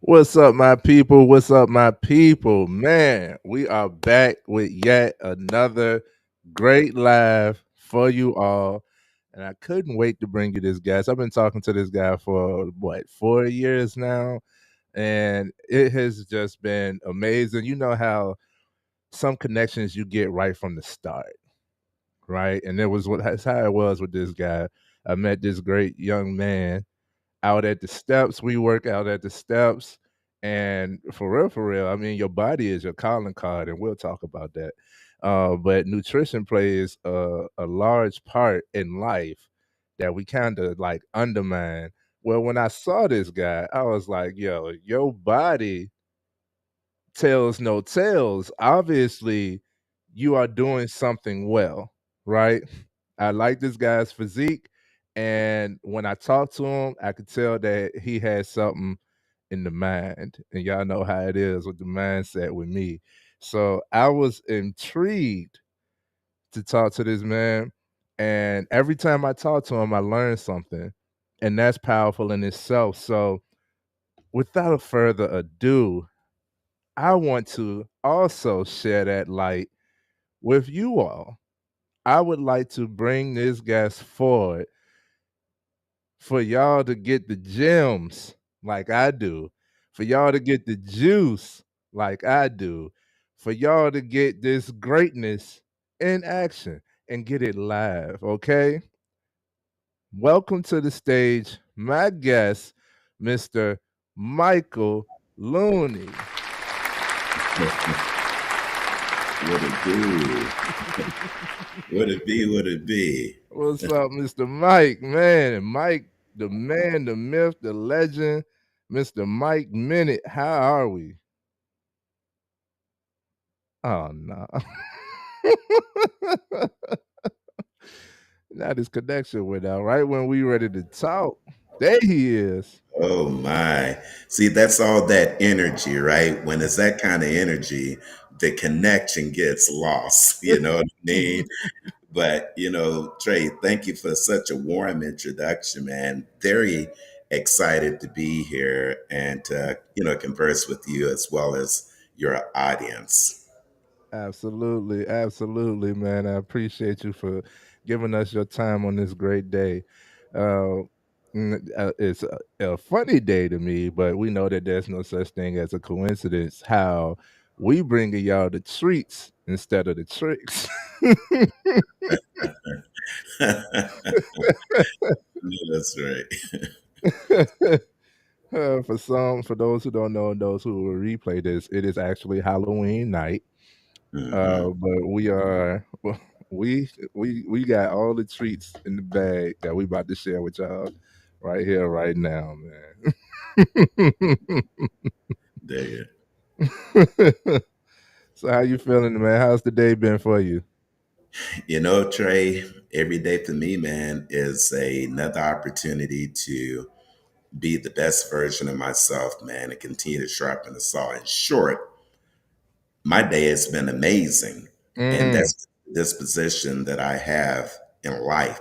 What's up, my people? What's up, my people? Man, we are back with yet another great live for you all. And I couldn't wait to bring you this guest. I've been talking to this guy for what, 4 years now? And it has just been amazing. You know how some connections you get right from the start, right? And that's how it was with this guy. I met this great young man out at the steps. We work out at the steps. And for real, I mean, your body is your calling card, and we'll talk about that. But nutrition plays a large part in life that we kind of like undermine. Well, when I saw this guy, I was like, yo, your body tells no tales. Obviously, you are doing something well, right? I like this guy's physique. And when I talked to him, I could tell that he had something in the mind. And y'all know how it is with the mindset with me. So I was intrigued to talk to this man. And every time I talk to him, I learn something. And that's powerful in itself. So without further ado, I want to also share that light with you all. I would like to bring this guest forward for y'all to get the gems like I do, for y'all to get the juice like I do, for y'all to get this greatness in action and get it live, okay? Welcome to the stage, my guest, Mr. Michael Looney. What it do? What it be? What it be? What's up, Mr. Mike? Man, Mike, the man, the myth, the legend, Mr. Mike Minute. How are we? Oh no. Now this connection went out right when we ready to talk. There he is. Oh my. See, that's all that energy, right? When it's that kind of energy, the connection gets lost. You know what I mean? But, Trey, thank you for such a warm introduction, man. Very excited to be here and to, converse with you as well as your audience. Absolutely, absolutely, man. I appreciate you for giving us your time on this great day. Uh, it's a funny day to me, but we know that there's no such thing as a coincidence. How we bringing y'all the treats instead of the tricks. That's right. For those who don't know, and those who will replay this, it is actually Halloween night. Hmm. But we got all the treats in the bag that we about to share with y'all right here, right now, man. Dig it. So how you feeling, man? How's the day been for you? Trey, every day for me, man, is another opportunity to be the best version of myself, man, and continue to sharpen the saw. In short, my day has been amazing. And Mm, that's the disposition that I have in life.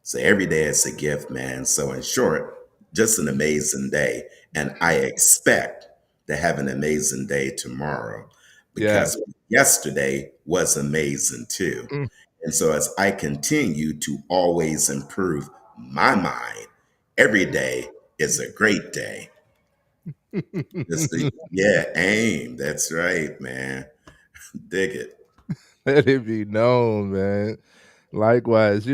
So every day is a gift, man. So in short, just an amazing day. And I expect to have an amazing day tomorrow yeah. because yesterday was amazing too. Mm. And so as I continue to always improve my mind, every day is a great day. Yeah, aim. That's right, man. Dig it. Let it be known, man. Likewise,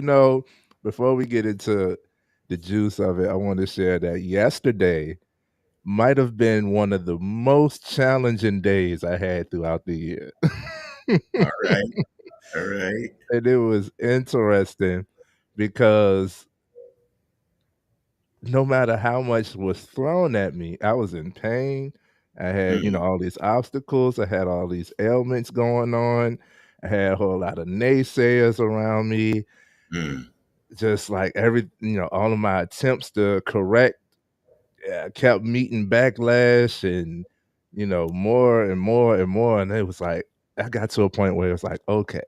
before we get into the juice of it, I want to share that yesterday might have been one of the most challenging days I had throughout the year. All right. All right. And it was interesting because no matter how much was thrown at me, I was in pain. I had, Mm, all these obstacles. I had all these ailments going on. I had a whole lot of naysayers around me. mm, Just like all of my attempts to correct kept meeting backlash and more and more and more, and it was like I got to a point where it was like okay.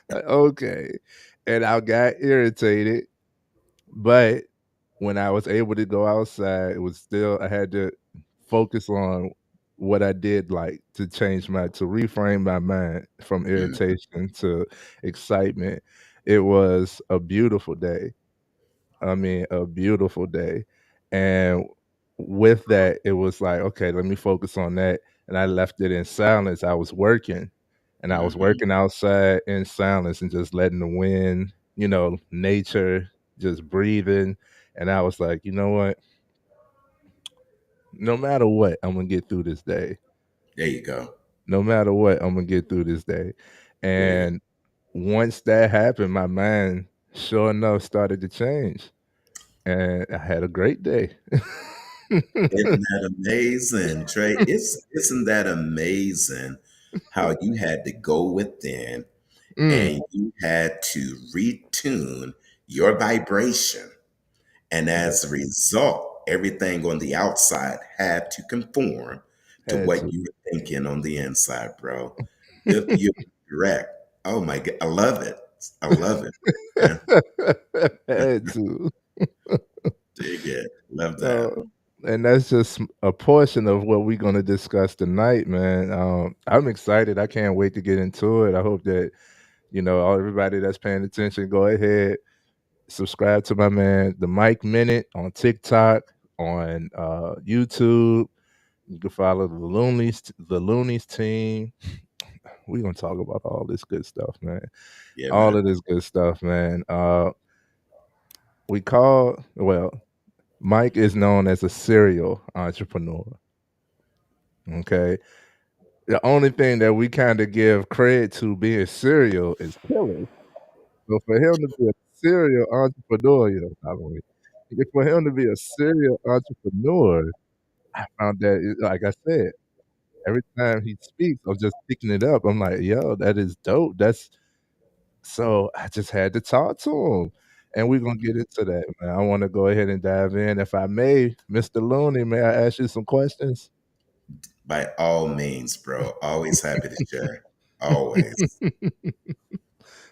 Like, okay, and I got irritated, but when I was able to go outside, it was still I had to focus on what I did like to change my to reframe my mind from Mm, irritation to excitement. It was a beautiful day. I mean, a beautiful day. And with that, it was like, okay, let me focus on that. And I left it in silence. I was working and I was mhm. working outside in silence and just letting the wind, nature just breathing. And I was like, you know what? No matter what, I'm going to get through this day. There you go. No matter what, I'm going to get through this day. There you go. And once that happened, my mind, sure enough, started to change. And I had a great day. Isn't that amazing, Trey? Isn't that amazing how you had to go within Mm, and you had to retune your vibration. And yeah, as a result, everything on the outside had to conform to had what to. you were thinking on the inside, bro. You're correct. Oh my God. I love it. I love it, man. Had to. Dig it. Love that. So, and that's just a portion of what we're gonna discuss tonight, man. I'm excited. I can't wait to get into it. I hope that, all everybody that's paying attention, go ahead, subscribe to my man, the Mike Minute on TikTok, on YouTube. You can follow the Loonies team. We're gonna talk about all this good stuff, man. Yeah, All man. of this good stuff, man. We call well, Mike is known as a serial entrepreneur. Okay. The only thing that we kind of give credit to being serial is killers. So for him to be a serial entrepreneur, not only for him to be a serial entrepreneur, I found that like I said, every time he speaks, I'm just picking it up. I'm like, yo, that is dope. That's So I just had to talk to him. And we're gonna get into that, man. I wanna go ahead and dive in. If I may, Mr. Looney, may I ask you some questions? By all means, bro. Always happy to share. Always.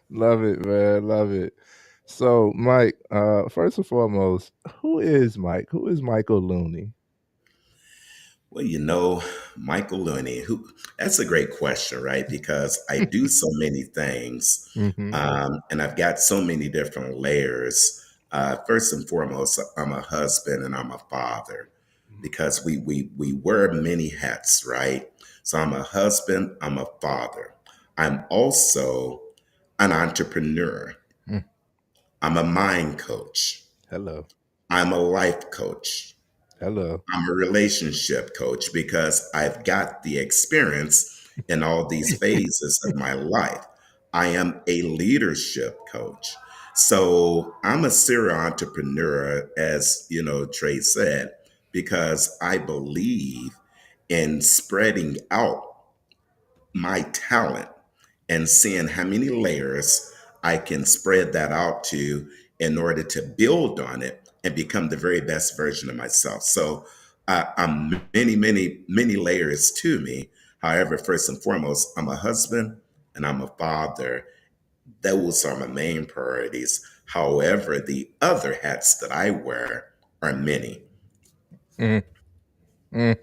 Love it, man. Love it. So, Mike, first and foremost, who is Mike? Who is Michael Looney? Well, Michael Looney, who that's a great question, right? Because I do so many things, Mhm. and I've got so many different layers. First and foremost, I'm a husband and I'm a father because we wear many hats, right? So I'm a husband, I'm a father. I'm also an entrepreneur. Mm. I'm a mind coach. Hello. I'm a life coach. Hello. I'm a relationship coach because I've got the experience in all these phases of my life. I am a leadership coach. So I'm a serial entrepreneur, as Trey said, because I believe in spreading out my talent and seeing how many layers I can spread that out to in order to build on it and become the very best version of myself. So I'm many, many, many layers to me. However, first and foremost, I'm a husband and I'm a father. Those are my main priorities. However, the other hats that I wear are many. Mm. Mm.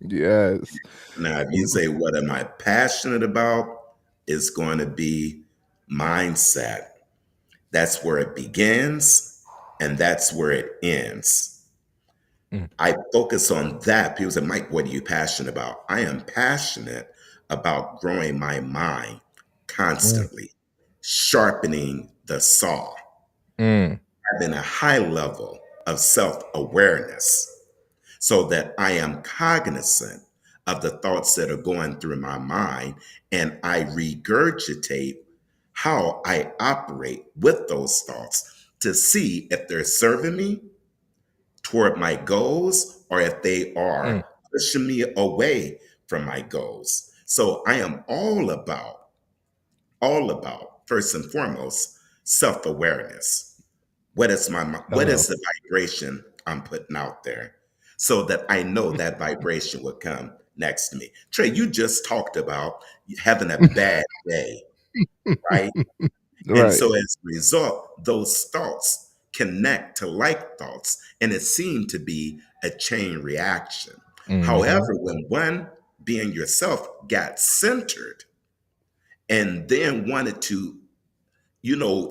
Yes. Now, if you say, what am I passionate about? It's going to be mindset. That's where it begins and that's where it ends. Mm. I focus on that. People say, Mike, what are you passionate about? I am passionate about growing my mind Mm. constantly, sharpening the saw, Mm. having a high level of self awareness so that I am cognizant of the thoughts that are going through my mind and I regurgitate how I operate with those thoughts to see if they're serving me toward my goals or if they Mm. are pushing me away from my goals. So I am all about, first and foremost, self-awareness. What is Hello. the vibration I'm putting out there so that I know that vibration will come next to me? Trey, you just talked about having a bad day, right? And Right. so as a result, those thoughts connect to like thoughts, and it seemed to be a chain reaction. Mhm. However, when one, being yourself, got centered and then wanted to,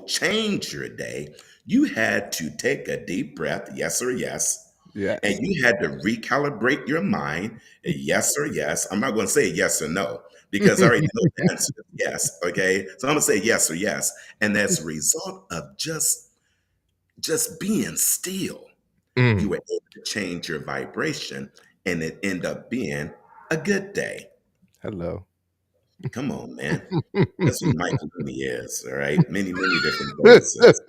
change your day, you had to take a deep breath, yes or yes, and Yes. you had to recalibrate your mind, a yes or yes. I'm not going to say yes or no because I already know the answer is yes. Okay, so I'm going to say yes or yes, and as a result of just being still, you Mm. were able to change your vibration, and it ended up being a good day. Hello. Come on, man. That's what Michael Looney is. All right, many different faces.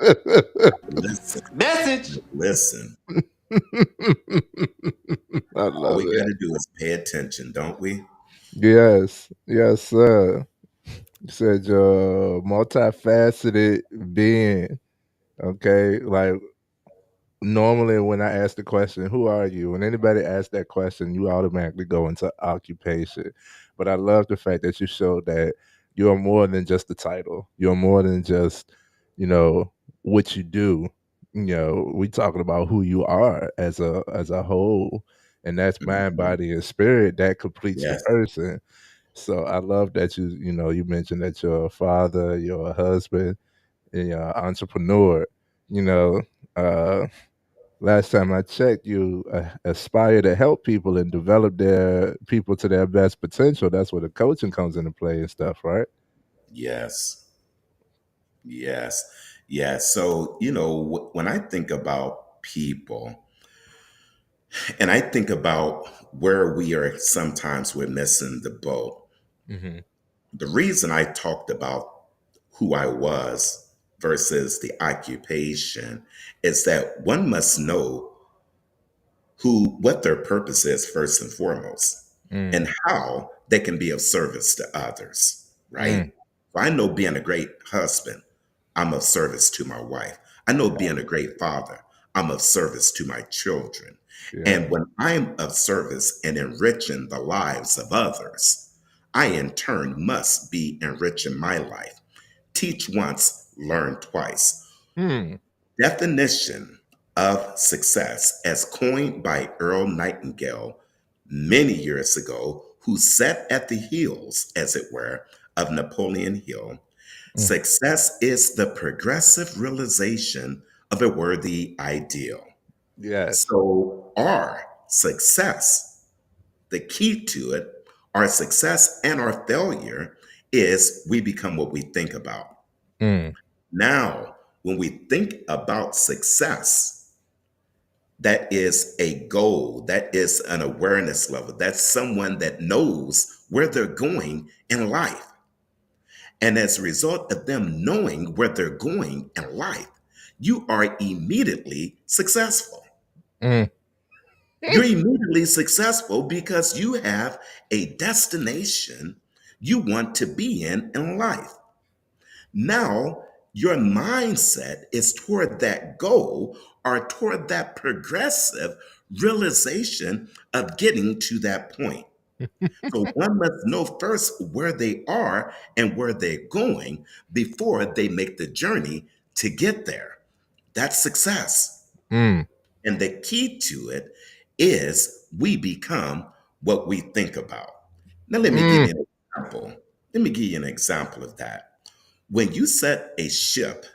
Listen, Message. listen. I All love we got it. to do is pay attention, don't we? Yes. Yes, sir. You said you're a multifaceted being. Okay. Like normally when I ask the question, who are you? When anybody asks that question, you automatically go into occupation. But I love the fact that you showed that you're more than just the title. You're more than just, you know, what you do. We talking about who you are as a whole. And that's mind, Mhm. body, and spirit that completes the Yes, person. So I love that you mentioned that you're a father, you're a husband, and you're an entrepreneur. You know, uh, last time I checked, you aspire to help people and develop their people to their best potential. That's where the coaching comes into play and stuff, right? yes, yes, yes. So, when I think about people and I think about where we are, sometimes we're missing the boat. Hmm. The reason I talked about who I was versus the occupation is that one must know what their purpose is first and foremost, and Mm, how they can be of service to others, right? mm, So I know being a great husband, I'm of service to my wife. I know being a great father, I'm of service to my children. yeah. And when I'm of service and enriching the lives of others, I in turn must be enriching my life. Teach once, learn twice. Mm, Definition of success, as coined by Earl Nightingale many years ago, who sat at the heels, as it were, of Napoleon Hill. mm, Success is the progressive realization of a worthy ideal. yes. So, our success, the key to it, our success and our failure is we become what we think about. Mm, Now, when we think about success, that is a goal, that is an awareness level, that's someone that knows where they're going in life. And as a result of them knowing where they're going in life, you are immediately successful. mm, You're immediately successful because you have a destination you want to be in life. Now, your mindset is toward that goal or toward that progressive realization of getting to that point. So one must know first where they are and where they're going before they make the journey to get there. That's success. mm, And the key to it is we become what we think about. Now, let me give mm, you an example. Let me give you an example of that. When you set a ship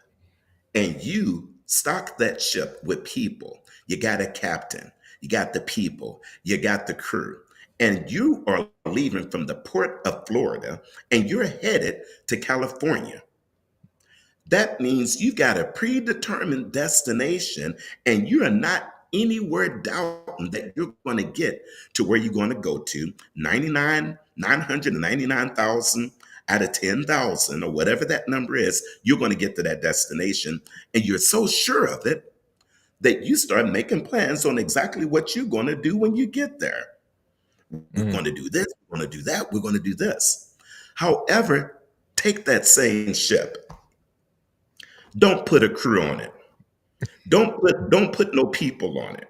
and you stock that ship with people, you got a captain, you got the people, you got the crew, and you are leaving from the port of Florida and you're headed to California. That means you've got a predetermined destination and you are not anywhere doubting that you're going to get to where you're going to go to 999,000 out of 10,000 or whatever that number is. You're going to get to that destination and you're so sure of it that you start making plans on exactly what you're going to do when you get there. We're mm, going to do this, we're going to do that, we're going to do this. However, take that same ship. Don't put a crew on it. Don't put no people on it.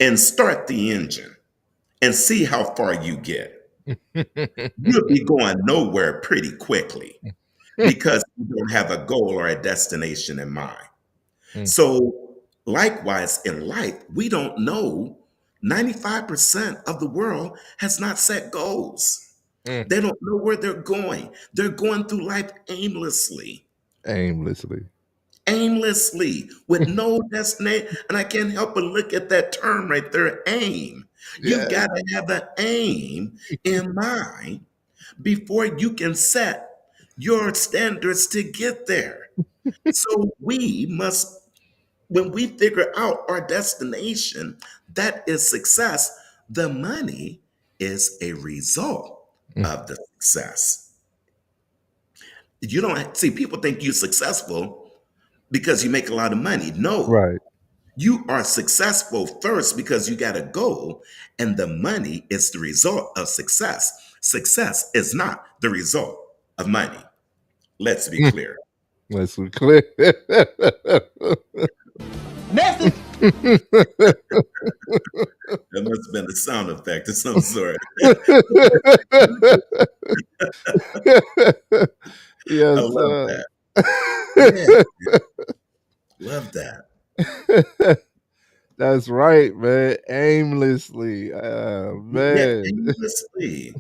And start the engine and see how far you get. You'll be going nowhere pretty quickly because you don't have a goal or a destination in mind. mm, So Likewise, in life, we don't know. 95% of the world has not set goals. Mm. They don't know where they're going. They're going through life aimlessly, Aimlessly. aimlessly, with no destination. And I can't help but look at that term right there, aim. You've Yeah. got to have an aim in mind before you can set your standards to get there. So we must, when we figure out our destination, that is success, the money is a result Mm. of the success. You don't see, people think you're successful because you make a lot of money. No, Right. you are successful first because you got a goal, and the money is the result of success. Success is not the result of money. Let's be Mm. clear. Let's be clear. Message. That must have been a sound effect of some sort. I Yes, love sir. that. Yeah, love that. That's right, man. Aimlessly. Yeah, Man. aimlessly.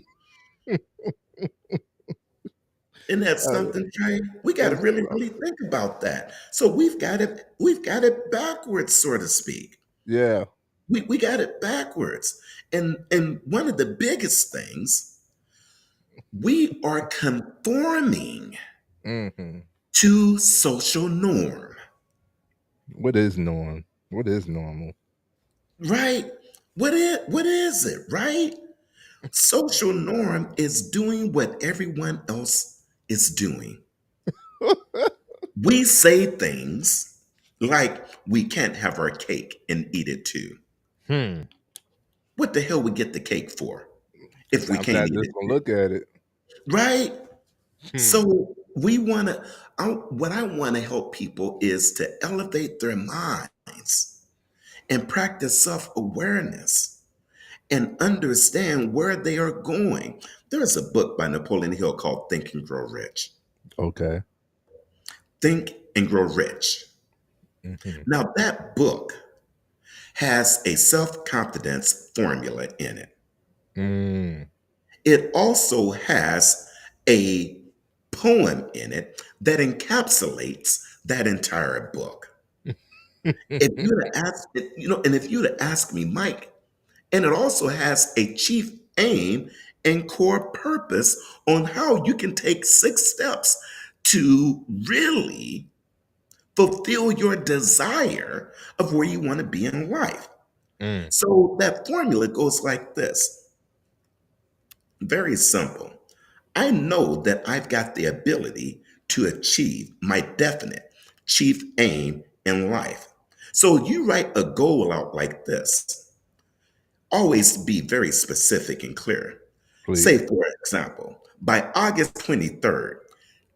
Isn't that Uh, something, Trey? We got to that's really, really something. think about that. So we've got it backwards, so to speak. Yeah. We got it backwards. And one of the biggest things, we are conforming Hmm. to social norm, What is norm? What is normal? right? What is it, right? Social norm is doing what everyone else is doing. We say things like we can't have our cake and eat it too. Hmm. What the hell we get the cake for if we I'm can't not eat just it gonna too? look at it. Right? Hmm. So we want to, what I want to help people is to elevate their minds and practice self awareness and understand where they are going. There's a book by Napoleon Hill called Think and Grow Rich. Okay. Think and Grow Rich. Hmm. Now, that book has a self confidence formula in it. Mm. It also has a poem in it that encapsulates that entire book. If you'd have asked, and if you'd have asked me, Mike, and it also has a chief aim and core purpose on how you can take 6 steps to really fulfill your desire of where you want to be in life. Mm. So that formula goes like this, very simple. I know that I've got the ability to achieve my definite chief aim in life. So you write a goal out like this. Always be very specific and clear. Please. Say, for example, by August 23rd,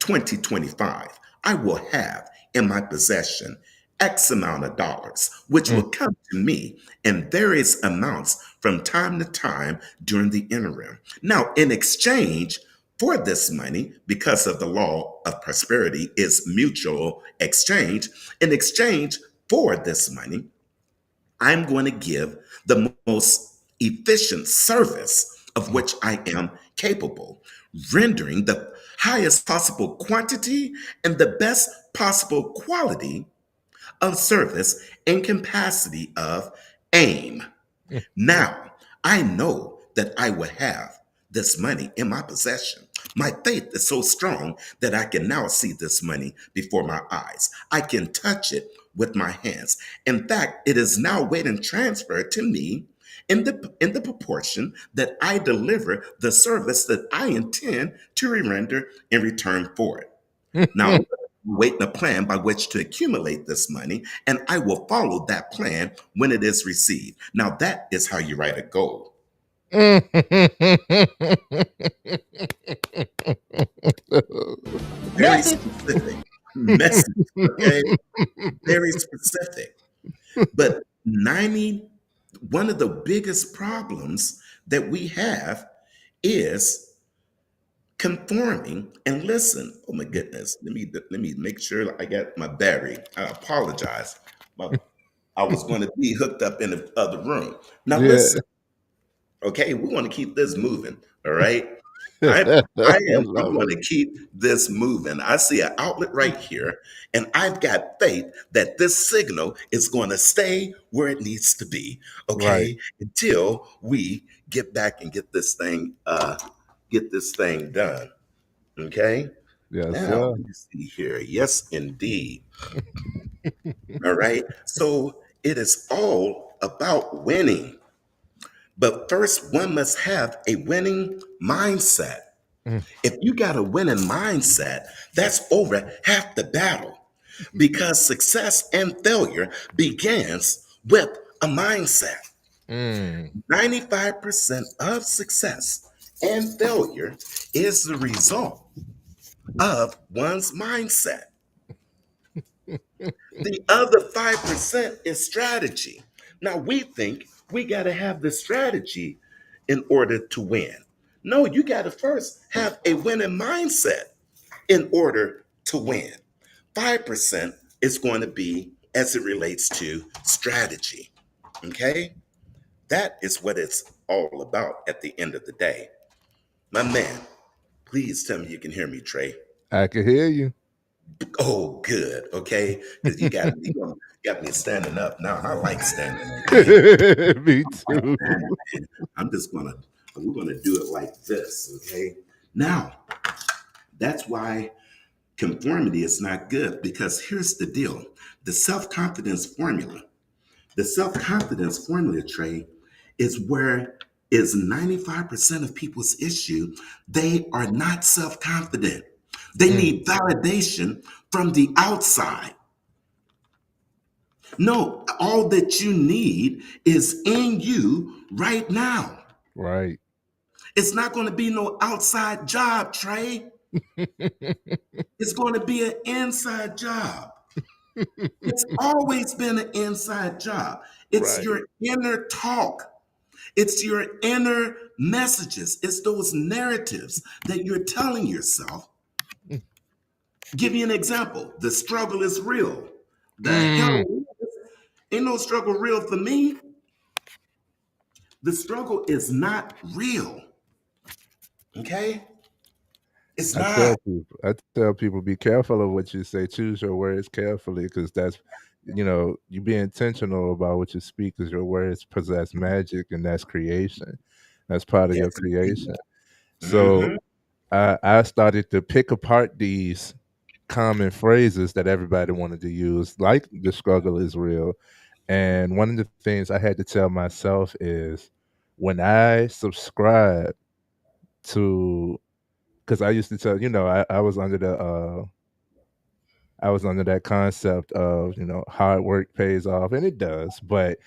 2025, I will have in my possession X amount of dollars, which Mm. will come to me in various amounts from time to time during the interim. Now, in exchange for this money, because of the law of prosperity is mutual exchange, in exchange for this money, I'm going to give the most efficient service of Mm. which I am capable, rendering the highest possible quantity and the best possible quality of service and capacity of aim. Mm. Now, I know that I will have this money in my possession. My faith is so strong that I can now see this money before my eyes. I can touch it with my hands. In fact, it is now waiting transferred to me in the proportion that I deliver the service that I intend to render in return for it. Now, waiting a plan by which to accumulate this money, and I will follow that plan when it is received. Now, that is how you write a goal. Very Message. specific message, okay? Very specific. But one of the biggest problems that we have is conforming. And listen, oh my goodness, let me make sure I got my battery. I apologize. I was going to be hooked up in the other room. Now Yeah. listen, okay, we want to keep this moving. All right. I I I'm love going it. to keep this moving. I see an outlet right here, and I've got faith that this signal is going to stay where it needs to be, Right. okay, until we get back and get this thing done. Okay. Yes, Now sir. let me see here. Yes, indeed. All right. So it is all about winning. But first, one must have a winning mindset. Mm. If you got a winning mindset, that's over half the battle because success and failure begins with a mindset. Mm. 95% of success and failure is the result of one's mindset. The other 5% is strategy. Now we think we got to have the strategy in order to win. No, you got to first have a winning mindset in order to win. 5% is going to be as it relates to strategy. Okay? That is what it's all about at the end of the day. My man, please tell me you can hear me, Trey. I can hear you. Oh, good. Okay. Because got me standing up now. I like standing. Okay. Me Like too. that, man. We're gonna do it like this. Okay. Now, that's why conformity is not good because here's the deal. The self-confidence formula, the self-confidence formula Trey, is where is 95% of people's issue. They are not self-confident. They Mm. need validation from the outside. No, all that you need is in you right now. Right. It's not going to be no outside job, Trey. It's going to be an inside job. It's always been an inside job. It's Right. your inner talk. It's your inner messages. It's those narratives that you're telling yourself. Give you an example. The struggle is real. The Mm. hell ain't no struggle real for me. The struggle is not real. Okay? It's not. I tell people, be careful of what you say. Choose your words carefully, because that's, you be intentional about what you speak, because your words possess magic, and that's creation. That's part of your Yes, indeed. creation. So Mm-hmm. I started to pick apart these common phrases that everybody wanted to use, like the struggle is real. And one of the things I had to tell myself is, when I subscribe to, because I used to tell, I was under I was under that concept of, hard work pays off, and it does. But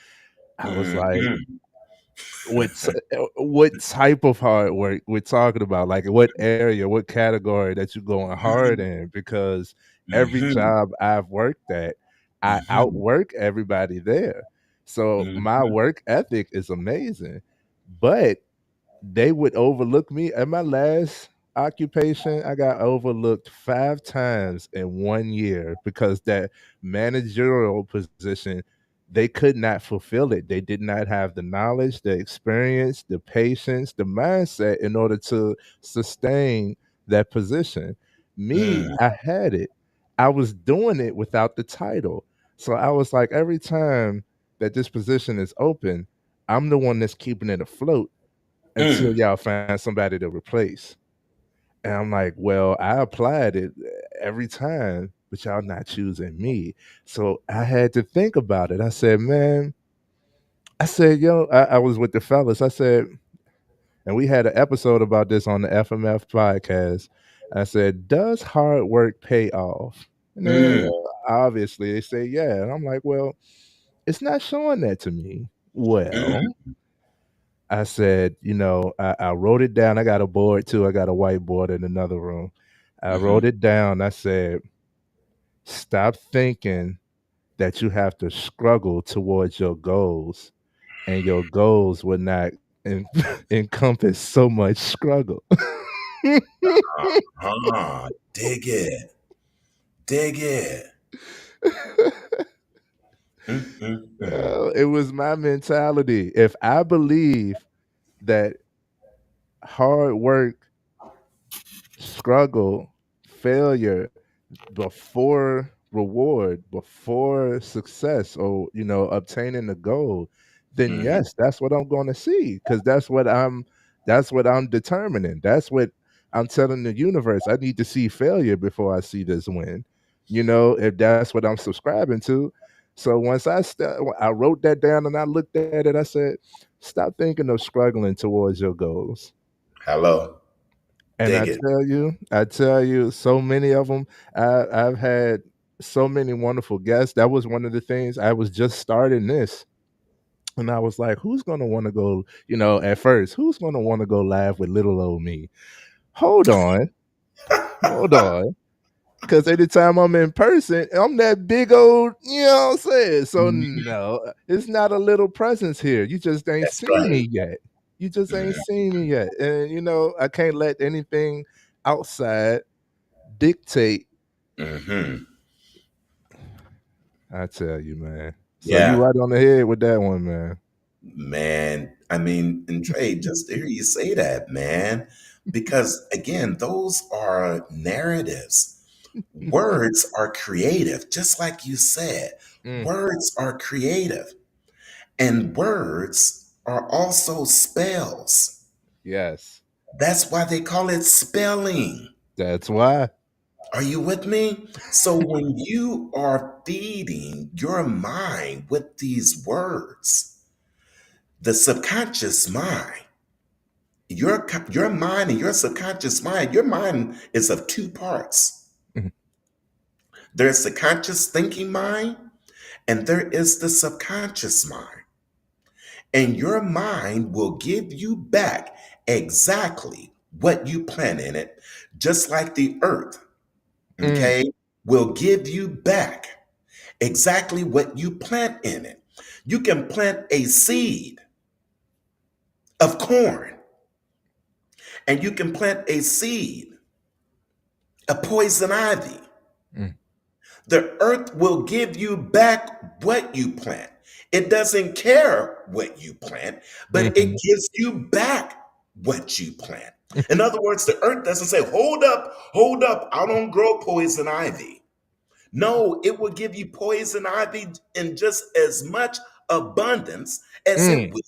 I was like, Mm-hmm. what type of hard work we're talking about? Like, what area, what category that you're going hard in? Because every Mm-hmm. job I've worked at, I Mm-hmm. outwork everybody there. So my Mm-hmm. work ethic is amazing. But they would overlook me. At my last occupation, I got overlooked 5 times in 1 year, because that managerial position, they could not fulfill it. They did not have the knowledge, the experience, the patience, the mindset in order to sustain that position. Me, Mm-hmm. I had it. I was doing it without the title. So I was like, every time that this position is open, I'm the one that's keeping it afloat until Mm-hmm. y'all find somebody to replace. And I'm like, well, I applied it every time, but y'all not choosing me. So I had to think about it. I said, man, I said, yo, I was with the fellas. I said, and we had an episode about this on the FMF podcast. I said, does hard work pay off? And then Mm-hmm. obviously they say, yeah. And I'm like, well, it's not showing that to me. Well, I said, I wrote it down. I got a board too. I got a whiteboard in another room. I Mm-hmm. wrote it down. I said, stop thinking that you have to struggle towards your goals, and your goals would not encompass so much struggle. Ah, dig it. Dig it. mm, mm, mm. It was my mentality. If I believe that hard work, struggle, failure before reward, before success, or obtaining the goal, then Mhm. yes, that's what I'm going to see, because that's what I'm determining. That's what I'm telling the universe. I need to see failure before I see this win. If that's what I'm subscribing to. So once I wrote that down and I looked at it, I said, stop thinking of struggling towards your goals. Hello. And Dig it. I tell you, so many of them. I've had so many wonderful guests. That was one of the things. I was just starting this, and I was like, "Who's gonna want to go?" At first, who's gonna want to go live with little old me? Hold on, hold on. Because anytime I'm in person, I'm that big old, what I'm saying? So, Mhm. no, it's not a little presence here. You just ain't That's seen right. me yet. You just ain't Mhm. seen me yet. And, I can't let anything outside dictate. Mhm. I tell you, man. So you Yeah, right on the head with that one, man. man. I mean, and Trey, just to hear you say that, man, because again, those are narratives. Words are creative, just like you said. Mm, Words are creative, and words are also spells. yes, That's why they call it spelling. that's why. Are you with me? So when you are feeding your mind with these words, the subconscious mind, your mind and your subconscious mind, your mind is of two parts. Mm, There's the conscious thinking mind, and there is the subconscious mind. And your mind will give you back exactly what you plant in it, just like the earth, mm, okay, will give you back exactly what you plant in it. You can plant a seed of corn, and you can plant a seed of poison ivy. mm, The earth will give you back what you plant. It doesn't care what you plant, but it mhm, gives you back what you plant. In other words, the earth doesn't say, hold up, I don't grow poison ivy. No, it will give you poison ivy in just as much abundance as it mm. will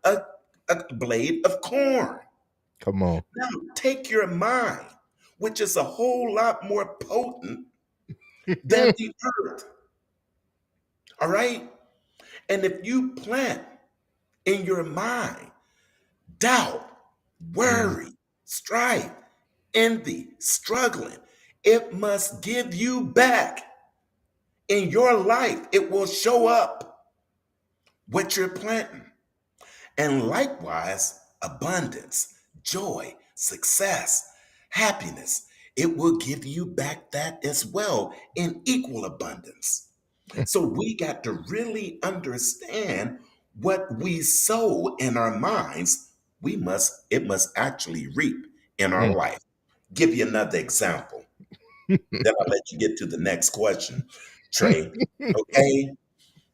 a, a blade of corn. Come on. Now, take your mind, which is a whole lot more potent than the earth. All right? And if you plant in your mind doubt, Mm, worry, strife, envy, struggling, it must give you back in your life. It will show up what you're planting. And likewise, abundance, joy, success, happiness, it will give you back that as well in equal abundance. So we got to really understand what we sow in our minds, it must actually reap in our mm. life. Give you another example. Then I'll let you get to the next question, Trey. Okay?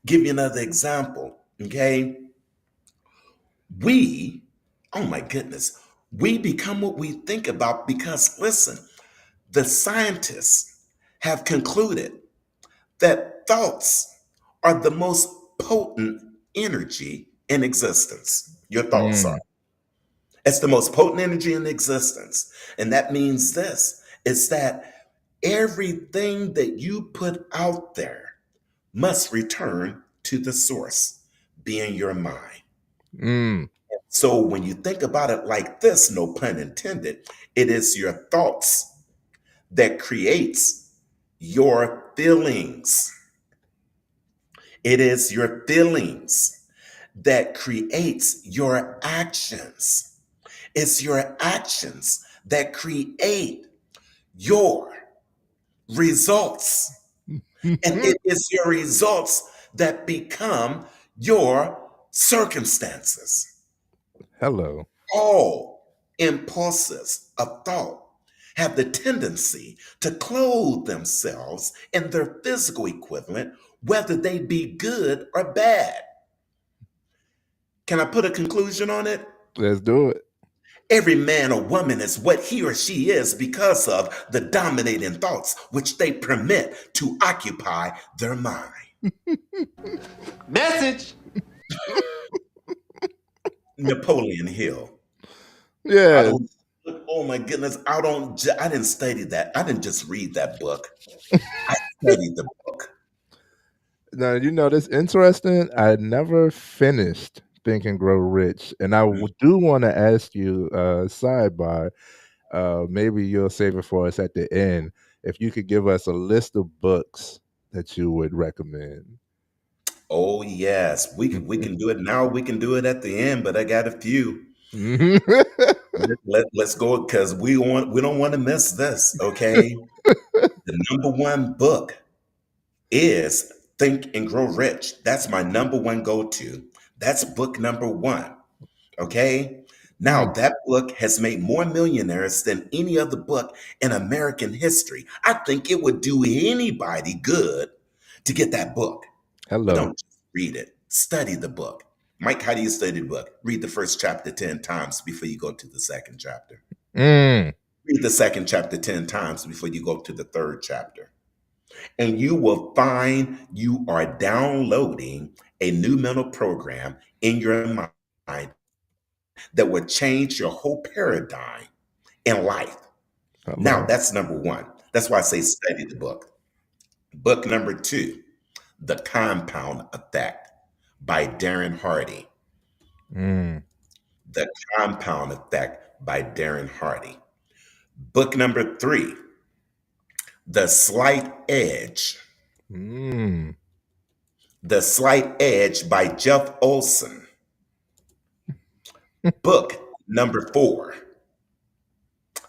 Give you another example. Okay? We, oh my goodness, we become what we think about because listen, the scientists have concluded that thoughts are the most potent energy in existence. Your thoughts are. Mm, It's the most potent energy in existence. And that means this is that everything that you put out there must return to the source, being your mind. mm, So when you think about it like this, no pun intended, it is your thoughts that creates your feelings. It is your feelings that creates your actions. It's your actions that create your results. And it is your results that become your circumstances. Hello. All impulses of thought have the tendency to clothe themselves in their physical equivalent, whether they be good or bad. Can I put a conclusion on it? Let's do it. Every man or woman is what he or she is because of the dominating thoughts which they permit to occupy their mind. Message. Napoleon Hill. I Yes. don't, oh my goodness, I didn't study that. I didn't just read that book. I studied the book. Now, you know, that's interesting. I never finished Think and Grow Rich. And I do want to ask you, sidebar, maybe you'll save it for us at the end. If you could give us a list of books that you would recommend. Oh yes, we can do it now. We can do it at the end, but I got a few. Mhm. Let's go because we don't want to miss this. Okay, the number one book is Think and Grow Rich. That's my number one go to. That's book number one. Okay. Now, Mm, that book has made more millionaires than any other book in American history. I think it would do anybody good to get that book. But hello. don't just read it, study the book. Mike, how do you study the book? Read the first chapter 10 times before you go to the second chapter. Mm, Read the second chapter 10 times before you go to the third chapter. And you will find you are downloading a new mental program in your mind that will change your whole paradigm in life. Now, hello. that's number one. That's why I say study the book. Book number two, The Compound Effect by Darren Hardy. Mm, The Compound Effect by Darren Hardy. Book number three, The Slight Edge. mm, The Slight Edge by Jeff Olson. Book number four,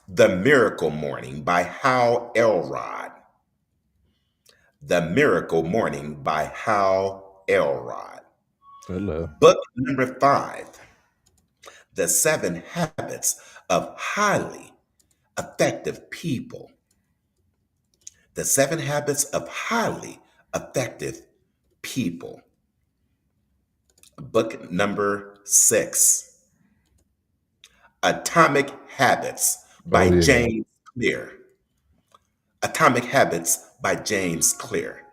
The Miracle Morning by Hal Elrod. The Miracle Morning by Hal Elrod. hello. Book number five, The Seven Habits of Highly Effective People. The Seven Habits of Highly Effective People. Book number six, Atomic Habits by Oh, yeah. James Clear. Atomic Habits by James Clear.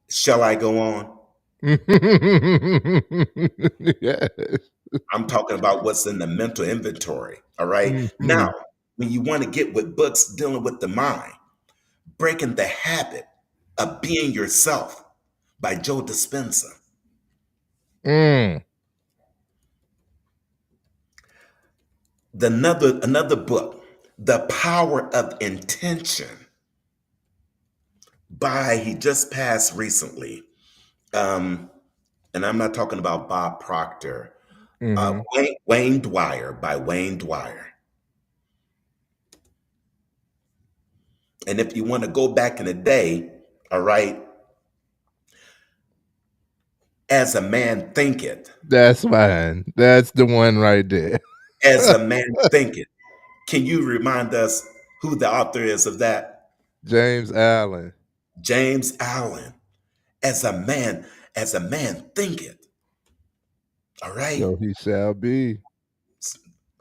Shall I go on? Yes. I'm talking about what's in the mental inventory. All right. Now, Mhm. when you want to get with books dealing with the mind, Breaking the Habit of Being Yourself by Joe Dispenza. Mm, Another book, The Power of Intention by he just passed recently. Um, and I'm not talking about Bob Proctor. mhm. Wayne Dwyer by Wayne Dwyer. And if you want to go back in the day, all right, as a man thinketh, That's fine. That's the one right there. as a man thinketh. Can you remind us who the author is of that? James Allen. James Allen. As a man, as a man thinketh. All right. So he shall be.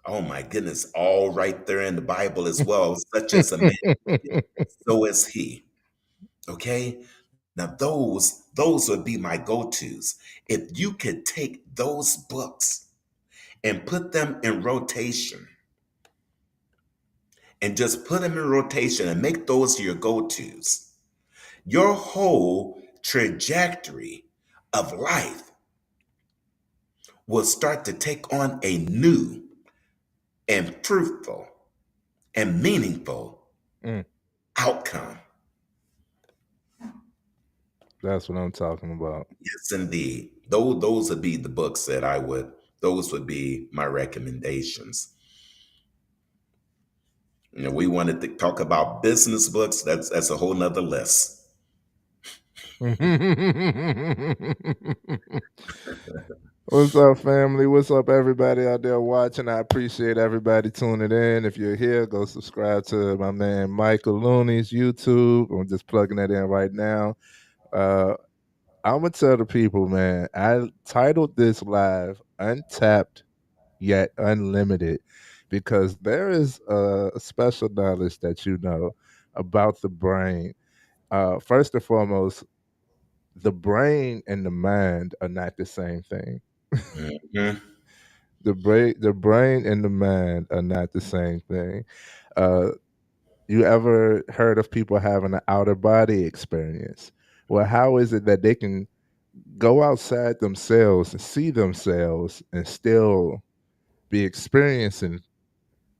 Oh my goodness, all right there in the Bible as well. Such as a man thinketh, so is he. Okay. Now those would be my go-tos. If you could take those books and put them in rotation and just put them in rotation and make those your go-tos, your whole trajectory of life will start to take on a new and fruitful and meaningful Mm, outcome. that's what I'm talking about. Yes, indeed. Those would be the books that those would be my recommendations. You know, we wanted to talk about business books. That's a whole nother list. What's up, family? What's up, everybody out there watching? I appreciate everybody tuning in. If you're here, go subscribe to my man Michael Looney's YouTube. I'm just plugging that in right now. Uh, I'm gonna tell the people, man. I titled this live "Untapped Yet Unlimited" because there is a special knowledge that you know about the brain. First and foremost, the brain and the mind are not the same thing. Mhm. The brain and the mind are not the same thing. Uh, you ever heard of people having an outer body experience? Well, how is it that they can go outside themselves and see themselves and still be experiencing?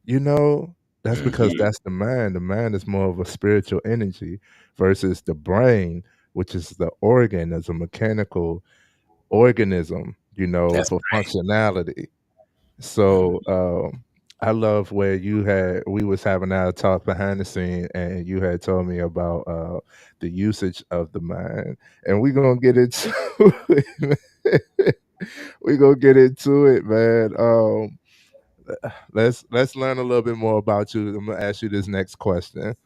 You know, that's because Mhm. that's the mind. The mind is more of a spiritual energy versus the brain, which is the organ, as a mechanical organism, That's for functionality. So mhm. I love where we was having our talk behind the scene, and you had told me about the usage of the mind, and we're gonna get into it. We're gonna get into it, man. Let's learn a little bit more about you. I'm gonna ask you this next question.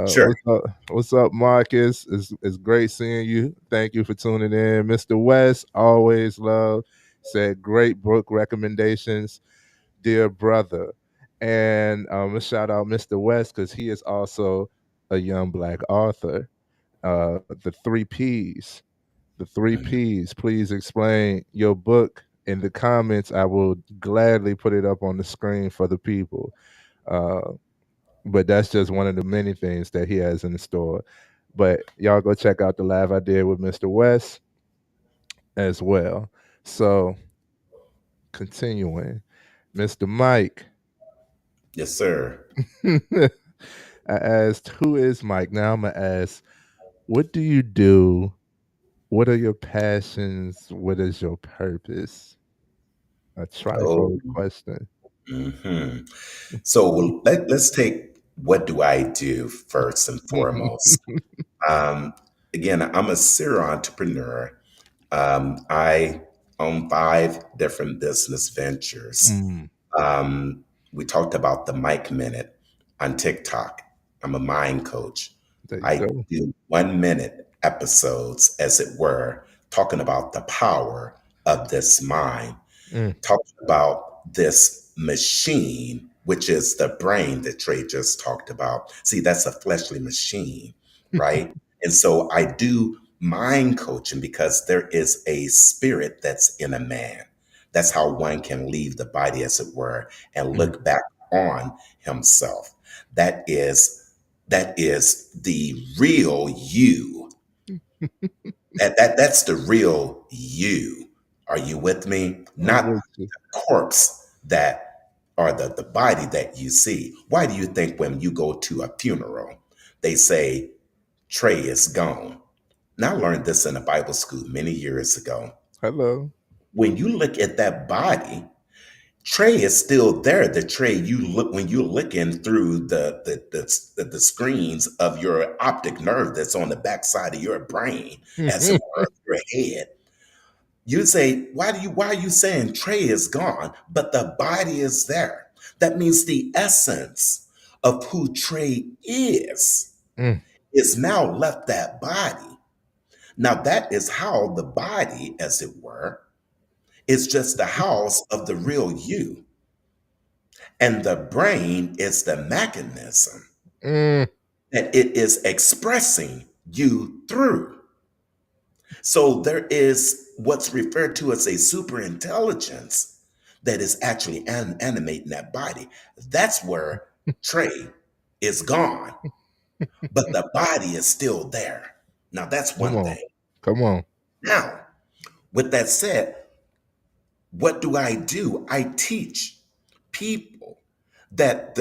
Sure. What's up? What's up, Marcus? It's great seeing you. Thank you for tuning in, Mr. West. Always love. Said great book recommendations, dear brother. And a shout out Mr. West because he is also a young black author. The three P's. The three Mhm. P's. Please explain your book in the comments. I will gladly put it up on the screen for the people. Uh, but that's just one of the many things that he has in the store. But y'all go check out the live I did with Mr. West as well. So continuing, Mr. Mike. Yes, sir. I asked, "Who is Mike?" Now I'm gonna ask, "What do you do? What are your passions? What is your purpose?" A Oh. trifold question. Mhm. So let's take what do I do first and foremost. Um, Again, I'm a serial entrepreneur. I own 5 different business ventures. Mm, Um, we talked about the Mike Minute on TikTok. I'm a mind coach. there you I go. do 1 minute episodes, as it were, talking about the power of this mind, Mm, talking about this machine, which is the brain that Trey just talked about. See, that's a fleshly machine, right? And so I do mind coaching because there is a spirit that's in a man. That's how one can leave the body, as it were, and mm, look back on himself. That is the real you. That's the real you. Are you with me? I'm Not with you. corpse that or the body that you see. Why do you think when you go to a funeral, they say Trey is gone? Now I learned this in a Bible school many years ago. Hello. When you look at that body, Trey is still there. The Trey you look when you're looking through the screens of your optic nerve that's on the backside of your brain, as it were, your head. You say, why are you saying Trey is gone, but the body is there? That means the essence of who Trey Mm, is now left that body. Now that is how the body, as it were, is just the house of the real you. And the brain is the mechanism mm. that it is expressing you through. So there is what's referred to as a super intelligence that is actually animating that body. That's where Trey is gone, but the body is still there. Now, that's Come one on. thing. Come on. Now, with that said, what do? I teach people that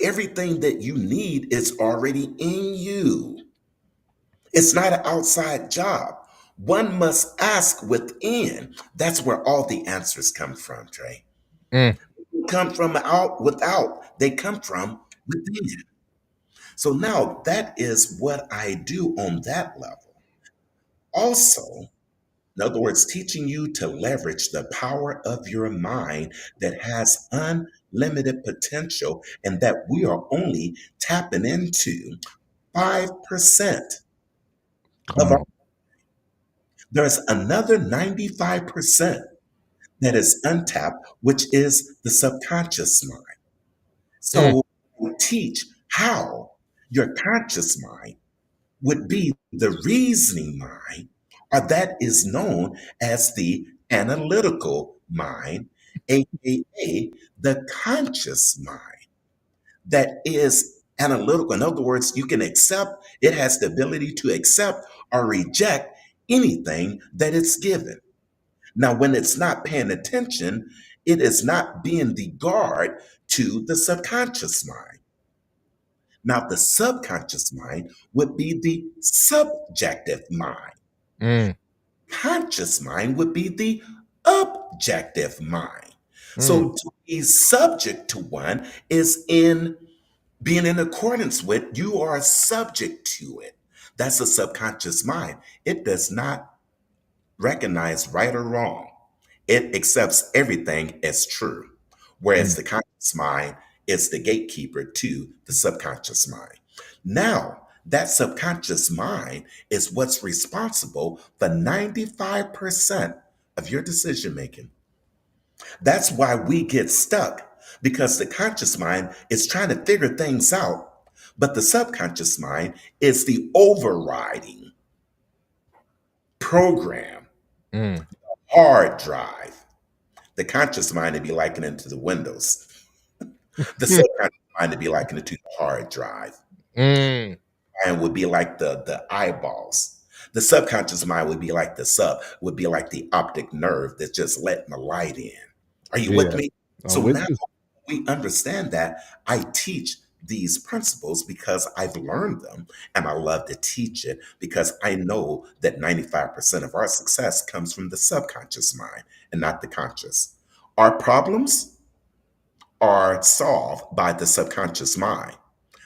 everything that you need is already in you. It's not an outside job. One must ask within. That's where all the answers come from, Trey. Mm. They come from out without. They come from within. So now that is what I do on that level. Also, In other words, teaching you to leverage the power of your mind that has unlimited potential and that we are only tapping into 5% of Come our. on. There's another 95% that is untapped, which is the subconscious mind. Mm, So we teach how your conscious mind would be the reasoning mind, or that is known as the analytical mind, aka the conscious mind that is analytical. In other words, you can accept, it has the ability to accept or reject anything that it's given. Now, when it's not paying attention, it is not being the guard to the subconscious mind. Now, the subconscious mind would be the subjective mind. mm, Conscious mind would be the objective mind. mm. So to be subject to one is in being in accordance with, you are subject to it. That's a subconscious mind. It does not recognize right or wrong. It accepts everything as true. Whereas Mm. the conscious mind is the gatekeeper to the subconscious mind. Now, that subconscious mind is what's responsible for 95% of your decision making. That's why we get stuck because the conscious mind is trying to figure things out, but the subconscious mind is the overriding program, Mm. hard drive. The conscious mind would be likened it to the Windows. The subconscious mind would be likened it to the hard drive. Mm. And would be like the eyeballs. The subconscious mind would be like the would be like the optic nerve that's just letting the light in. Are you with Yeah, me? I'm So with now you. we understand that. I teach these principles because I've learned them and I love to teach it because I know that 95% of our success comes from the subconscious mind and not the conscious. Our problems are solved by the subconscious mind.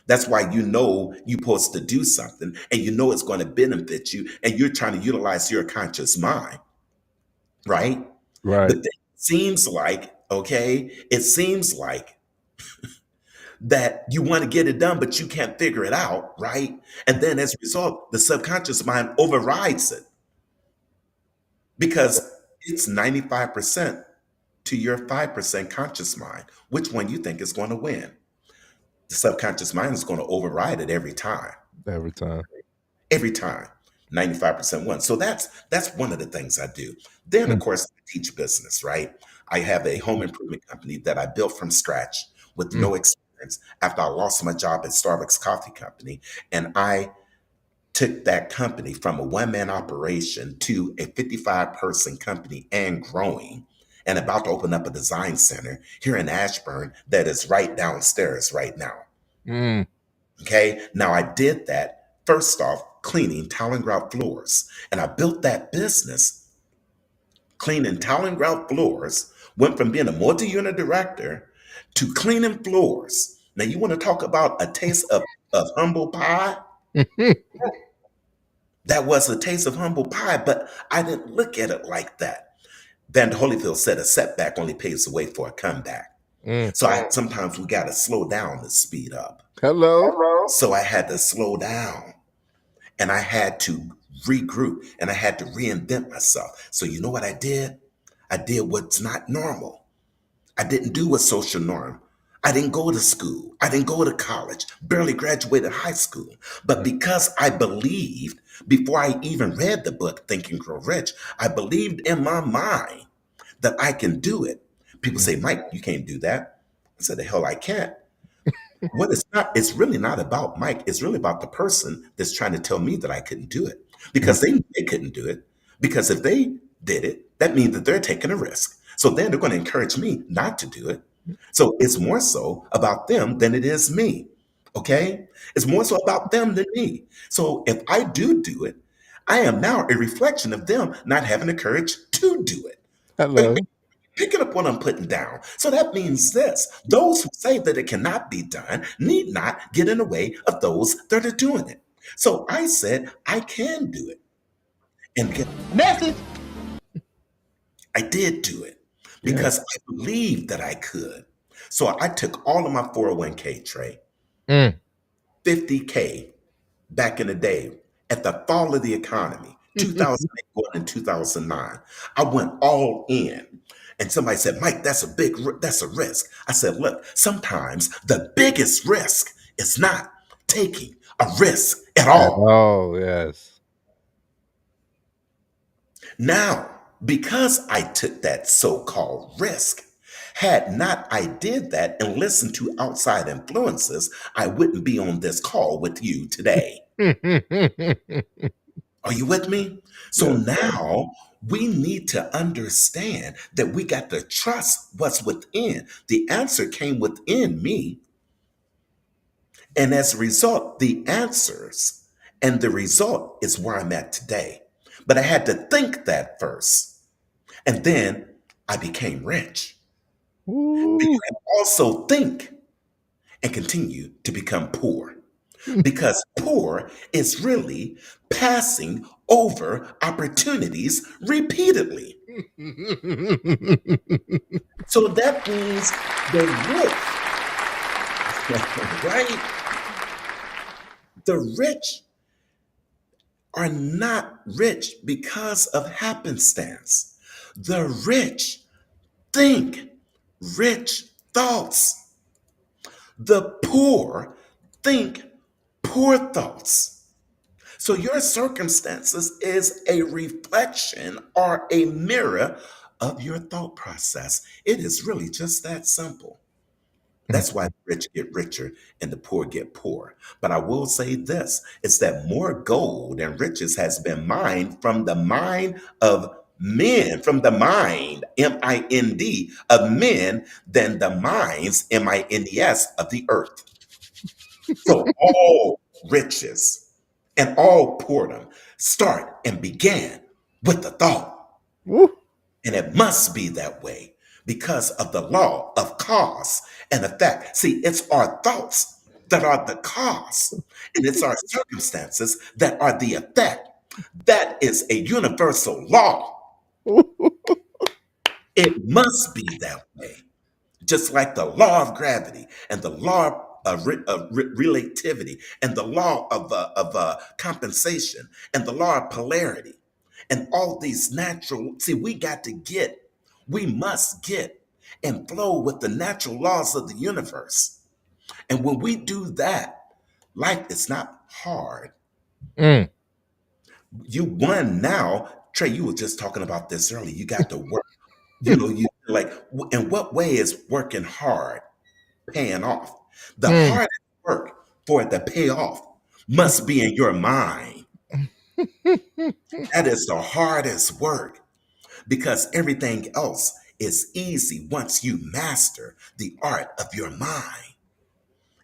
That's why you know you're supposed to do something and you know it's going to benefit you and you're trying to utilize your conscious mind, right? But Right. then it seems like, okay, it seems like that you want to get it done, but you can't figure it out, right? And then as a result, the subconscious mind overrides it because it's 95% to your 5% conscious mind. Which one you think is going to win? The subconscious mind is going to override it every time. Every time. Every time. 95% one. So that's one of the things I do. Then of Mm, course I teach business, right? I have a home improvement company that I built from scratch with mm, no experience after I lost my job at Starbucks Coffee Company. And I took that company from a one-man operation to a 55-person company and growing and about to open up a design center here in Ashburn that is right downstairs right now. mm. Okay. Now I did that first off cleaning tile and grout floors. And I built that business cleaning tile and grout floors, went from being a multi-unit director to cleaning floors. Now you want to talk about a taste of humble pie? That was a taste of humble pie, but I didn't look at it like that. Van Holyfield said a setback only paves the way for a comeback. Mm. So sometimes we got to slow down to speed up. Hello. Hello. So I had to slow down and I had to regroup and I had to reinvent myself. So you know what I did? I did what's not normal. I didn't do what's social norm. I didn't go to school. I didn't go to college, barely graduated high school. But Mm, because I believed before I even read the book, Think and Grow Rich, I believed in my mind that I can do it. People mm, say, Mike, you can't do that. I said, the hell I can't. What it's not, it's really not about Mike. It's really about the person that's trying to tell me that I couldn't do it mm. because they couldn't do it. Because if they did it, that means that they're taking a risk. So then they're going to encourage me not to do it. So it's more so about them than it is me. Okay. It's more so about them than me. So if I do it, I am now a reflection of them not having the courage to do it. Hello. Picking up what I'm putting down. So that means this: those who say that it cannot be done need not get in the way of those that are doing it. So I said, I can do it. And get Message. I did do it Yeah. because I believed that I could. So I took all of my 401k, Trey, Mm. 50K back in the day at the fall of the economy, 2008 going in 2009. I went all in. And somebody said, Mike, that's a risk. I said, look, sometimes the biggest risk is not taking a risk at At all. all, yes. Now, because I took that so-called risk, had not I did that and listened to outside influences, I wouldn't be on this call with you today. Are you with me? So Yes, sir. now we need to understand that we got to trust what's within. The answer came within me. And as a result, the answers and the result is where I'm at today. But I had to think that first. And then I became rich. But you Woo. can also think and continue to become poor because poor is really passing over opportunities repeatedly. So that means the rich, right? The rich are not rich because of happenstance. The rich think rich thoughts. The poor think poor thoughts. So your circumstances is a reflection or a mirror of your thought process. It is really just that simple. That's why the rich get richer and the poor get poor. But I will say this, it's that more gold and riches has been mined from the mind of men, from the mind, M-I-N-D, of men than the minds, M-I-N-D-S, of the earth. So all riches and all boredom start and began with the thought. Woo. And it must be that way because of the law of cause and effect. See, it's our thoughts that are the cause, and it's our circumstances that are the effect. That is a universal law. It must be that way. Just like the law of gravity and the law of relativity and the law of compensation and the law of polarity and all these natural, see, we must get and flow with the natural laws of the universe. And when we do that, life is not hard. Mm. You won now. Trey, you were just talking about this earlier. You got to work. You like, in what way is working hard paying off? The Mm. hardest work for it to pay off must be in your mind. That is the hardest work because everything else is easy once you master the art of your mind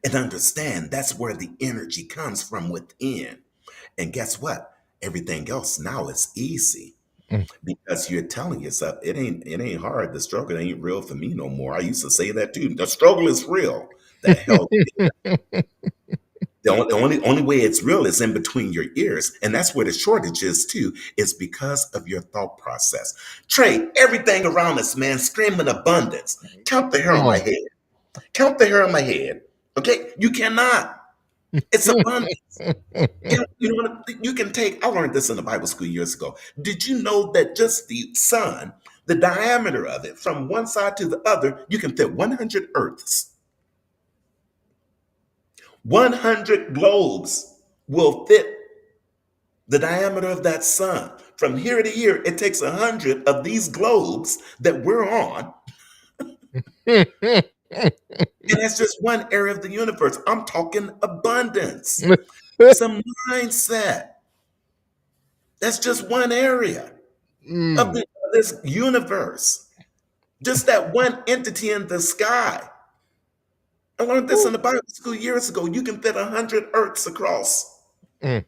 and understand that's where the energy comes from within. And guess what? Everything else now is easy Mm. because you're telling yourself it ain't hard. The struggle ain't real for me no more. I used to say that too. The struggle is real. The hell. The only way it's real is in between your ears. And that's where the shortage is too, is because of your thought process. Trey, everything around us, man, screaming abundance. Count the hair Come on my on. head. Count the hair on my head. Okay? You cannot. It's abundance. You know what? You can take, I learned this in the Bible school years ago. Did you know that just the sun, the diameter of it from one side to the other, you can fit 100 earths? 100 globes will fit the diameter of that sun. From here to here, it takes 100 of these globes that we're on, and that's just one area of the universe. I'm talking abundance. It's a mindset. That's just one area of, Mm. of this universe. Just that one entity in the sky. I learned this in Woo. the Bible school years ago. You can fit 100 earths across. Mm.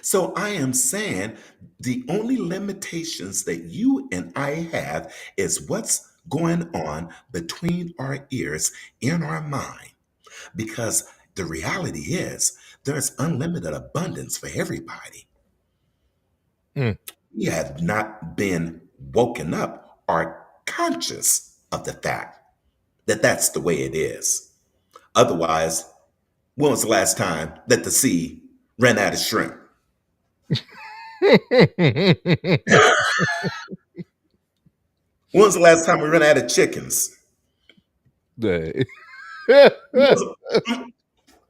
So I am saying the only limitations that you and I have is what's going on between our ears in our mind. Because the reality is there's unlimited abundance for everybody. Mm. We have not been woken up are conscious of the fact that that's the way it is. Otherwise, when was the last time that the sea ran out of shrimp? When was the last time we ran out of chickens? Dang. When was-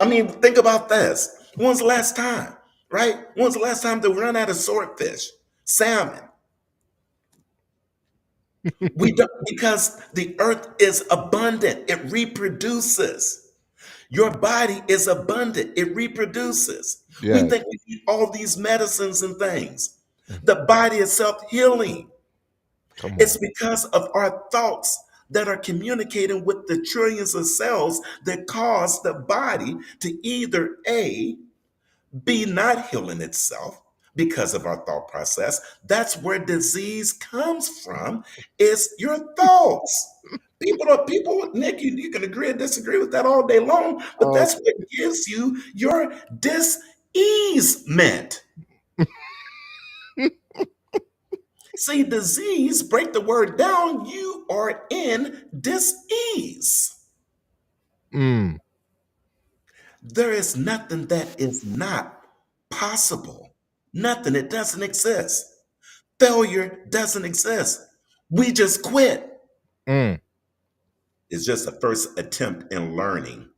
I mean, think about this. When was the last time, right? When was the last time that we ran out of swordfish, salmon? We don't, because the earth is abundant, it reproduces. Your body is abundant, it reproduces. We Yes. think we need all these medicines and things. The body is self healing. Come It's on. because of our thoughts that are communicating with the trillions of cells that cause the body to either A, be not healing itself because of our thought process. That's where disease comes from, is your thoughts. People, Nick, you can agree or disagree with that all day long, but Oh, that's what gives you your dis-easement. See, disease, break the word down, you are in dis-ease. mm, There is nothing that is not possible. Nothing, it doesn't exist. Failure doesn't exist. We just quit. mm. It's just a first attempt in learning.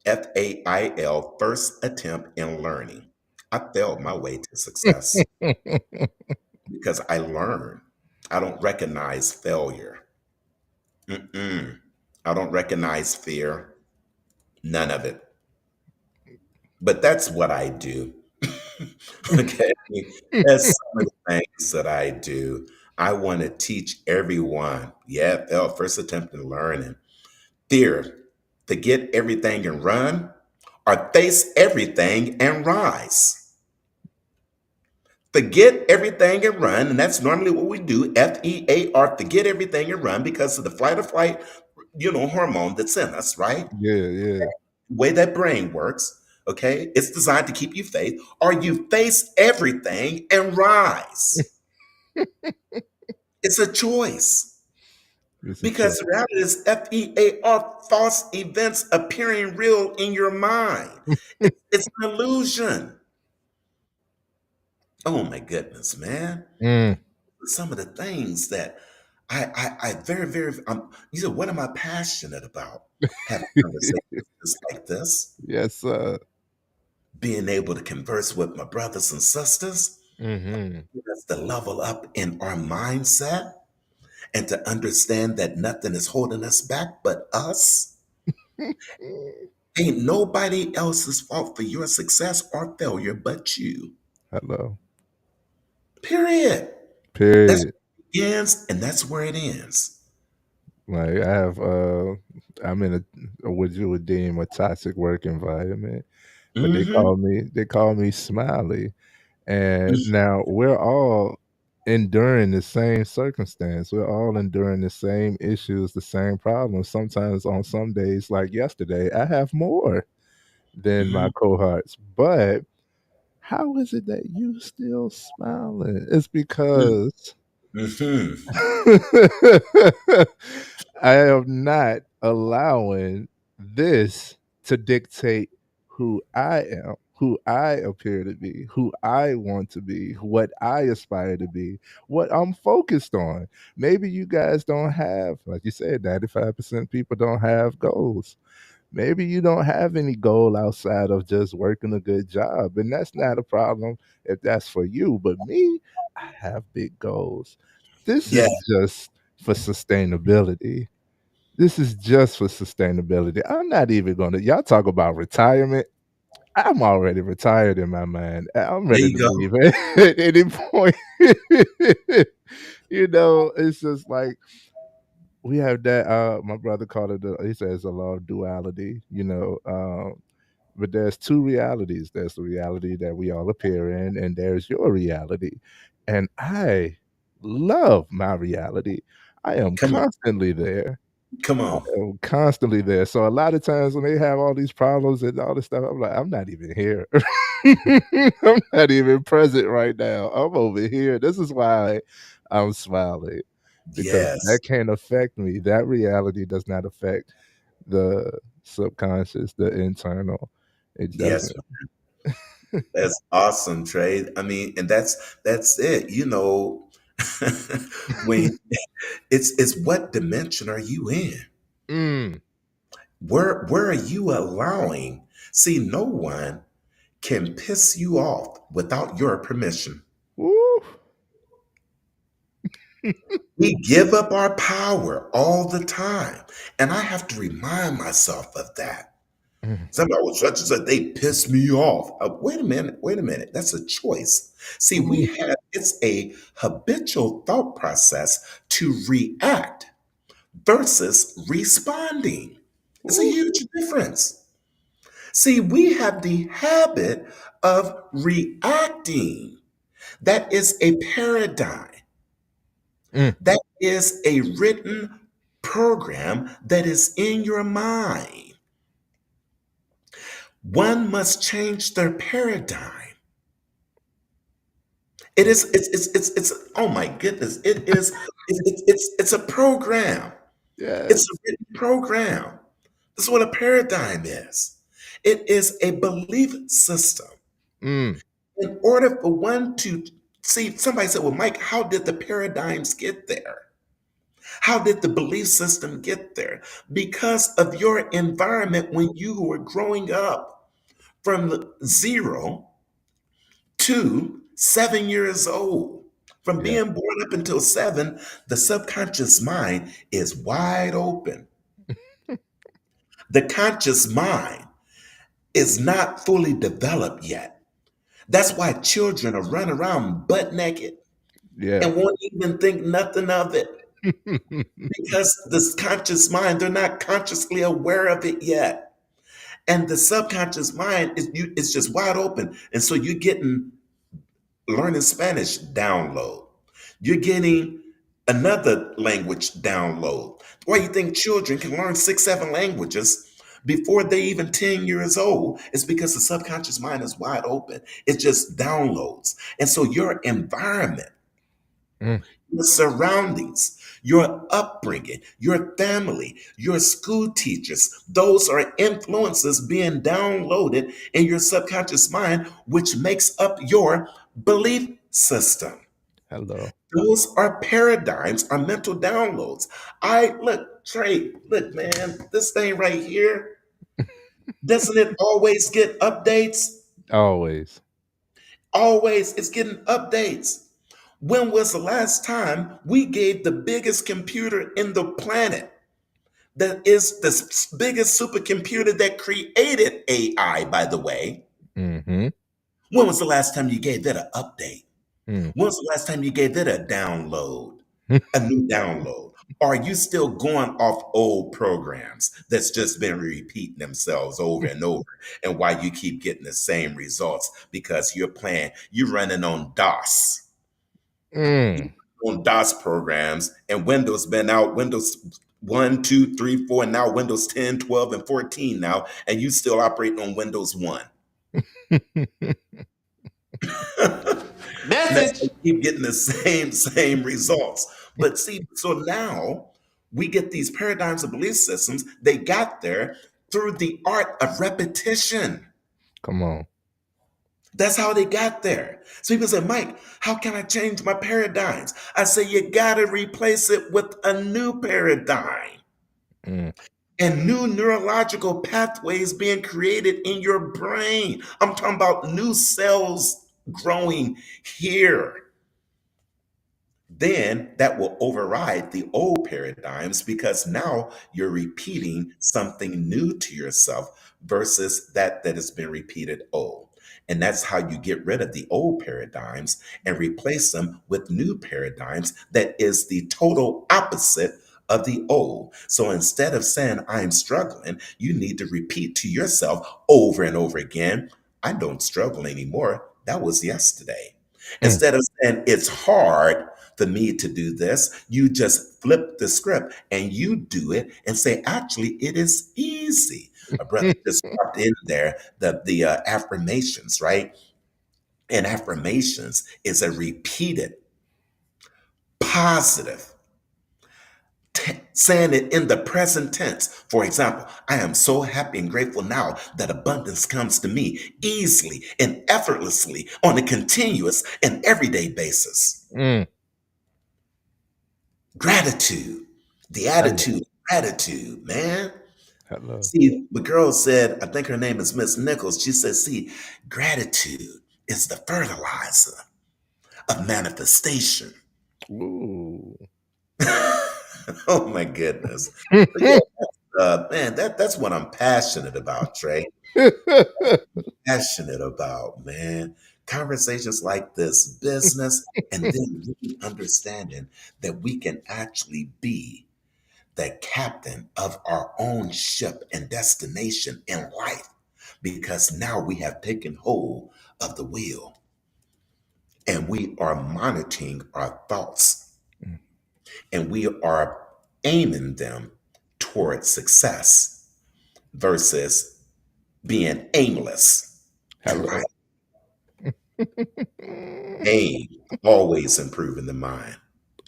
FAIL, first attempt in learning. I failed my way to success because I learn. I don't recognize failure. Mm-mm. I don't recognize fear. None of it. But that's what I do. Okay. That's some of the things that I do. I want to teach everyone. Yeah, fail, first attempt in learning. Fear, forget everything and run, or face everything and rise. Forget everything and run, and that's normally what we do. FEAR, forget everything and run because of the flight or flight, hormone that's in us, right? Yeah, yeah. The way that brain works, okay, it's designed to keep you faith, or you face everything and rise. It's a choice. It's a Because choice. the reality is FEAR, false events appearing real in your mind. It's an illusion. Oh my goodness, man. Mm. Some of the things that I very, very, you said, what am I passionate about? Having conversations just like this, Yes, sir. being able to converse with my brothers and sisters. Mhm. That's the level up in our mindset and to understand that nothing is holding us back but us. Ain't nobody else's fault for your success or failure but you. Hello. Period. That's Period. where it begins and that's where it ends. Like I have I'm in a what you would deem a toxic work environment, but Hmm. they call me Smiley. And now we're all enduring the same circumstance. We're all enduring the same issues, the same problems. Sometimes on some days, like yesterday, I have more than my Hmm. cohorts. But how is it that you still smiling? It's because Hmm. I am not allowing this to dictate who I am, who I appear to be, who I want to be, what I aspire to be, what I'm focused on. Maybe you guys don't have, like you said, 95% of people don't have goals. Maybe you don't have any goal outside of just working a good job. And that's not a problem if that's for you. But me, I have big goals. This Yeah, is just for sustainability. This is just for sustainability. I'm not even going to, y'all talk about retirement. I'm already retired in my mind. I'm there ready you to go. leave at any point. It's just like we have that. My brother called it, he says, a law of duality, but there's two realities. There's the reality that we all appear in, and there's your reality. And I love my reality. I am Come on. constantly there. Come on. constantly there. So a lot of times when they have all these problems and all this stuff, I'm like, I'm not even here. I'm not even present right now. I'm over here. This is why I'm smiling because Yes. that can't affect me. That reality does not affect the subconscious, the internal. It Yes. doesn't. That's awesome, Trey. I mean, and that's it. When it's what dimension are you in? Mm. Where are you allowing? See, no one can piss you off without your permission. Woo. We give up our power all the time. And I have to remind myself of that. Mm. Somebody was such and such, they piss me off. Wait a minute. That's a choice. See, Mm. it's a habitual thought process to react versus responding. It's a Woo. huge difference. See, we have the habit of reacting. That is a paradigm. Mm. That is a written program that is in your mind. One must change their paradigm. It Mm. is it's oh my goodness. It is it's a program. It's a Yes. written program. This is what a paradigm is. It is a belief system. Mm. In order for one to see, somebody said, well, Mike, how did the paradigms get there? How did the belief system get there? Because of your environment when you were growing up from the 0 to 7 years old. From Yeah. being born up until 7, the subconscious mind is wide open. The conscious mind is not fully developed yet. That's why children are running around butt naked Yeah. and won't even think nothing of it because this conscious mind, they're not consciously aware of it yet. And the subconscious mind is just wide open. And so you're getting learning Spanish download. You're getting another language download. Why you think children can learn 6, 7 languages before they even 10 years old? It's because the subconscious mind is wide open. It just downloads. And so your environment, Mm. your surroundings, your upbringing, your family, your school teachers, those are influences being downloaded in your subconscious mind, which makes up your belief system. Hello. Those are paradigms, are mental downloads. I look, Trey, look, man, this thing right here, doesn't it always get updates? Always. Always, it's getting updates. When was the last time we gave the biggest computer in the planet, that is the biggest supercomputer that created AI, by the way? Mhm. When was the last time you gave that an update? Mm. When was the last time you gave that a download, a new download? Or are you still going off old programs that's just been repeating themselves over and over? And why you keep getting the same results? Because you're running on DOS. Mm. On DOS programs, and Windows been out, Windows 1, 2, 3, 4, and now Windows 10, 12, and 14 now, and you still operating on Windows 1. And that's why Message. you keep getting the same results. But see, so now we get these paradigms of belief systems. They got there through the art of repetition. Come on. That's how they got there. So people say, Mike, how can I change my paradigms? I say, you got to replace it with a new paradigm Mm. and new neurological pathways being created in your brain. I'm talking about new cells growing here. Then that will override the old paradigms because now you're repeating something new to yourself versus that has been repeated old. And that's how you get rid of the old paradigms and replace them with new paradigms that is the total opposite of the old. So instead of saying, I'm struggling, you need to repeat to yourself over and over again, I don't struggle anymore. That was yesterday. Mm. Instead of saying it's hard for me to do this. You just flip the script and you do it and say, actually, it is easy. A brother just dropped in there the affirmations, right? And affirmations is a repeated positive saying it in the present tense. For example, I am so happy and grateful now that abundance comes to me easily and effortlessly on a continuous and everyday basis. Mm. Gratitude, the Hello. attitude of gratitude, man. Hello. See, the girl said, I think her name is Miss Nichols. She said, see, gratitude is the fertilizer of manifestation. Ooh. Oh my goodness. But yeah, man, that's what I'm passionate about, Trey. Passionate about, man. Conversations like this, business, and then really understanding that we can actually be the captain of our own ship and destination in life because now we have taken hold of the wheel and we are monitoring our thoughts Mm. and we are aiming them towards success versus being aimless in life. Hello. Aim, always improving the mind,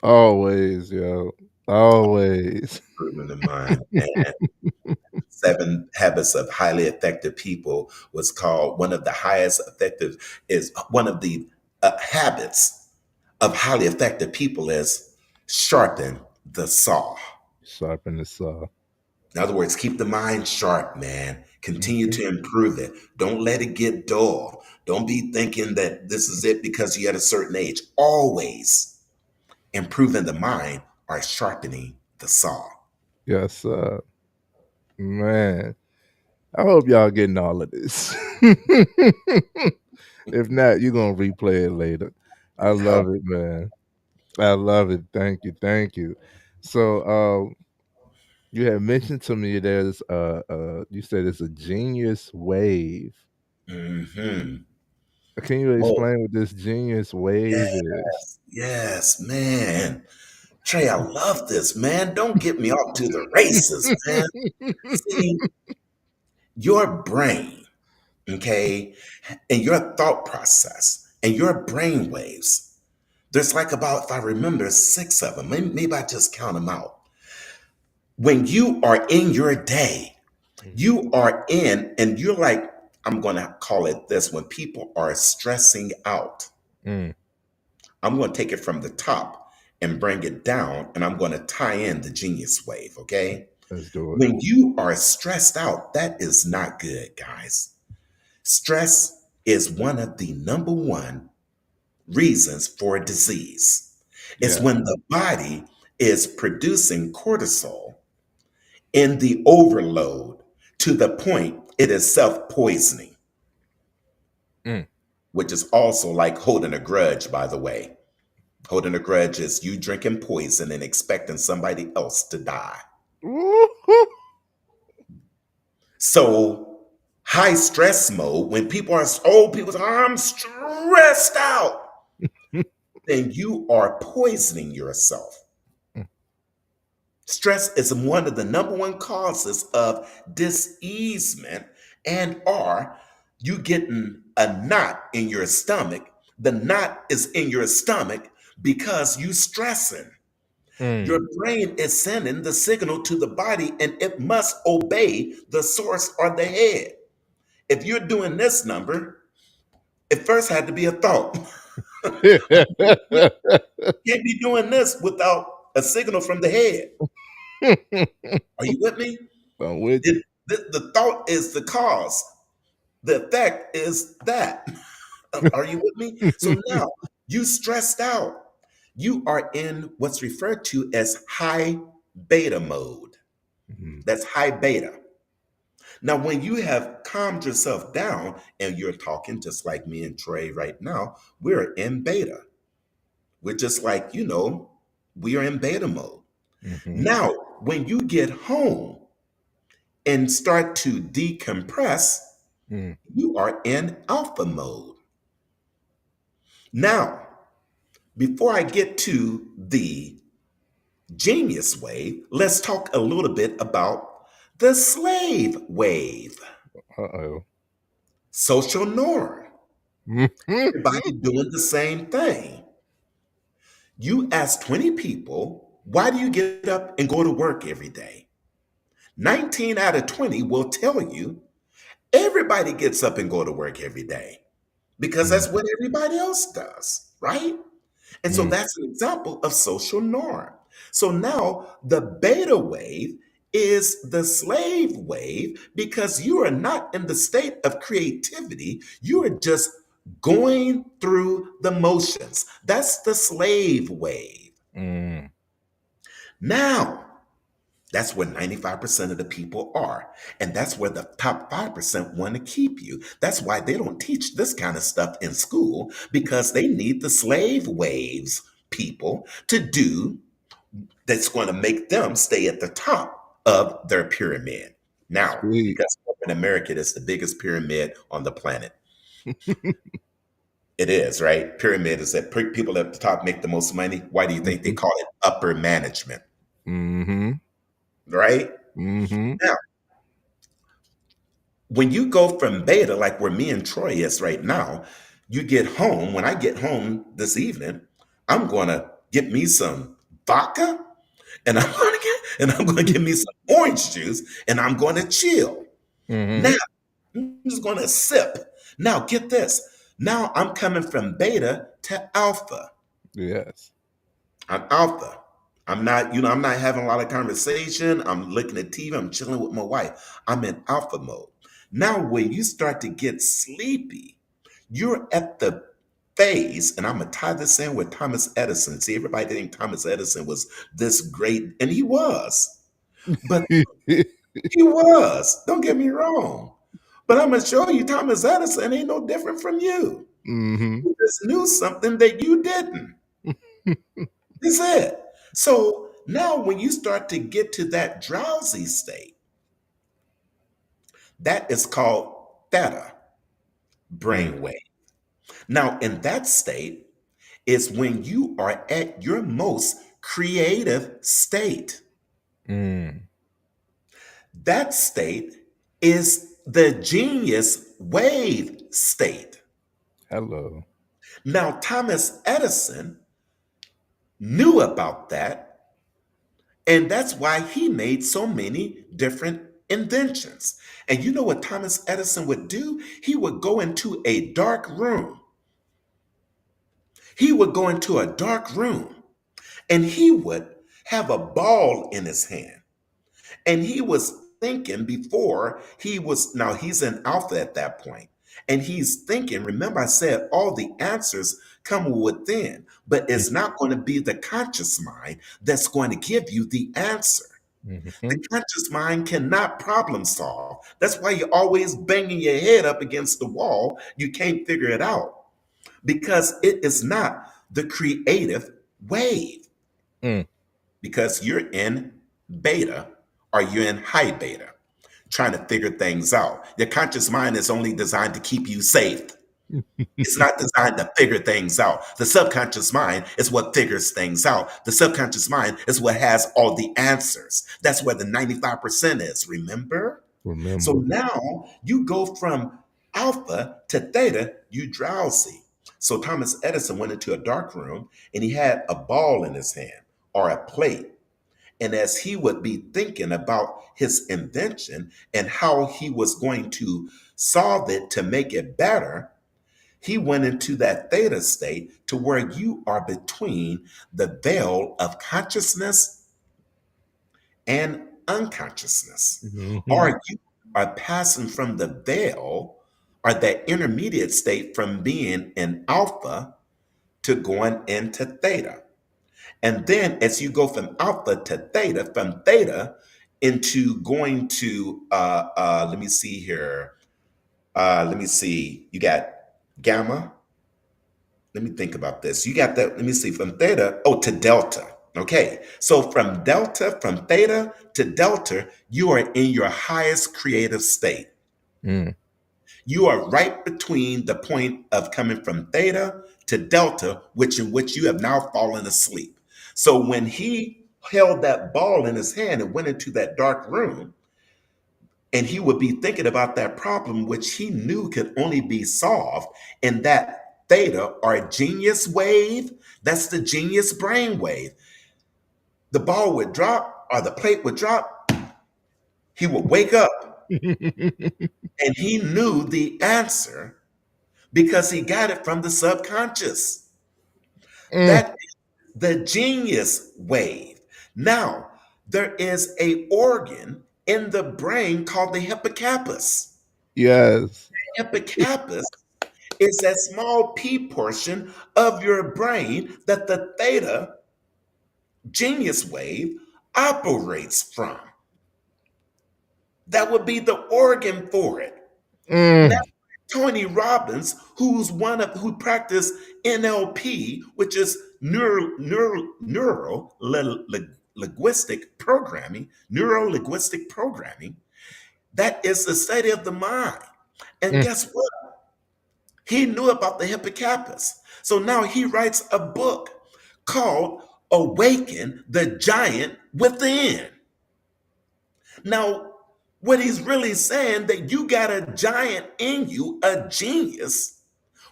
Always, yo. Always. improving the mind. And Seven Habits of Highly Effective People was called one of the highest effective, is one of the habits of highly effective people is sharpen the saw. Sharpen the saw. In other words, keep the mind sharp, man. Continue Mhm. to improve it. Don't let it get dull. Don't be thinking that this is it because you're at a certain age. Always improving the mind or sharpening the saw. Yes, man. I hope y'all getting all of this. If not, you're gonna replay it later. I How- love it, man. I love it. Thank you. Thank you. So you had mentioned to me there's you said it's a genius wave. Mhm. Can you Oh, explain what this genius wave is? yes, yes, man. Trey, I love this, man. Don't get me off to the races, man. See, your brain, okay, and your thought process and your brain waves, there's like about, if I remember, six of them. Maybe I just count them out. When you are in your day, Mhm. you are in, and you're like, I'm going to call it this when people are stressing out. Mm, I'm going to take it from the top and bring it down, and I'm going to tie in the genius wave, okay? let's do it. When you are stressed out, that is not good, guys. Stress is one of the number one reasons for disease. It's Yeah. when the body is producing cortisol in the overload to the point it is self poisoning, Mm. which is also like holding a grudge, by the way. Holding a grudge is you drinking poison and expecting somebody else to die. Woo-hoo. So, high stress mode, when people are, oh, people say, I'm stressed out, then you are poisoning yourself. Mm, Stress is one of the number one causes of diseasement and are you getting a knot in your stomach. The knot is in your stomach because you stressing. Your mm. brain is sending the signal to the body and it must obey the source or the head. If you're doing this number, it first had to be a thought. You can't be doing this without a signal from the head. Are you with me? I'm with you. The thought is the cause. The effect is that. Are you with me? So now you stressed out. You are in what's referred to as high beta mode. Mhm. That's high beta. Now, when you have calmed yourself down and you're talking just like me and Trey right now, we're in beta. We're just like, we are in beta mode. Mhm. Now, when you get home and start to decompress, Mm. you are in alpha mode. Now, Before I get to the genius wave, let's talk a little bit about the slave wave, Uh-oh. social norm. Everybody doing the same thing. You ask 20 people, why do you get up and go to work every day? 19 out of 20 will tell you everybody gets up and go to work every day because Mm, that's what everybody else does, right? And so mm, that's an example of social norm. So now the beta wave is the slave wave because you are not in the state of creativity. You are just going through the motions. That's the slave wave. mm. Now, that's where 95% of the people are. And that's where the top 5% want to keep you. That's why they don't teach this kind of stuff in school because they need the slave waves people to do that's going to make them stay at the top of their pyramid. Now, Sweet. because corporate America is the biggest pyramid on the planet. It is, right? Pyramid is that people at the top make the most money. Why do you think they Mhm, call it upper management, mhm, right? mhm, Now, when you go from beta, like where me and Troy is right now, you get home. When I get home this evening, I'm gonna get me some vodka and I'm gonna get me some orange juice and I'm gonna chill. Now mhm. I'm just gonna sip. Now get this. Now I'm coming from beta to alpha. Yes. I'm alpha. I'm not having a lot of conversation. I'm looking at TV. I'm chilling with my wife. I'm in alpha mode. Now, when you start to get sleepy, you're at the phase, and I'm gonna tie this in with Thomas Edison. See, everybody think Thomas Edison was this great, and he was, but he was. Don't get me wrong. But I'm gonna show you Thomas Edison ain't no different from you. Mhm. He just knew something that you didn't. That's it. So now when you start to get to that drowsy state, that is called theta Mm, brainwave. Now, in that state is when you are at your most creative state. mm. That state is the genius wave state. Hello. Now, Thomas Edison knew about that. And that's why he made so many different inventions. And you know what Thomas Edison would do? He would go into a dark room. He would go into a dark room and he would have a ball in his hand. And he was thinking before he was, now he's in alpha at that point, and he's thinking, remember, I said all the answers come within, but it's not going to be the conscious mind that's going to give you the answer. The Mhm. conscious mind cannot problem solve. That's why you're always banging your head up against the wall. You can't figure it out because it is not the creative wave Mm. because you're in beta or you're in high beta trying to figure things out. Your conscious mind is only designed to keep you safe. It's not designed to figure things out. The subconscious mind is what figures things out. The subconscious mind is what has all the answers. That's where the 95% is, remember? So Remember. now you go from alpha to theta, you drowsy. So Thomas Edison went into a dark room and he had a ball in his hand or a plate. And as he would be thinking about his invention and how he was going to solve it to make it better, he went into that theta state to where you are between the veil of consciousness and unconsciousness. Mhm. Or you are passing from the veil or that intermediate state from being in alpha to going into theta. And then as you go from alpha to theta, from theta into going to, let me see here. Let me see. You got gamma. Let me think about this. You got that. Let me see. From theta, oh, to delta. Okay. So from delta, from theta to delta, you are in your highest creative state. Mm. You are right between the point of coming from theta to delta, which in which you have now fallen asleep. So when he held that ball in his hand and went into that dark room, and he would be thinking about that problem, which he knew could only be solved in that theta or genius wave. That's the genius brain wave. The ball would drop or the plate would drop. He would wake up and he knew the answer because he got it from the subconscious. Mm, That is the genius wave. Now, there is a organ in the brain called the hippocampus. yes. Hippocampus is that small p portion of your brain that the theta genius wave operates from. That would be the organ for it. Now, Mm, Tony Robbins, who practiced NLP, which is linguistic programming, neuro linguistic programming, that is the study of the mind. And mm, guess what? He knew about the hippocampus. So now he writes a book called Awaken the Giant Within. Now, what he's really saying that you got a giant in you, a genius,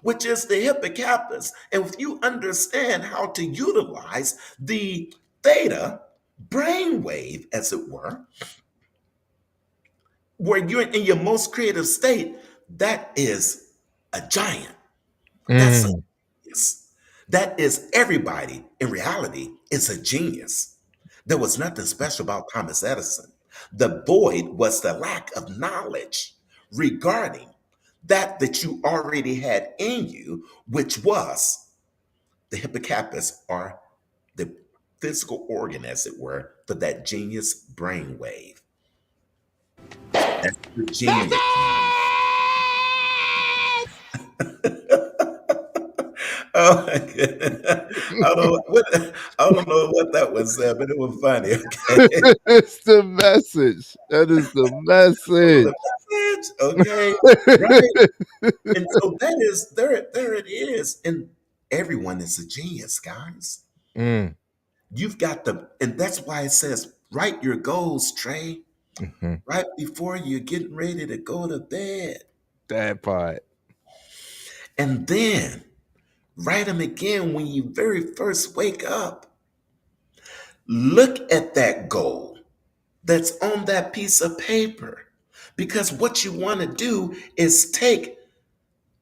which is the hippocampus. And if you understand how to utilize the theta brainwave, as it were, where you're in your most creative state, that is a giant. That's a mm. genius. That is everybody in reality is a genius. There was nothing special about Thomas Edison. The void was the lack of knowledge regarding that you already had in you, which was the hippocampus or the physical organ, as it were, for that genius brainwave. That's the genius. Oh my goodness. I don't know what that was, but it was funny. Okay. It's the message. That is the The message. message. Okay. Right. And so that is there it is. And everyone is a genius, guys. Mm, You've got and that's why it says write your goals, Trey, mhm. right before you're getting ready to go to bed. That part. And then write them again when you very first wake up. Look at that goal that's on that piece of paper. Because what you want to do is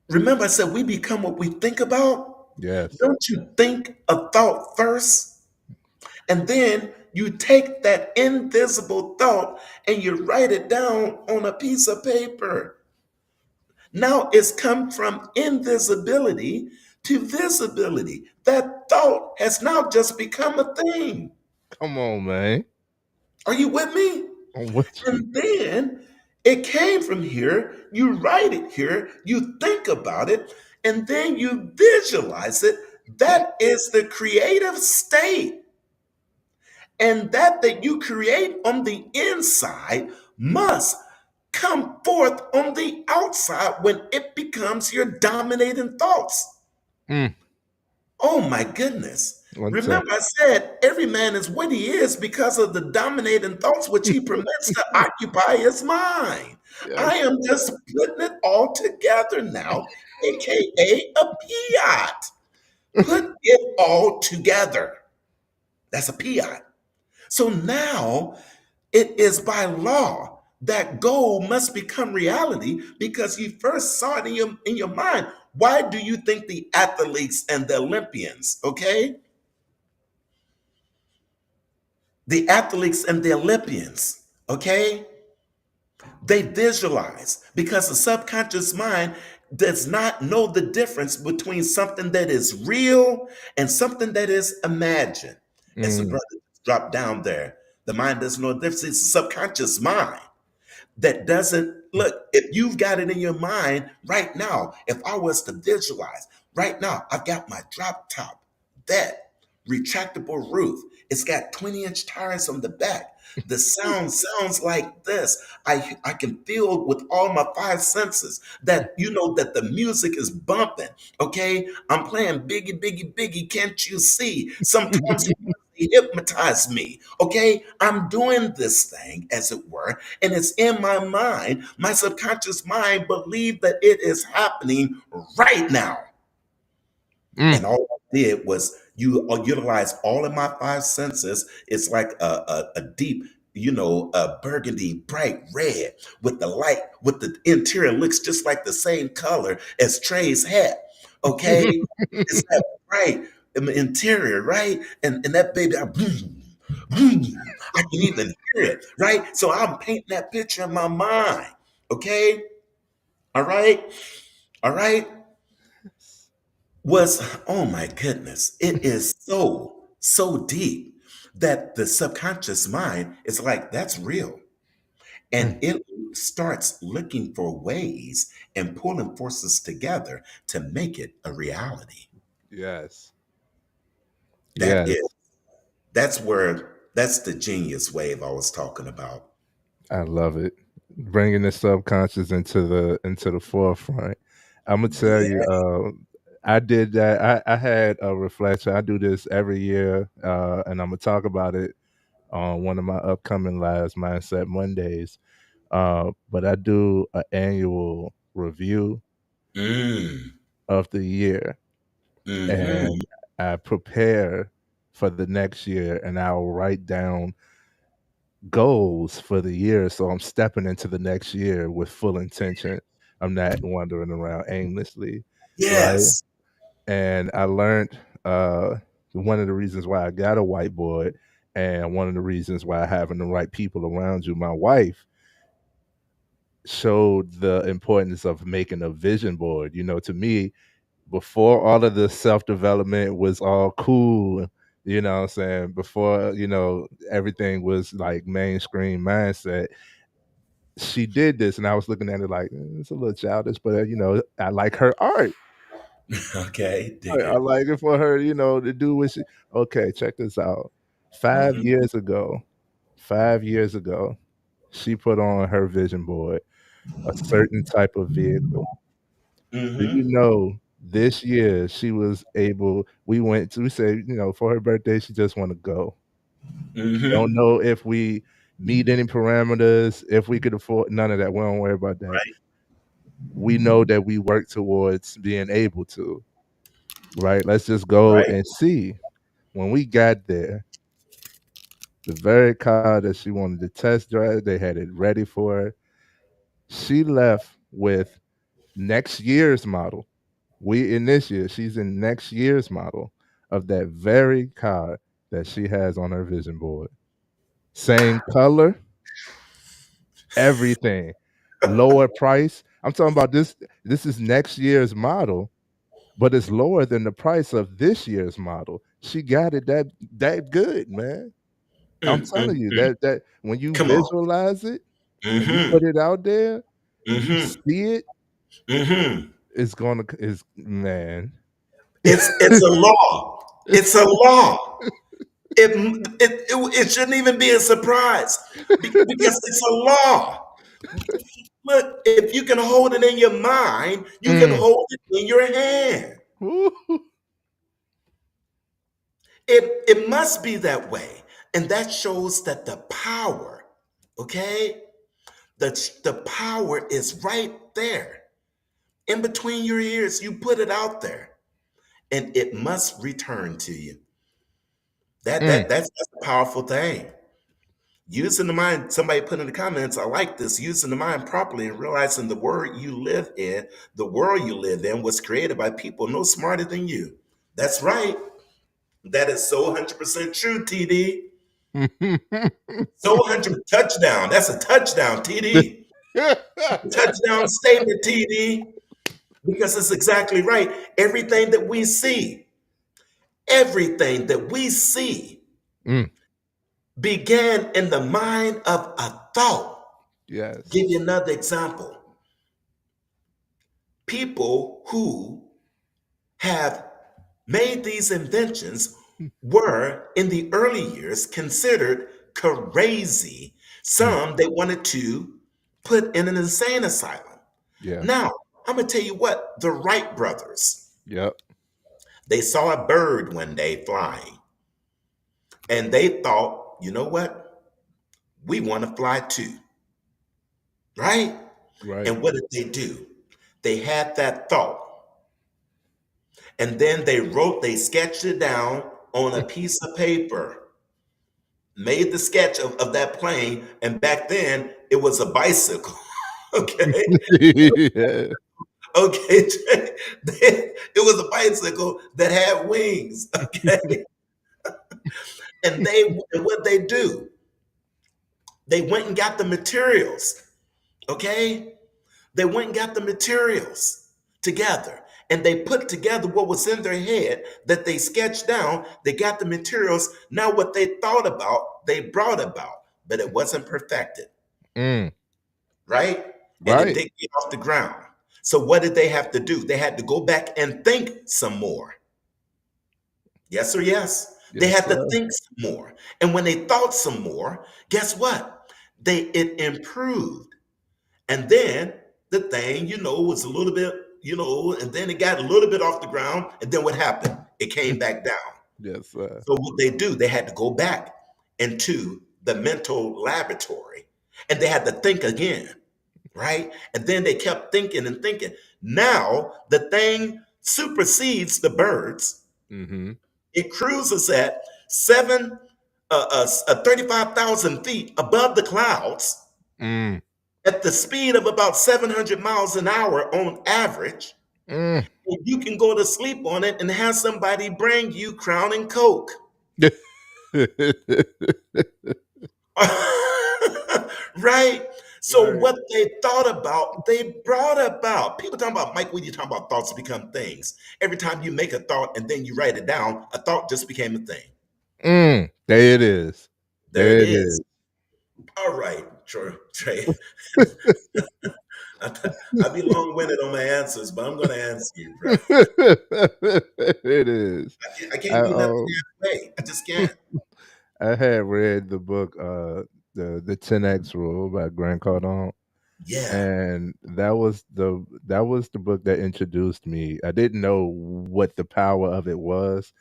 remember I said we become what we think about? Yes. Don't you think a thought first? And then you take that invisible thought and you write it down on a piece of paper. Now it's come from invisibility to visibility. That thought has now just become a thing. Come on, man. Are you with me? I'm with you. And then it came from here. You write it here, you think about it, and then you visualize it. That is the creative state. And that you create on the inside must come forth on the outside when it becomes your dominating thoughts. Mm, Oh my goodness. Untapped. Remember, I said every man is what he is because of the dominating thoughts which he permits to occupy his mind. I Yes. am just putting it all together now, aka a piot. Put it all together. That's a piot. So now it is by law that goal must become reality because you first saw it in your mind. Why do you think the athletes and the Olympians, okay? The athletes and the Olympians, okay? They visualize because the subconscious mind does not know the difference between something that is real and something that is imagined. As the Mm, brother dropped down there, the mind doesn't know the difference. It's the subconscious mind that doesn't look. If you've got it in your mind right now, if I was to visualize right now, I've got my drop top, that retractable roof. It's got 20-inch tires on the back. The sound sounds like this. I can feel with all my five senses that that the music is bumping. Okay, I'm playing Biggie, Biggie, Biggie. Can't you see? Sometimes he hypnotize me. Okay, I'm doing this thing as it were, and it's in my mind. My subconscious mind believe that it is happening right now. Mm. And all I did was utilize all of my five senses. It's like a deep, a burgundy, bright red with the light, with the interior looks just like the same color as Trey's hat. Okay, it's that bright interior, right? And that baby, I can even hear it, right? So I'm painting that picture in my mind. Okay, all right, all right. Was oh my goodness, it is so deep that the subconscious mind is like, that's real. And Mm. it starts looking for ways and pulling forces together to make it a reality. Yes. That Yes. is, that's the genius wave I was talking about. I love it. Bringing the subconscious into the forefront. I'm gonna tell you, Yeah. I did that. I had a reflection. I do this every year, and I'm gonna talk about it on one of my upcoming lives, Mindset Mondays. But I do an annual review Mm. of the year, Mm-hmm. and I prepare for the next year, and I'll write down goals for the year. So I'm stepping into the next year with full intention. I'm not wandering around aimlessly, right? Yes. And I learned one of the reasons why I got a whiteboard, and one of the reasons why having the right people around you. My wife showed the importance of making a vision board. To me, before all of the self development was all cool, what I'm saying? Before, everything was like mainstream mindset, she did this, and I was looking at it like, it's a little childish, but I like her art. Okay, dig I it. like it for her, to do what she. Okay, check this out. Five Mm-hmm. years ago, 5 years ago, she put on her vision board a certain type of vehicle. Do you Mm-hmm. know this year she was able? We said, for her birthday, she just want to go. Don't Mm-hmm. know if we meet any parameters, if we could afford none of that. We don't worry about that. Right. We know that we work towards being able to, right? Let's just go Right. and see. When we got there, the very car that she wanted to test drive, they had it ready for her. She left with next year's model. We in this year, she's in next year's model of that very car that she has on her vision board. Same color, everything. Lower price. I'm talking about this. This is next year's model, but it's lower than the price of this year's model. She got it that good, man. I'm Mm, mm, telling you mm. that when you Come on. visualize it and you Mm-hmm. put it out there and you Mm-hmm. see it, Mm-hmm. it's gonna is man. It's a law. It's a law. It shouldn't even be a surprise because it's a law. Look, if you can hold it in your mind, you can Mm. hold it in your hand. Woo. It must be that way. And that shows that the power, okay? The power is right there. In between your ears, you put it out there. And it must return to you. Mm. That's a powerful thing. Using the mind, somebody put in the comments, I like this, using the mind properly and realizing the world you live in was created by people no smarter than you. That's right. That is so 100% true, TD. So 100 touchdown. That's a touchdown, TD. Touchdown statement, TD. Because it's exactly right. Everything that we see Mm. began in the mind of a thought. Yes. Give you another example. People who have made these inventions were in the early years considered crazy. Mm. Some they wanted to put in an insane asylum. Yeah. Now, I'm gonna tell you what, the Wright brothers, Yep. they saw a bird one day flying, and they thought, you know what? We want to fly too, right? Right. And what did they do? They had that thought, and then they sketched it down on a piece of paper, made the sketch of that plane, and back then it was a bicycle. Okay. Yeah. Okay. It was a bicycle that had wings. Okay. And what they do, they went and got the materials. Okay. They went and got the materials together, and they put together what was in their head that they sketched down. They got the materials. Now, what they thought about, they brought about, but it wasn't perfected, Mm. right? And it Right. didn't get off the ground. So, what did they have to do? They had to go back and think some more. Yes or yes? They Yes, had to sir. think some more. And when they thought some more, guess what? It improved. And then the thing, was a little bit, and then it got a little bit off the ground. And then what happened? It came back down. Yes, sir. So what they do, they had to go back into the mental laboratory and they had to think again, right? And then they kept thinking and thinking. Now the thing supersedes the birds. Mm-hmm. It cruises at 35,000 feet above the clouds Mm. at the speed of about 700 miles an hour on average. Mm. And you can go to sleep on it and have somebody bring you Crown and Coke. Right? So Right. what they thought about, they brought about. People talking about, Mike, when you talk about thoughts become things. Every time you make a thought and then you write it down, a thought just became a thing. Mm. There it is. There There it it is. is. All right, Trey. I be long-winded on my answers, but I'm going to answer you, bro. It is. I I can't do nothing halfway. I just can't. I had read the book the 10X Rule by Grant Cardone, Yeah. and that was the book that introduced me. I didn't know what the power of it was,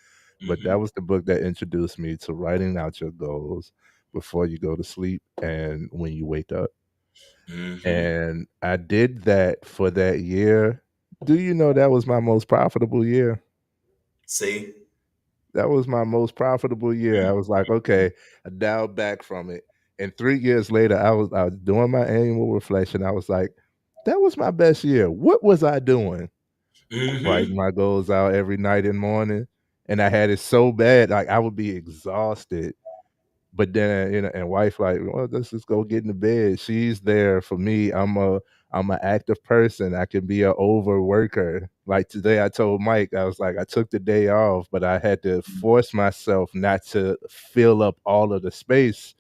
but that Hmm. was the book that introduced me to writing out your goals before you go to sleep and when you wake up. Hmm. And I did that for that year. Do you know that was my most profitable year? See? That was my most profitable year. I was like, okay, I dialed back from it. And 3 years later, I was doing my annual reflection. I was like, that was my best year. What was I doing? Writing Hmm. my goals out every night and morning. And I had it so bad, like I would be exhausted. But then, and wife like, well, let's just go get in the bed. She's there for me. I'm an active person. I can be an overworker. Like today, I told Mike, I was like, I took the day off, but I had to force myself not to fill up all of the space,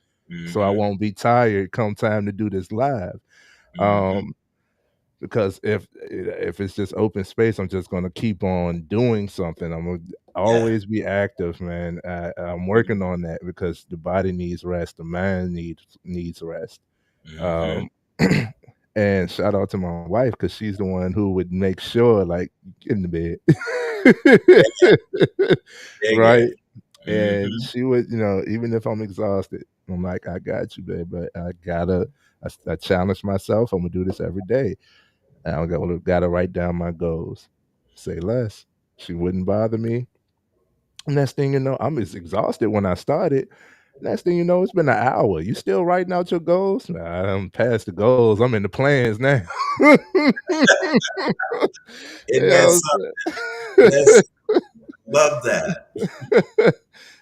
so I Hmm. won't be tired come time to do this live. Hmm. Um, because if it's just open space, I'm just gonna keep on doing something. I'm gonna Yeah. always be active, man. I'm working on that because the body needs rest, the mind needs rest. Hmm. Um, and shout out to my wife because she's the one who would make sure, like, get in the bed, Dig right? it. And Hmm. she would, even if I'm exhausted, I'm like, I got you, babe, but I gotta. I challenge myself. I'm gonna do this every day. I gotta write down my goals. Say less. She wouldn't bother me. Next thing you know, I'm as exhausted when I started. Next thing you know, it's been an hour. You still writing out your goals? Nah, I'm past the goals. I'm in the plans now. Isn't that Yeah. something? Yes. Love that.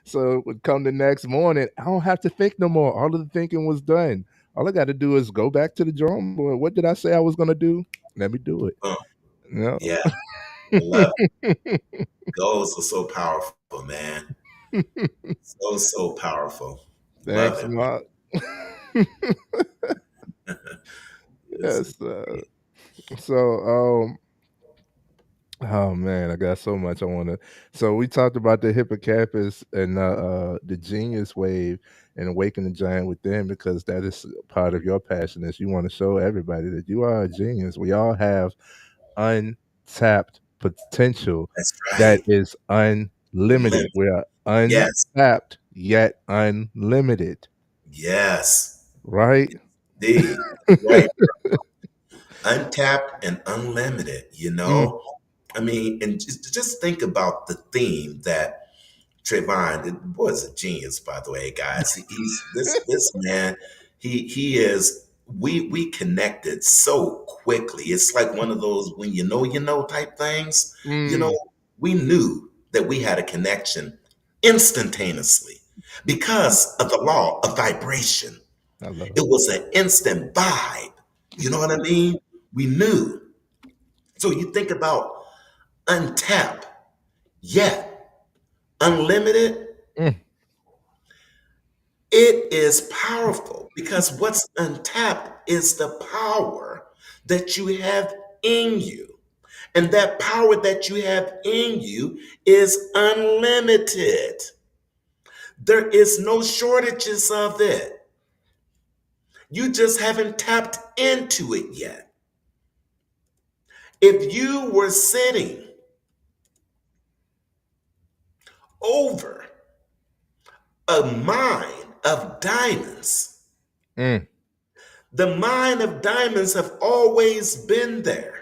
So it would come the next morning. I don't have to think no more. All of the thinking was done. All I got to do is go back to the drawing board. What did I say I was gonna do? Let me do it. Oh, No. yeah. I love it. Goals are so powerful, man. So, so powerful. Love Thanks, it, Mark. man. Yes, Yes. indeed. So, Oh man, I got so much I want to. So we talked about the hippocampus and the genius wave and awaken the giant within because that is part of your passion. Is you want to show everybody that you are a genius. We all have untapped potential That's that right. is unlimited. Limit. We are Yes. untapped yet unlimited, Yes. right? Indeed. That's right. Untapped and unlimited, you Mm, know? I mean, and just think about the theme that Trayvon, it was a genius, by the way, guys. He's this man. He is. We connected so quickly. It's like one of those when you know type things. You know, mm, we knew that we had a connection instantaneously because of the law of vibration. I love It it. was an instant vibe. You know what I mean? We knew. So you think about untapped, yet unlimited. Mm, It is powerful because what's untapped is the power that you have in you. And that power that you have in you is unlimited. There is no shortages of it. You just haven't tapped into it yet. If you were sitting over a mine of diamonds, mm. the mine of diamonds have always been there.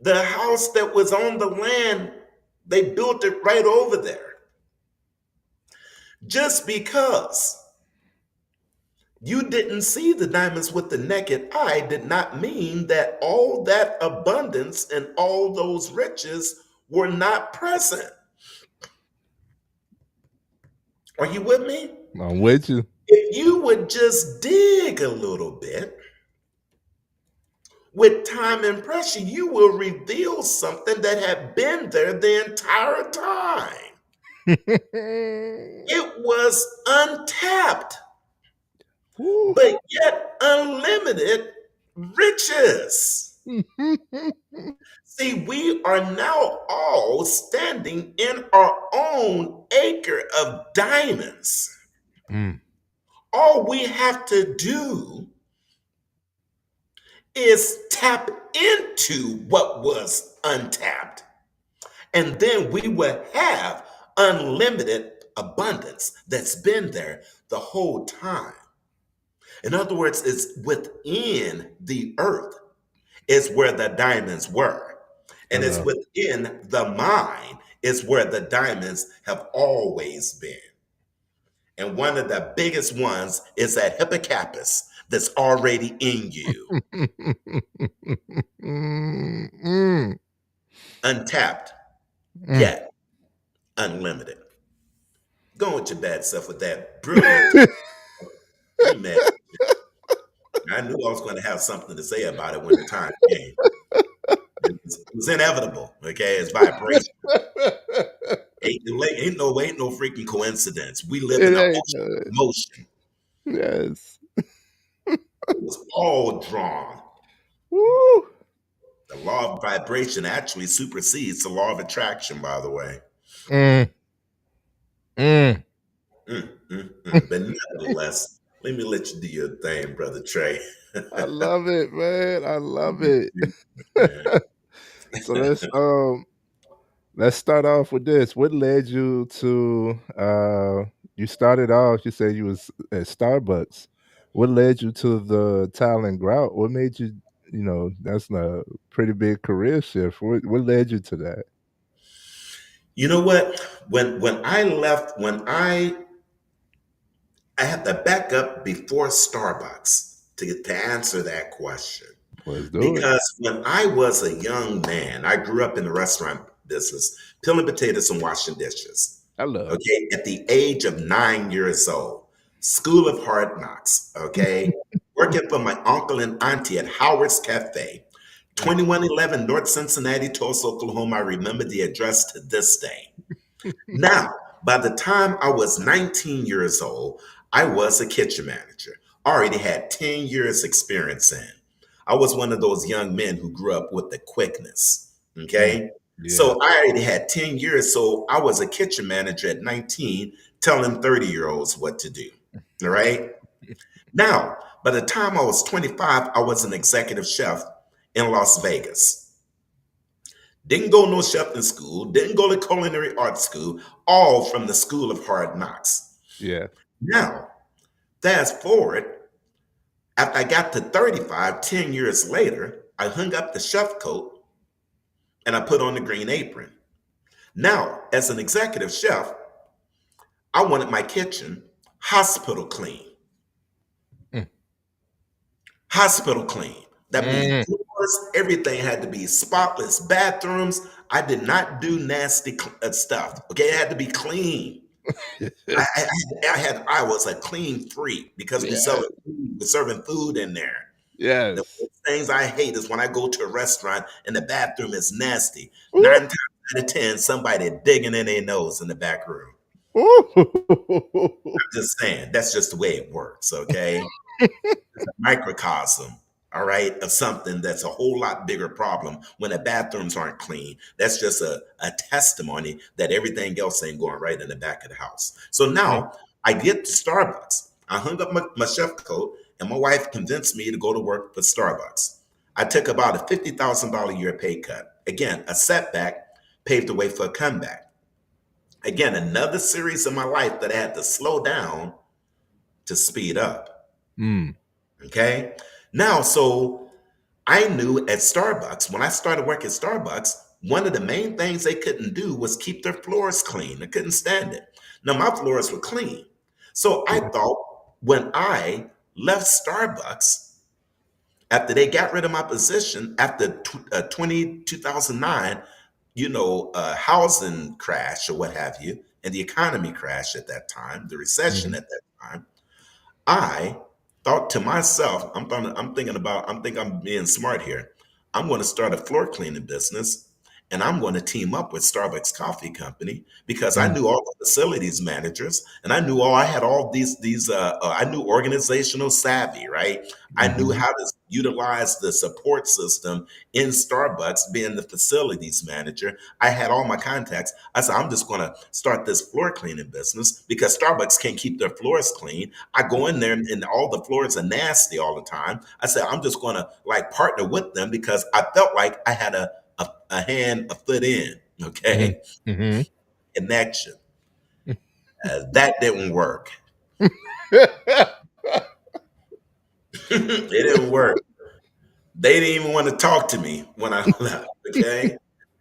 The house that was on the land, they built it right over there. Just because you didn't see the diamonds with the naked eye did not mean that all that abundance and all those riches were not present. Are you with me? I'm with you. If you would just dig a little bit, with time and pressure, you will reveal something that had been there the entire time. It was untapped, Woo. but yet unlimited riches. See, we are now all standing in our own acre of diamonds. Mm, All we have to do is tap into what was untapped, and then we will have unlimited abundance that's been there the whole time. In other words, it's within the earth is where the diamonds were. I And it's love. within the mine is where the diamonds have always been. And one of the biggest ones is that hippocampus that's already in you, Mm, mm, untapped, mm. yet unlimited. Go with your bad self with that brilliant. You mad. I knew I was going to have something to say about it when the time came. It was inevitable. Okay, it's vibration. Ain't no freaking coincidence. We live in It an ain't ocean of good. motion. Yes. It was all drawn. Woo. The law of vibration actually supersedes the law of attraction, by the way. Mm, mm. But nevertheless, let me let you do your thing, brother Trey. I love it, man. I love it. Man. So let's start off with this. What led you to you started off, you said you was at Starbucks. What led you to the tile and grout? What made you, that's a pretty big career shift. What led you to that? You know what? When I left, when I had to back up before Starbucks to answer that question. Let's do it. Because when I was a young man, I grew up in the restaurant business, peeling potatoes and washing dishes. I love Okay, at the age of 9 years old, School of Hard Knocks. Okay, working for my uncle and auntie at Howard's Cafe, it. 2111 North Cincinnati, Tulsa, Oklahoma. I remember the address to this day. Now, by the time I was 19 years old, I was a kitchen manager. Already had 10 years experience in. I was one of those young men who grew up with the quickness. Mm. Okay. Yeah. So I already had 10 years. So I was a kitchen manager at 19, telling 30-year-olds what to do. All right. Now, by the time I was 25, I was an executive chef in Las Vegas. Didn't go no chefing school, didn't go to culinary arts school, all from the School of Hard Knocks. Yeah. Now, fast forward, after I got to 35, 10 years later, I hung up the chef coat and I put on the green apron. Now, as an executive chef, I wanted my kitchen hospital clean. Mm. Hospital clean. That means Mm. floors, everything had to be spotless. Bathrooms, I did not do nasty stuff. Okay, it had to be clean. I was a clean freak because Yeah. we're serving food in there. The Yes. worst things I hate is when I go to a restaurant and the bathroom is nasty. Ooh. 9 times out of 10, somebody digging in their nose in the back room. Ooh. I'm just saying, that's just the way it works, okay? It's a microcosm, all right, of something that's a whole lot bigger problem when the bathrooms aren't clean. That's just a testimony that everything else ain't going right in the back of the house. So Mm. now I get to Starbucks. I hung up my chef coat, and my wife convinced me to go to work for Starbucks. I took about a $50,000 a year pay cut. Again, a setback paved the way for a comeback. Again, another series of my life that I had to slow down to speed up. Mm. Okay. Now, so I knew at Starbucks, when I started working at Starbucks, one of the main things they couldn't do was keep their floors clean. I couldn't stand it. Now, my floors were clean. So I Yeah. thought when I left Starbucks, after they got rid of my position, after 2009, housing crash or what have you, and the economy crashed at that time, the recession Mhm. at that time, I thought to myself, I'm thinking I'm being smart here. I'm going to start a floor cleaning business and I'm going to team up with Starbucks Coffee Company because I Mm. knew all the facilities managers and I had all I knew organizational savvy, right? I knew Mhm. how to utilize the support system in Starbucks, being the facilities manager. I had all my contacts. I said, I'm just going to start this floor cleaning business because Starbucks can't keep their floors clean. I go in there and all the floors are nasty all the time. I said, I'm just going to like partner with them because I felt like I had a hand, a foot in, Mhm. okay, Mhm. connection. That didn't work. It didn't work. They didn't even want to talk to me when I left, okay?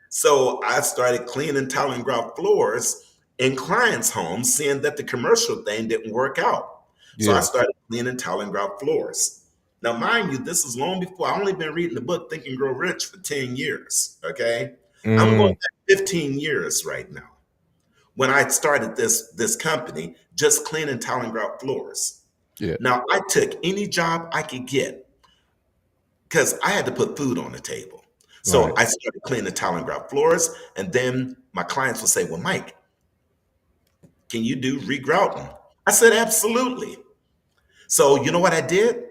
So I started cleaning tile and grout floors in clients' homes, seeing that the commercial thing didn't work out. So I Yeah. started cleaning tile and grout floors. Now, mind you, this is long before I only been reading the book Think and Grow Rich for 10 years. Okay. I'm going Mm. back 15 years right now. When I started this company, just cleaning tile and grout floors. Yeah. Now I took any job I could get because I had to put food on the table. So Right. I started cleaning tile and grout floors, and then my clients would say, "Well, Mike, can you do regrouting?" I said, "Absolutely." So you know what I did?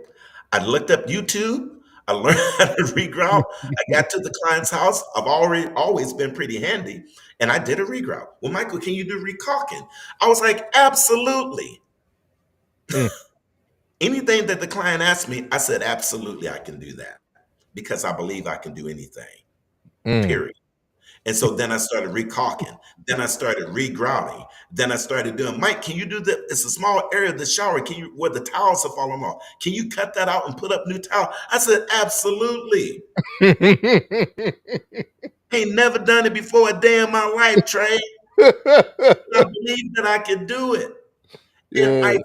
I looked up YouTube. I learned how to regrout. I got to the client's house. I've already always been pretty handy, and I did a regrout. Well, Michael, can you do recaulking? I was like, "Absolutely." Mm. Anything that the client asked me, I said, "Absolutely, I can do that," because I believe I can do anything. Mm. Period. And so then I started recalking. Then I started regrouting. Then I started doing, Mike, can you do that? It's a small area of the shower. Can you, where the towels are falling off? Can you cut that out and put up new towel? I said, absolutely. Ain't never done it before a day in my life, Trey. I believe that I could do it. And I Yes.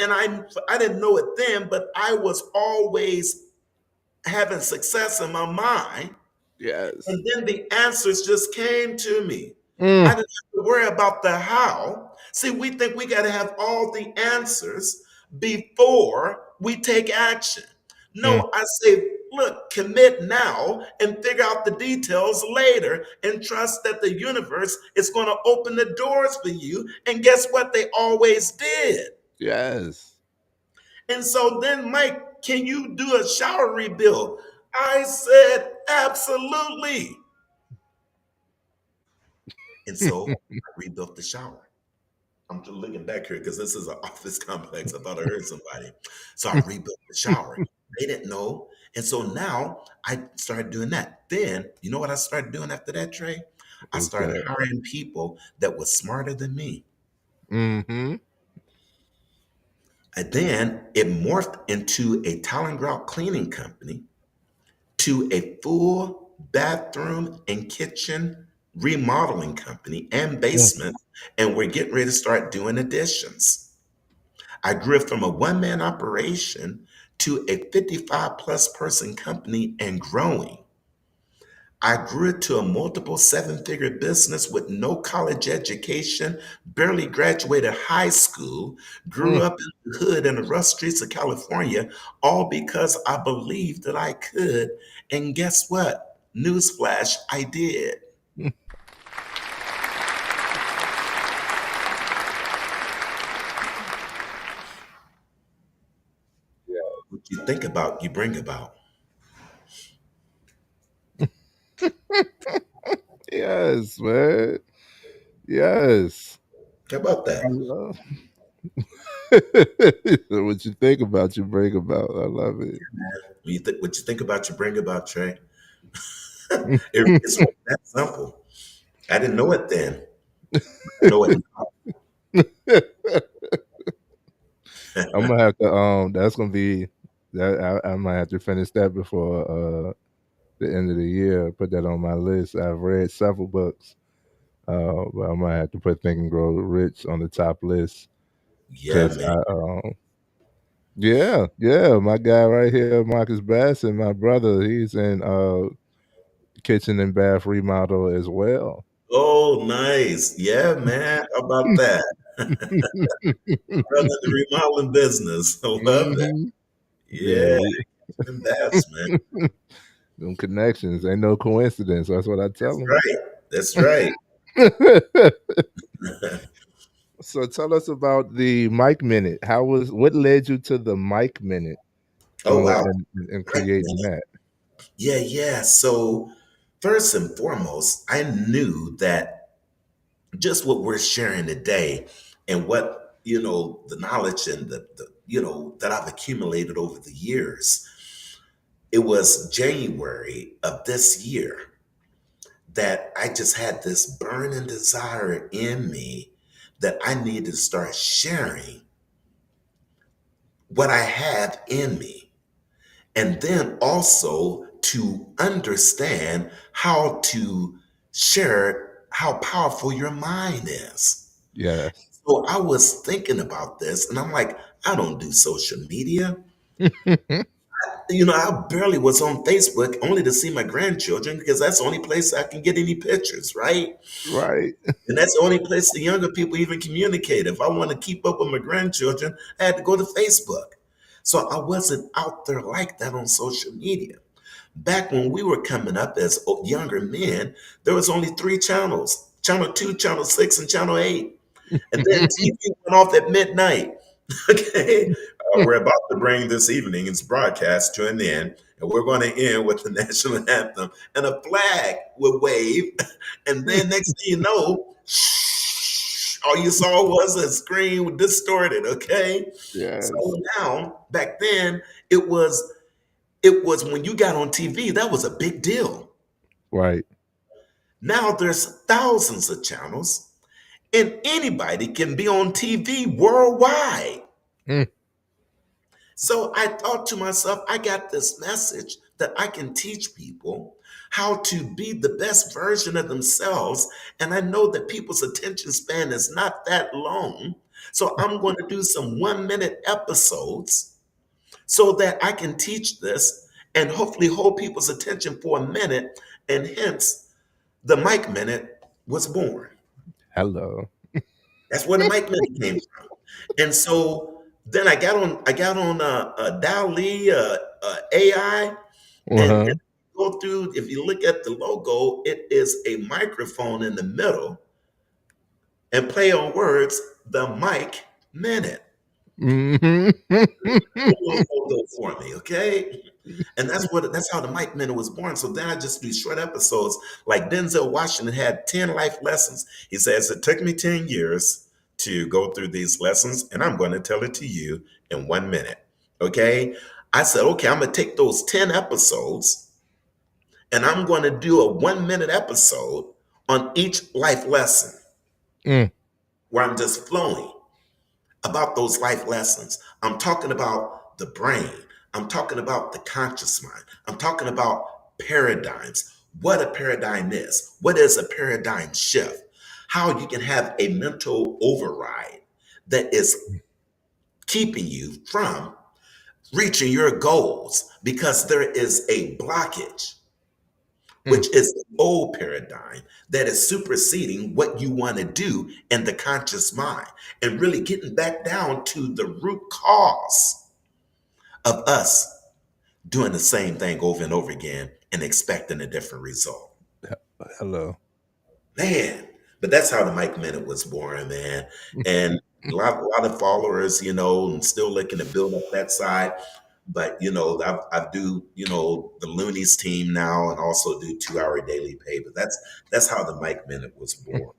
and I didn't know it then, but I was always having success in my mind. Yes. And then the answers just came to me. I Mm. didn't have to worry about the how. See, we think we got to have all the answers before we take action. Mm. No, I say, look, commit now and figure out the details later and trust that the universe is going to open the doors for you. And guess what? They always did. Yes. And so then, Mike, can you do a shower rebuild? I said, absolutely. And so I rebuilt the shower. I'm just looking back here because this is an office complex. I thought I heard somebody. So I rebuilt the shower. They didn't know. And so now I started doing that. Then, you know what I started doing after that, Trey? I What's started that? hiring people that were smarter than me. Mm-hmm. And then it morphed into a tile and grout cleaning company to a full bathroom and kitchen remodeling company and Mm, basement. And we're getting ready to start doing additions. I grew it from a one man operation to a 55 plus person company and growing. I grew it to a multiple seven figure business with no college education, barely graduated high school, grew mm, up in the hood in the rough streets of California, all because I believed that I could. And guess what? Newsflash, I did. mm. What you think about, you bring about. Yes, man. Yes. How about I that? love what you think about, you bring about. I love it. What you think about, you bring about, Trey. It's really that simple. I didn't know it then. I know it I'm gonna have to that's gonna be that I might have to finish that before the end of the year. Put that on my list. I've read several books. But I might have to put Think and Grow Rich on the top list yeah, because man. yeah, yeah, my guy right here, Marcus Bass, and my brother, he's in kitchen and bath remodel as well. Oh, nice. Yeah, man. How about that? Brother, the remodeling business. I love it. Hmm. Yeah, Yeah, and that's man. them connections ain't no coincidence. That's what I tell That's them. right. That's right. So tell us about the Mike Minute. What led you to the Mike Minute Oh wow. and Right, creating man. that? Yeah, yeah. So first and foremost, I knew that just what we're sharing today and what, the knowledge and that I've accumulated over the years, it was January of this year that I just had this burning desire in me that I needed to start sharing what I have in me. And then also to understand how to share how powerful your mind is. Yes. So I was thinking about this and I'm like, I don't do social media. I barely was on Facebook only to see my grandchildren because that's the only place I can get any pictures, right? Right. And that's the only place the younger people even communicate. If I want to keep up with my grandchildren, I had to go to Facebook. So I wasn't out there like that on social media. Back when we were coming up as younger men, there was only three channels: Channel 2, Channel 6, and Channel 8. And then TV went off at midnight. Okay. We're about to bring this evening's broadcast to an end, and we're going to end with the national anthem and a flag will wave. And then next thing you know, all you saw was a screen distorted. Okay. Yes. So now, back then, it was when you got on TV, that was a big deal. Right. Now there's thousands of channels, and anybody can be on TV worldwide. Mm. So I thought to myself, I got this message that I can teach people how to be the best version of themselves. And I know that people's attention span is not that long. So I'm going to do some 1 minute episodes so that I can teach this and hopefully hold people's attention for a minute. And hence, the Mike Minute was born. Hello. That's where the Mike Minute came from. And so then I got on Dali, AI, and Uh-huh. go through. If you look at the logo, it is a microphone in the middle, and play on words. The Mike Minute. Mhm. Do a little photo for me, okay? And that's how the Mike Minute was born. So then I just do short episodes. Like Denzel Washington had 10 life lessons. He says it took me 10 years to go through these lessons, and I'm going to tell it to you in 1 minute. Okay. I said, okay, I'm gonna take those 10 episodes and I'm going to do a 1 minute episode on each life lesson Mm, where I'm just flowing about those life lessons. I'm talking about the brain. I'm talking about the conscious mind. I'm talking about paradigms. What a paradigm is. What is a paradigm shift? How you can have a mental override that is keeping you from reaching your goals because there is a blockage, mm. which is the old paradigm that is superseding what you want to do in the conscious mind and really getting back down to the root cause of us doing the same thing over and over again and expecting a different result. Hello. Man, but that's how the Mike Minute was born, man. And a lot of followers, and still looking to build up that side. But I do the Looney's team now, and also do 2 hour daily pay. But that's how the Mike Minute was born.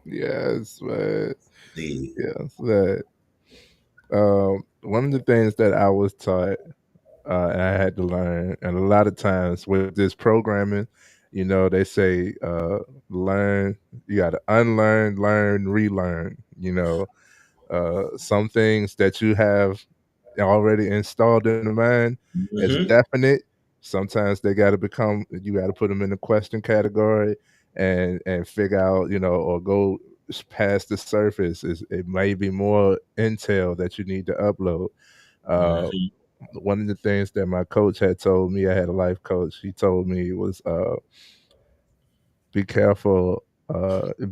Yes, man. The Yes, that. One of the things that I was taught, and I had to learn, and a lot of times with this programming, they say, learn. You got to unlearn, learn, relearn. Some things that you have already installed in the mind as hmm definite. Sometimes they got to become. You got to put them in the question category and figure out, or go past the surface. It may be more intel that you need to upload. Uh, hmm One of the things that my coach had told me, I had a life coach. He told me was, be careful,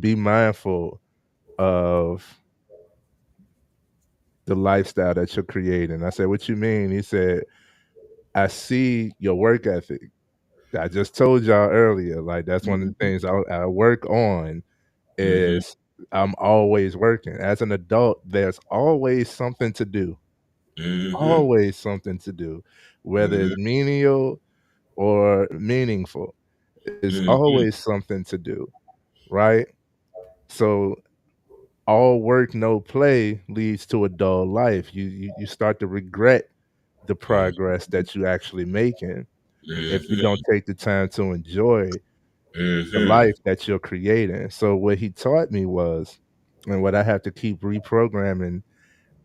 be mindful of the lifestyle that you're creating. I said, "What you mean?" He said, "I see your work ethic. I just told y'all earlier, like that's one of the things I work on hmm is I'm always working. As an adult, there's always something to do. hmm Always something to do, whether hmm it's menial or meaningful. It's hmm always something to do, right? So all work, no play leads to a dull life. You start to regret the progress that you actually making if you don't take the time to enjoy the hmm life that you're creating. So what he taught me was, and what I have to keep reprogramming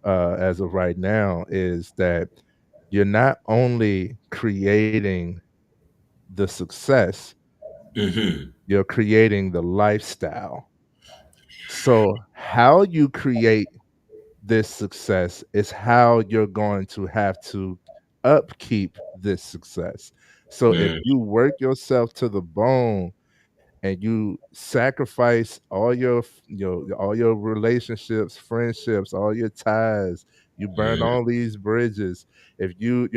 as of right now is that you're not only creating the success, hmm you're creating the lifestyle. So how you create this success is how you're going to have to upkeep this success. So if hmm you work yourself to the bone and you sacrifice all your relationships, friendships, all your ties, you burn all these bridges. If you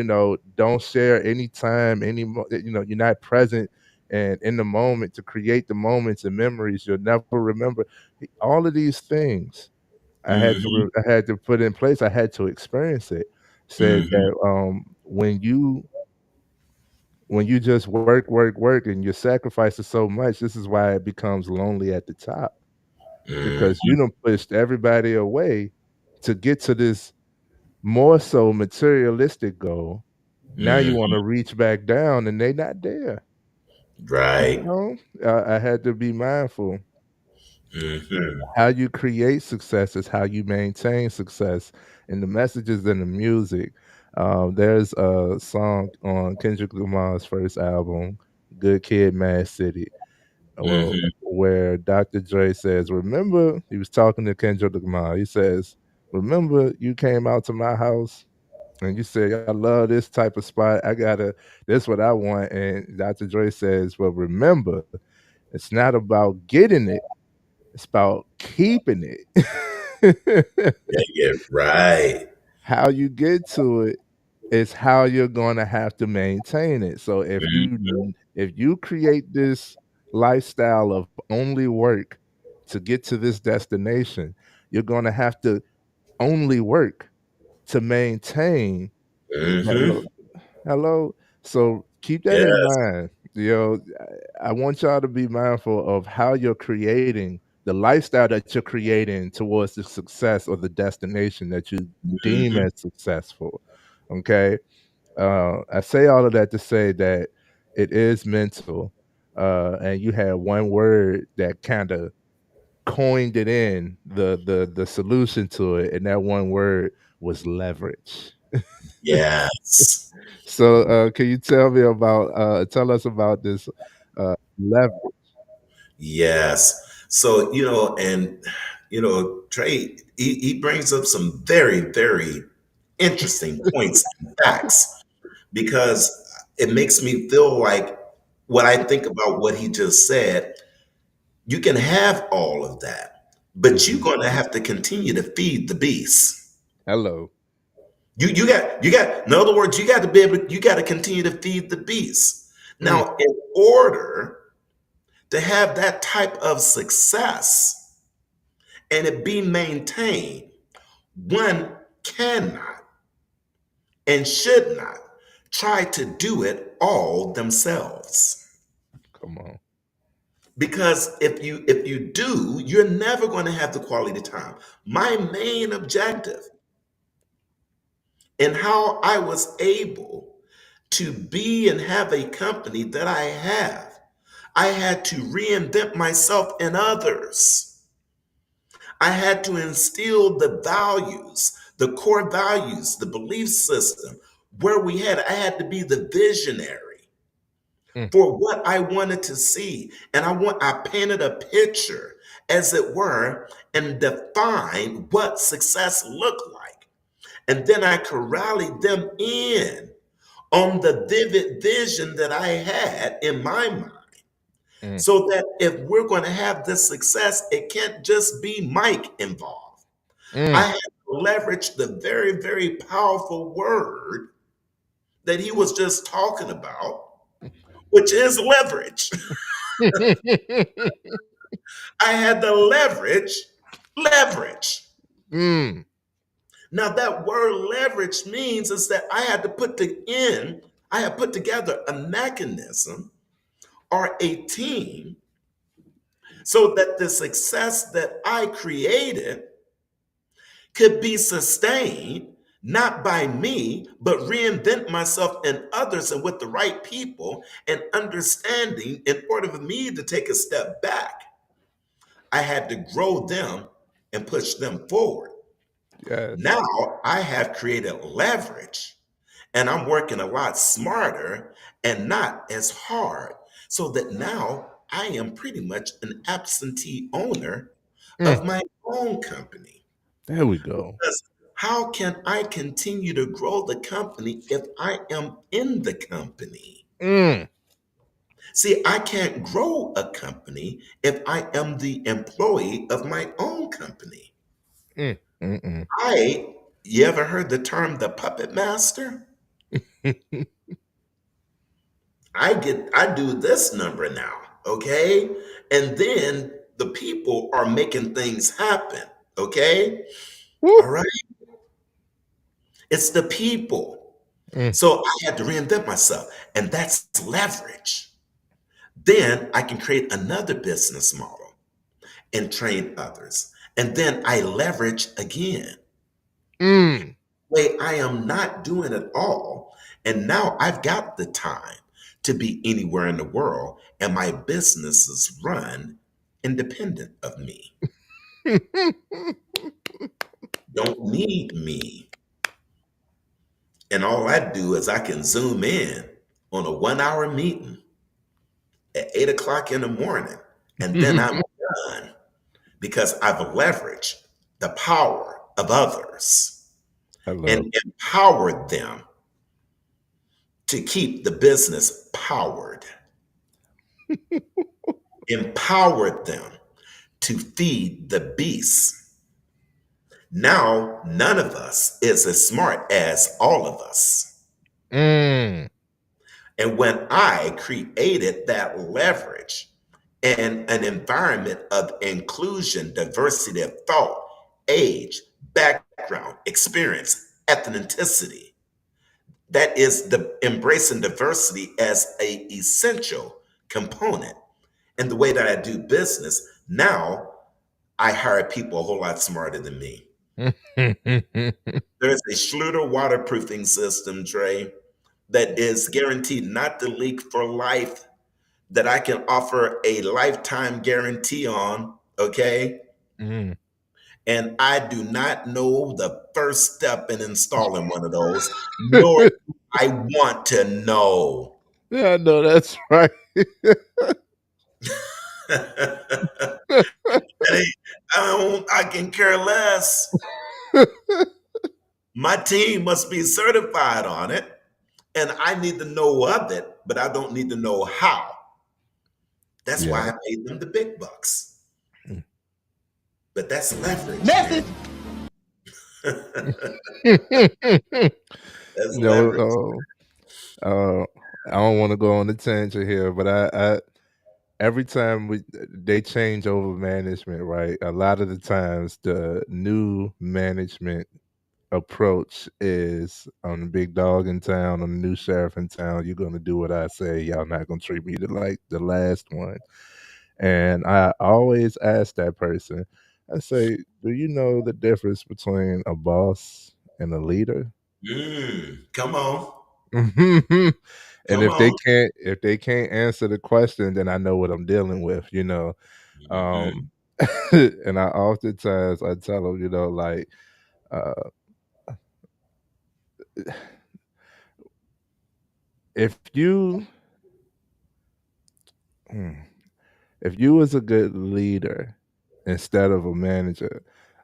don't share any time anymore, you're not present and in the moment to create the moments and memories you'll never remember. All of these things I had to put in place. I had to experience it. Said hmm that when you just work, work, work, and you're sacrificing so much, this is why it becomes lonely at the top because hmm you done pushed everybody away to get to this more so materialistic goal. Now you want hmm to reach back down, and they not there. You Right. know, I had to be mindful. hmm How you create success is how you maintain success, and the messages in the music. There's a song on Kendrick Lamar's first album, "Good Kid, Mad City," hmm where Dr. Dre says, "Remember," he was talking to Kendrick Lamar. He says, "Remember, you came out to my house and you said, I love this type of spot. I gotta, this what I want." And Dr. Dre says, "Well, remember, it's not about getting it, it's about keeping it." Yeah, yeah, right. How you get to it is how you're gonna have to maintain it. So if you create this lifestyle of only work to get to this destination, you're going to have to only work to maintain. Hello, Hmm. hello. So keep that in Yes. mind. I want y'all to be mindful of how you're creating the lifestyle that you're creating towards the success or the destination that you deem Hmm. as successful. Okay. I say all of that to say that it is mental. And you had one word that kind of coined it in the solution to it, and that one word was leverage. Yes. So, can you tell us about this leverage? Yes. So, Trey, he brings up some very, very interesting points and facts because it makes me feel like when I think about what he just said, you can have all of that, but you're Mhm. going to have to continue to feed the beast. Hello. You got in other words, you got to be able you got to continue to feed the beast. Mm, Now, in order to have that type of success and it be maintained, one cannot and should not try to do it all themselves. come on. Because if you do, you're never going to have the quality time. My main objective and how I was able to be and have a company that I have, I had to reinvent myself in others. I had to instill the values, the core values, the belief system where I had to be the visionary Mm, for what I wanted to see. And I painted a picture, as it were, and defined what success looked like. And then I could rally them in on the vivid vision that I had in my mind. mm, So that if we're going to have this success, it can't just be Mike involved. I mm. had to leverage the very, very powerful word that he was just talking about, which is leverage. I had to leverage. Mm, Now that word leverage means is that I had put together a mechanism or a team so that the success that I created could be sustained not by me, but reinvent myself and others and with the right people and understanding in order for me to take a step back. I had to grow them and push them forward. yes. Now I have created leverage and I'm working a lot smarter and not as hard so that now I am pretty much an absentee owner Mm, of my own company. there we go. Because how can I continue to grow the company if I am in the company? Mm, See, I can't grow a company if I am the employee of my own company. mm, mm, You ever heard the term the puppet master? mm. I do this number now, okay? And then the people are making things happen, okay? Woo. All right? It's the people. Mm, So I had to reinvent myself, and that's leverage. Then I can create another business model and train others. And then I leverage again. mm. Way I am not doing it all. And now I've got the time to be anywhere in the world, and my businesses run independent of me. Don't need me. And all I do is I can zoom in on a 1 hour meeting at 8 o'clock in the morning, and then I'm done because I've leveraged the power of others Hello. and empowered them to keep the business powered, empowered them to feed the beast. Now, none of us is as smart as all of us. Mm, And when I created that leverage and an environment of inclusion, diversity of thought, age, background, experience, ethnicity. That is the embracing diversity as a essential component. And the way that I do business now, I hire people a whole lot smarter than me. There's a Schluter waterproofing system, Trey, that is guaranteed not to leak for life, that I can offer a lifetime guarantee on, okay? Mm. And I do not know the first step in installing one of those, nor do I want to know. Yeah, I know that's right. Hey, I can care less. My team must be certified on it, and I need to know of it, but I don't need to know how. That's Yeah. why I paid them the big bucks. Mm. But that's leverage, man. Message. That's leverage. No, I don't want to go on the tangent here, but I every time they change over management, right? A lot of the times, the new management approach is I'm the big dog in town, I'm the new sheriff in town. You're gonna do what I say. Y'all not gonna treat me like the last one. And I always ask that person, I say, do you know the difference between a boss and a leader? Come on. And Come on. if they can't answer the question, then I know what I'm dealing with, you know. Mhm. Um and I oftentimes I tell them, you know, like uh if you hmm, if you was a good leader instead of a manager,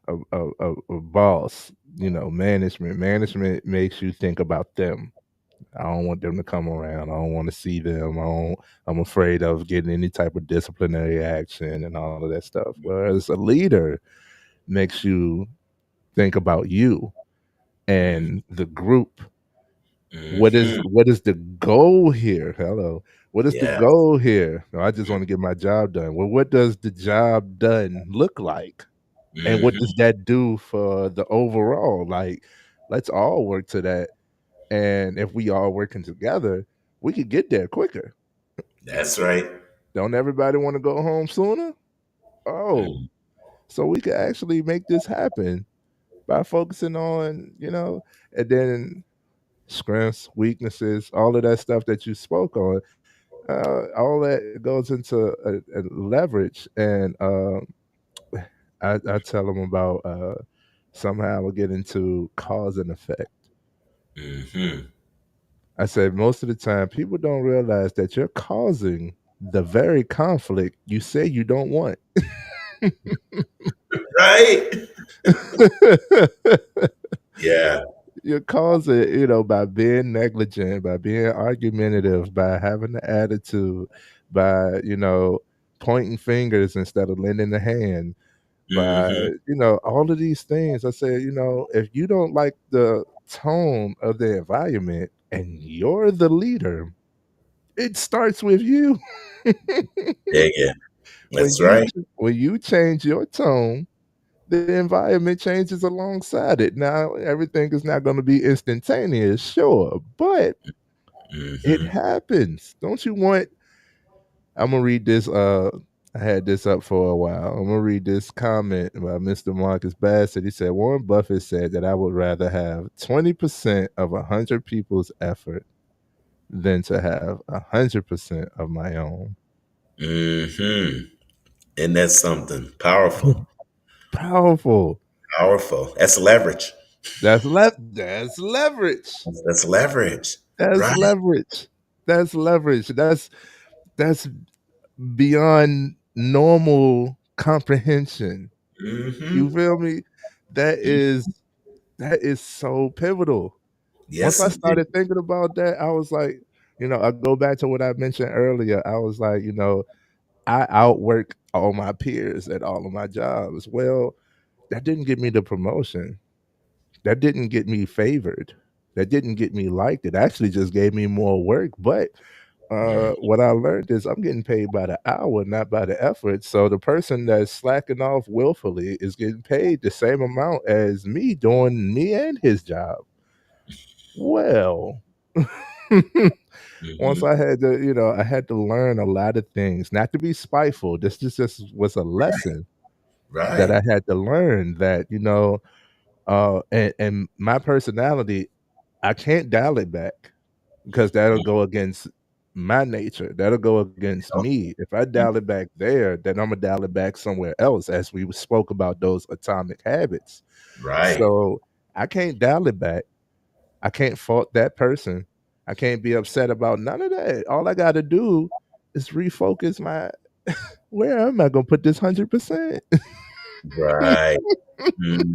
a boss, you know, management makes you think about them. I don't want them to come around. I don't want to see them. I'm afraid of getting any type of disciplinary action and all of that stuff. Whereas a leader makes you think about you Mhm. and the group. Mhm. What is the goal here? Hello. What is the Yeah. goal here? No, I just want to get my job done. Well, what does the job done look like? And what does Mhm. that do for the overall? Like, let's all work to that. And if we all working together, we could get there quicker. That's right. Don't everybody want to go home sooner? Oh, Mhm. so we could actually make this happen by focusing on, you know, and then strengths, weaknesses, all of that stuff that you spoke on. All that goes into a leverage, and I tell them about somehow we get into cause and effect. Mhm. I said most of the time people don't realize that you're causing the very conflict you say you don't want. Right? Yeah. You cause it, you know, by being negligent, by being argumentative, by having the attitude, by, you know, pointing fingers instead of lending a hand, by, Mhm. you know, all of these things. I say, you know, if you don't like the tone of the environment and you're the leader, it starts with you. Yeah, yeah. when That's you right. when you change your tone, the environment changes alongside it. Now, everything is not going to be instantaneous, sure, but it Mhm. happens. Don't you want I'm gonna read this I had this up for a while. I'm gonna read this comment by Mr. Marcus Bassett. He said Warren Buffett said that I would rather have 20% of 100 people's effort than to have 100% of my own. Mhm. And that's something powerful. Powerful. Powerful. That's leverage. That's leverage. That's leverage. That's Right? leverage. That's leverage. That's beyond normal comprehension. You Mhm. feel me? That is that is so pivotal. Once Yes, I indeed. started thinking about that, I was like, you know, I go back to what I mentioned earlier. I was like, you know, I outwork all my peers at all of my jobs. Well, that didn't get me the promotion. That didn't get me favored. That didn't get me liked. It actually just gave me more work. But What I learned is I'm getting paid by the hour, not by the effort. So the person that's slacking off willfully is getting paid the same amount as me doing me and his job. Well, once Hmm. I had to, I had to learn a lot of things, not to be spiteful. This just was a lesson that Right. I had to learn that, and my personality, I can't dial it back because that'll go against my nature. That'll go against me. If I dial it back there, then I'm gonna dial it back somewhere else, as we spoke about those atomic habits. Right. So I can't dial it back. I can't fault that person. I can't be upset about none of that. All I got to do is refocus my where am I going to put this 100%? Right. Hmm.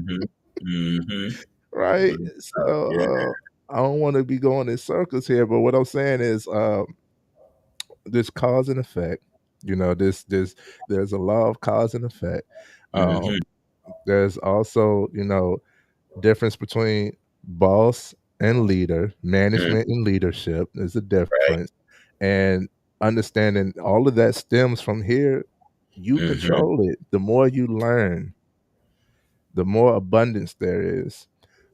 Hmm. Right? So Yeah. I don't want to be going in circles here, but what I'm saying is this cause and effect. This there's a law of cause and effect. Hmm. Um there's also, difference between boss and leader, management and leadership. There's a Right. difference. And understanding all of that stems from here, you Hmm. control it. The more you learn, the more abundance there is,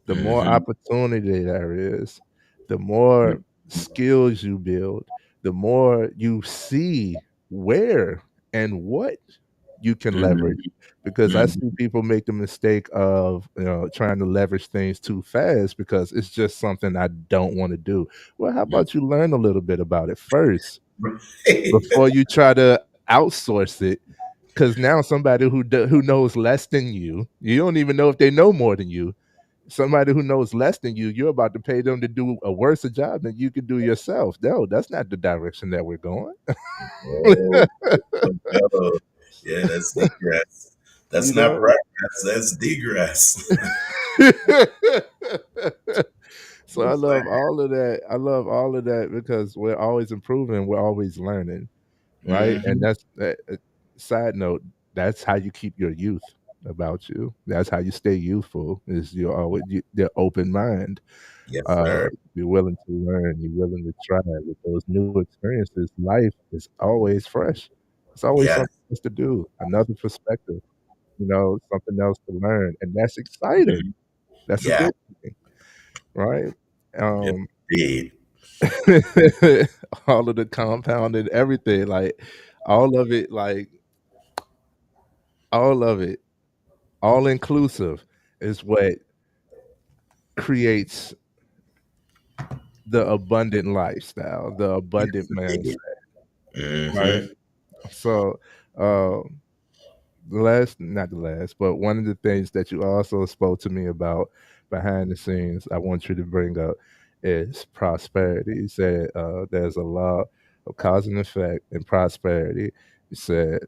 the more Hmm. opportunity there is, the more skills you build, the more you see where and what you can leverage. Hmm. Because I Hmm. see people make the mistake of trying to leverage things too fast because it's just something I don't want to do. Well, how about you learn a little bit about it first Right. before you try to outsource it? Because now somebody who knows less than you don't even know if they know more than you. Somebody who knows less than you're about to pay them to do a worse job than you could do yourself. No, that's not the direction that we're going. Oh, no. Yeah, that's degress. That's You not know? progress. That's degress. So I What's love that? all of that. I love all of that because we're always improving, we're always learning, right? And Hmm. that's side note, that's how you keep your youth about you. That's how you stay youthful is you're always the open mind. Yes, Uh, sir. you're willing to learn, you're willing to try with those new experiences. Life is always fresh. It's always Yes. something else to do, another perspective, something else to learn. And that's exciting. Mhm. That's a Yeah. good thing, right? Yes, Um, indeed. all of the compounded everything, like all of it, like all of it, all inclusive is what creates the abundant lifestyle, the Yes, abundant indeed. mindset, right? Hmm. So, um, the last, not the last, but one of the things that you also spoke to me about behind the scenes, I want you to bring up is prosperity. You said there's a law of cause and effect in prosperity. You said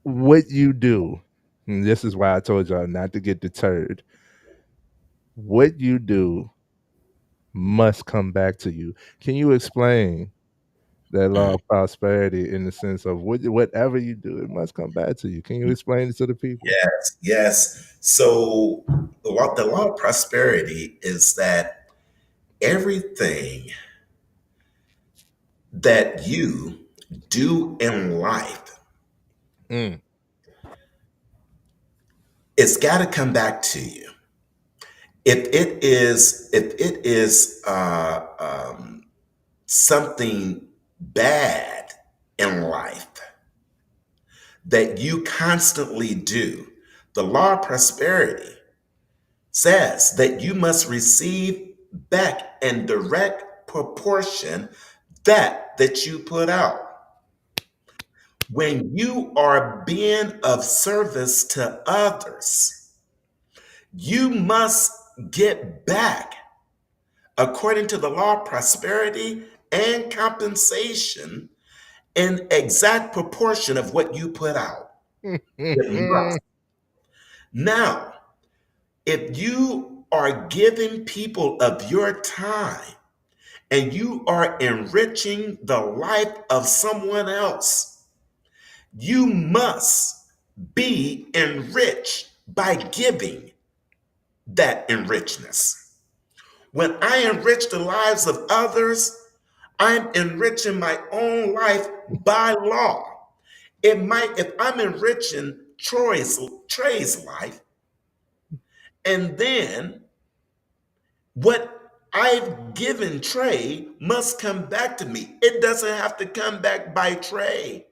what you do, and this is why I told y'all not to get deterred. What you do must come back to you. Can you explain that law of prosperity in the sense of whatever you do, it must come back to you? Can you explain it to the people? Yes, yes. So the law of prosperity is that everything that you do in life, Mm, it's got to come back to you. If it is something bad in life that you constantly do, the law of prosperity says that you must receive back in direct proportion that you put out. When you are being of service to others, you must get back according to the law of prosperity and compensation in exact proportion of what you put out. It must. Now, if you are giving people of your time and you are enriching the life of someone else, you must be enriched by giving that enrichment. When I enrich the lives of others, I'm enriching my own life by law. It might, if I'm enriching Trey's life, and then what I've given Trey must come back to me. It doesn't have to come back by Trey.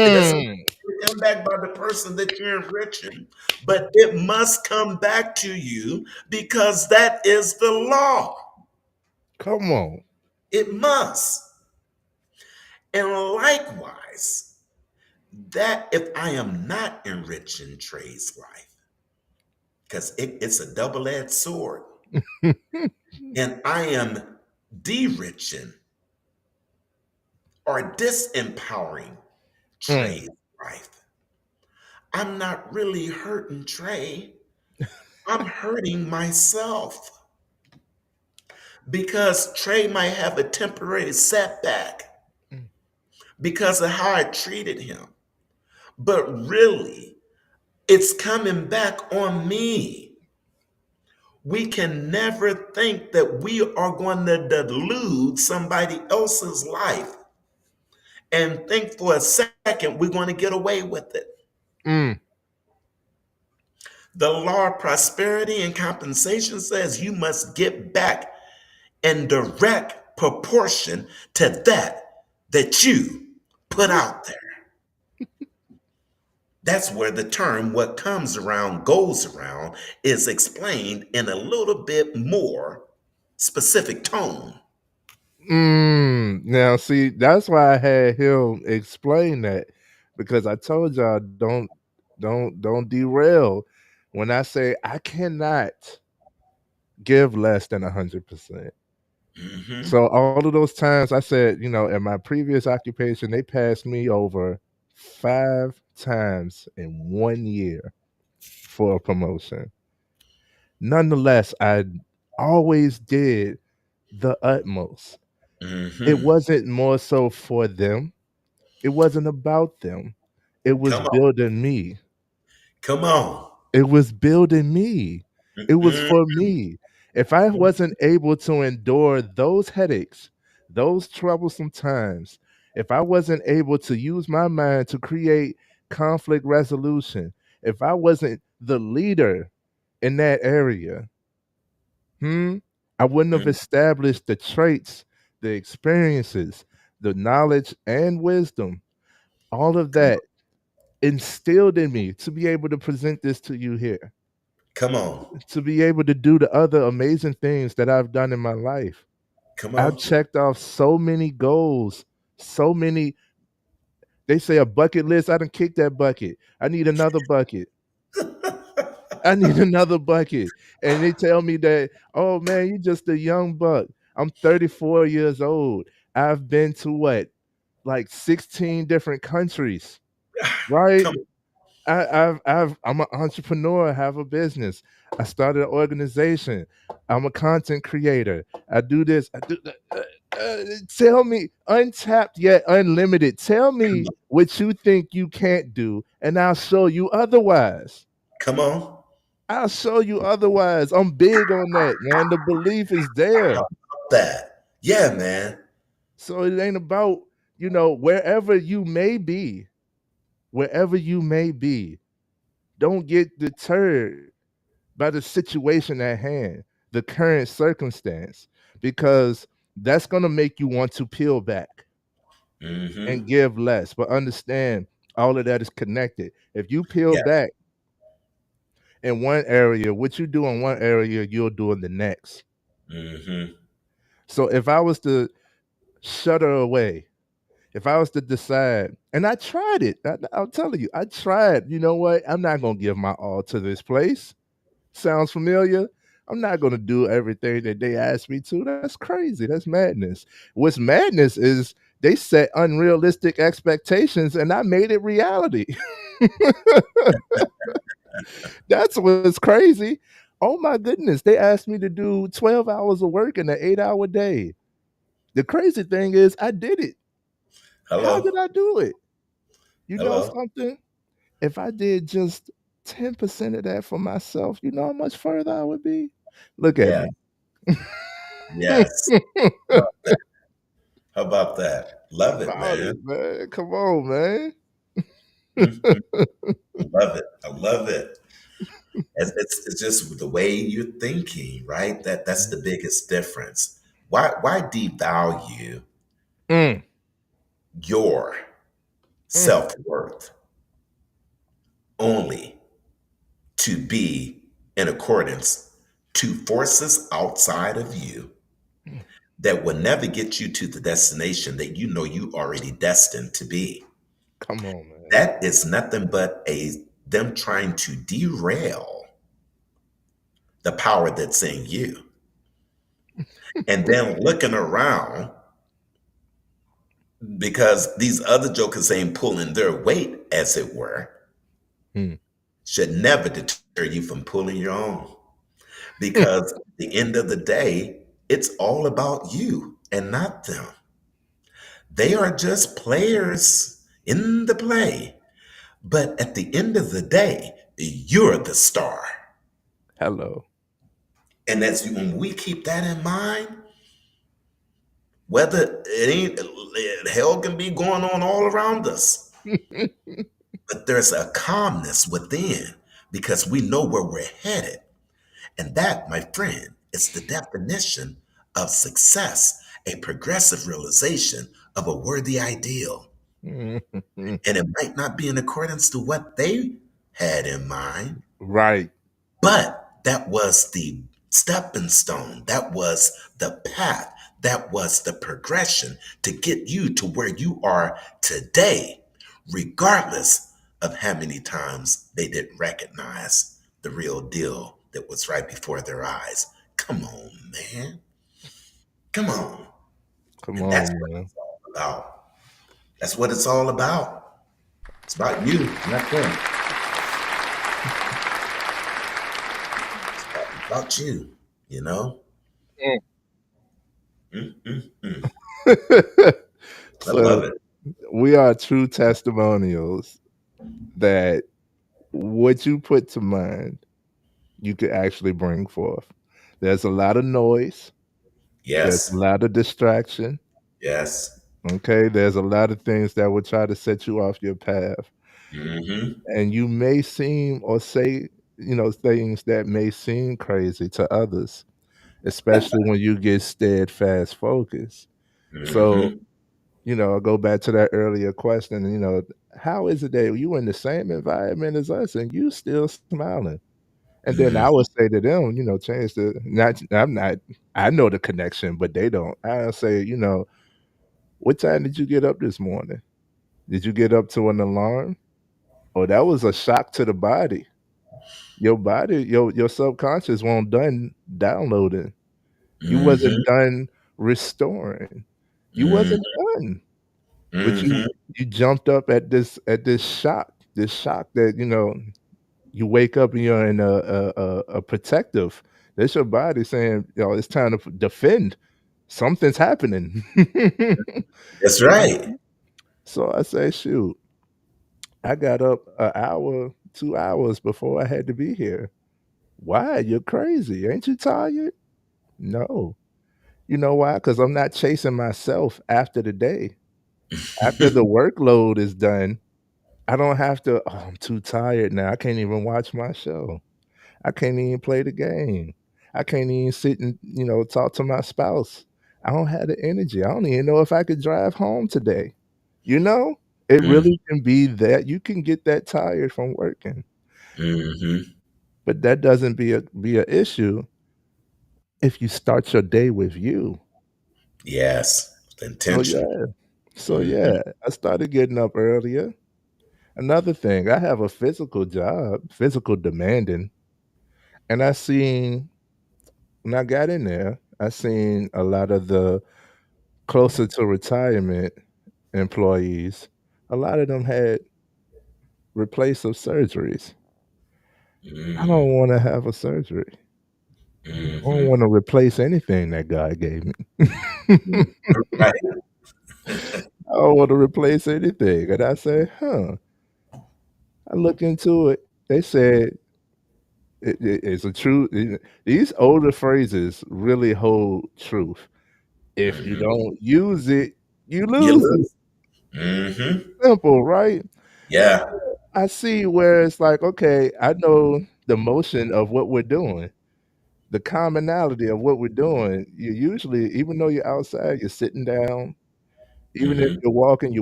It doesn't have Mm, to come back by the person that you're enriching, but it must come back to you because that is the law. come on. It must. And likewise, that if I am not enriching Trey's life, because it's a double-edged sword, and I am de-riching or disempowering Mm, Trey's life, I'm not really hurting Trey. I'm hurting myself because Trey might have a temporary setback mm, because of how I treated him. But really, it's coming back on me. We can never think that we are going to delude somebody else's life and think for a second we're going to get away with it. mm, The law of prosperity and compensation says you must get back in direct proportion to that you put out there. That's where the term what comes around goes around is explained in a little bit more specific tone. Now, see, that's why I had him explain that because I told y'all don't derail when I say I cannot give less than 100%. Hmm. So all of those times I said, in my previous occupation, they passed me over 5 times in 1 year for a promotion. Nonetheless, I always did the utmost. It Hmm. wasn't more so for them. It wasn't about them. It was Come on. building me. Come on. It was building me. It was Mm-mm. for me. If I wasn't able to endure those headaches, those troublesome times, if I wasn't able to use my mind to create conflict resolution, if I wasn't the leader in that area, hmm, I wouldn't have Mm. established the traits, the experiences, the knowledge and wisdom, all of Come that on. instilled in me to be able to present this to you here, Come on. to be able to do the other amazing things that I've done in my life. Come I've on. checked off so many goals, so many. They say a bucket list. I done kicked that bucket. I need another bucket. I need another bucket. And they tell me that, oh man, you're just a young buck. I'm 34 years old. I've been to what? Like 16 different countries, right? Come I'm an entrepreneur. I have a business. I started an organization. I'm a content creator. I do this. I do that. Tell me, untapped yet unlimited. Tell me on. what you think you can't do, and I'll show you otherwise. Come on. I'll show you otherwise. I'm big on that, man. The belief is How there. about that? Yeah, man. So it ain't about, wherever you may be, don't get deterred by the situation at hand, the current circumstance, because that's going to make you want to peel back and Hmm. give less. But understand, all of that is connected. If you peel Yeah. back in one area, what you do in one area, you'll do in the next. Hmm. So if I was to shut her away, if I was to decide, and I tried it, I'm telling you, I tried, you know what? I'm not going to give my all to this place. Sounds familiar? I'm not going to do everything that they asked me to. That's crazy. That's madness. What's madness is they set unrealistic expectations and I made it reality. That's what's crazy. Oh my goodness. They asked me to do 12 hours of work in an 8-hour day. The crazy thing is, I did it. How did Hello. I do it? You know Hello. something? If I did just 10% of that for myself, you know how much further I would be? Look at Yeah. me. Yes. How about that? How about that? Love it, About it, man. man. Come on, man. Mhm. I love it. I love it. It's just the way you're thinking, right? That's the biggest difference. Why devalue Mm, your mm. self-worth only to be in accordance to forces outside of you that will never get you to the destination that you know you already destined to be? Come on, man. That is nothing but a them trying to derail the power that's in you. And then looking around because these other jokers ain't pulling their weight, as it were, Mm, should never deter you from pulling your own. Because at the end of the day, it's all about you and not them. They are just players in the play. But at the end of the day, you're the star. hello. And that's when we keep that in mind, whether it ain't hell can be going on all around us, but there's a calmness within because we know where we're headed. And that, my friend, is the definition of success, a progressive realization of a worthy ideal. Mhm. And it might not be in accordance to what they had in mind, Right. but that was the stepping stone. That was the path. That was the progression to get you to where you are today, regardless of how many times they didn't recognize the real deal that was right before their eyes. Come on, man. Come on. Come And that's on, what man. it's all about. That's what it's all about. It's about you, not them. About you, you know? Mm. I So love it. we are true testimonials that what you put to mind, you could actually bring forth. There's a lot of noise. There's a Yes. lot of distraction. Yes. Okay. There's a lot of things that will try to set you off your path. Mm-hmm. And you may seem or say, things that may seem crazy to others, especially when you get steadfast focus. So, Mm-hmm. I go back to that earlier question, how is it that you in the same environment as us and you still smiling? And then I Mm-hmm. would say to them, change the not I'm not I know the connection, but they don't. I say, what time did you get up this morning? Did you get up to an alarm? Oh, that was a shock to the body. Your body, your subconscious won't done downloading. You wasn't Mm-hmm. done restoring. You Mm-hmm. wasn't done. But Mm-hmm. you jumped up at this shock that, you wake up and you're in a protective. That's your body saying, it's time to defend. Something's happening. That's You right. know? So I say, shoot, I got up an hour, 2 hours before I had to be here. Why? You're crazy. Ain't you tired? No. You know why? Because I'm not chasing myself after the day. After the workload is done, I don't have to, "Oh, I'm too tired now. I can't even watch my show. I can't even play the game. I can't even sit and, talk to my spouse. I don't have the energy. I don't even know if I could drive home today." You know? It Mm-hmm. really can be that you can get that tired from working, Mm-hmm. but that doesn't be a issue if you start your day with you. Yes. So, Intention. yeah. So, Mm-hmm. yeah, I started getting up earlier. Another thing, I have a physical job, physical demanding, and I seen when I got in there, I seen a lot of the closer to retirement employees. A lot of them had replacive surgeries. I Mm-hmm. don't wanna have a surgery. I don't Mm-hmm. wanna replace anything that God gave me. Right. I don't wanna replace anything, and I said, "Huh." I looked into it. They said It's a true. These older phrases really hold truth. If you Hmm. don't use it, you You lose it. lose. Hmm. Simple, right? Yeah. I see where it's like, okay, I know the motion of what we're doing, the commonality of what we're doing. You usually, even though you're outside, you're sitting down. Even if Hmm. you're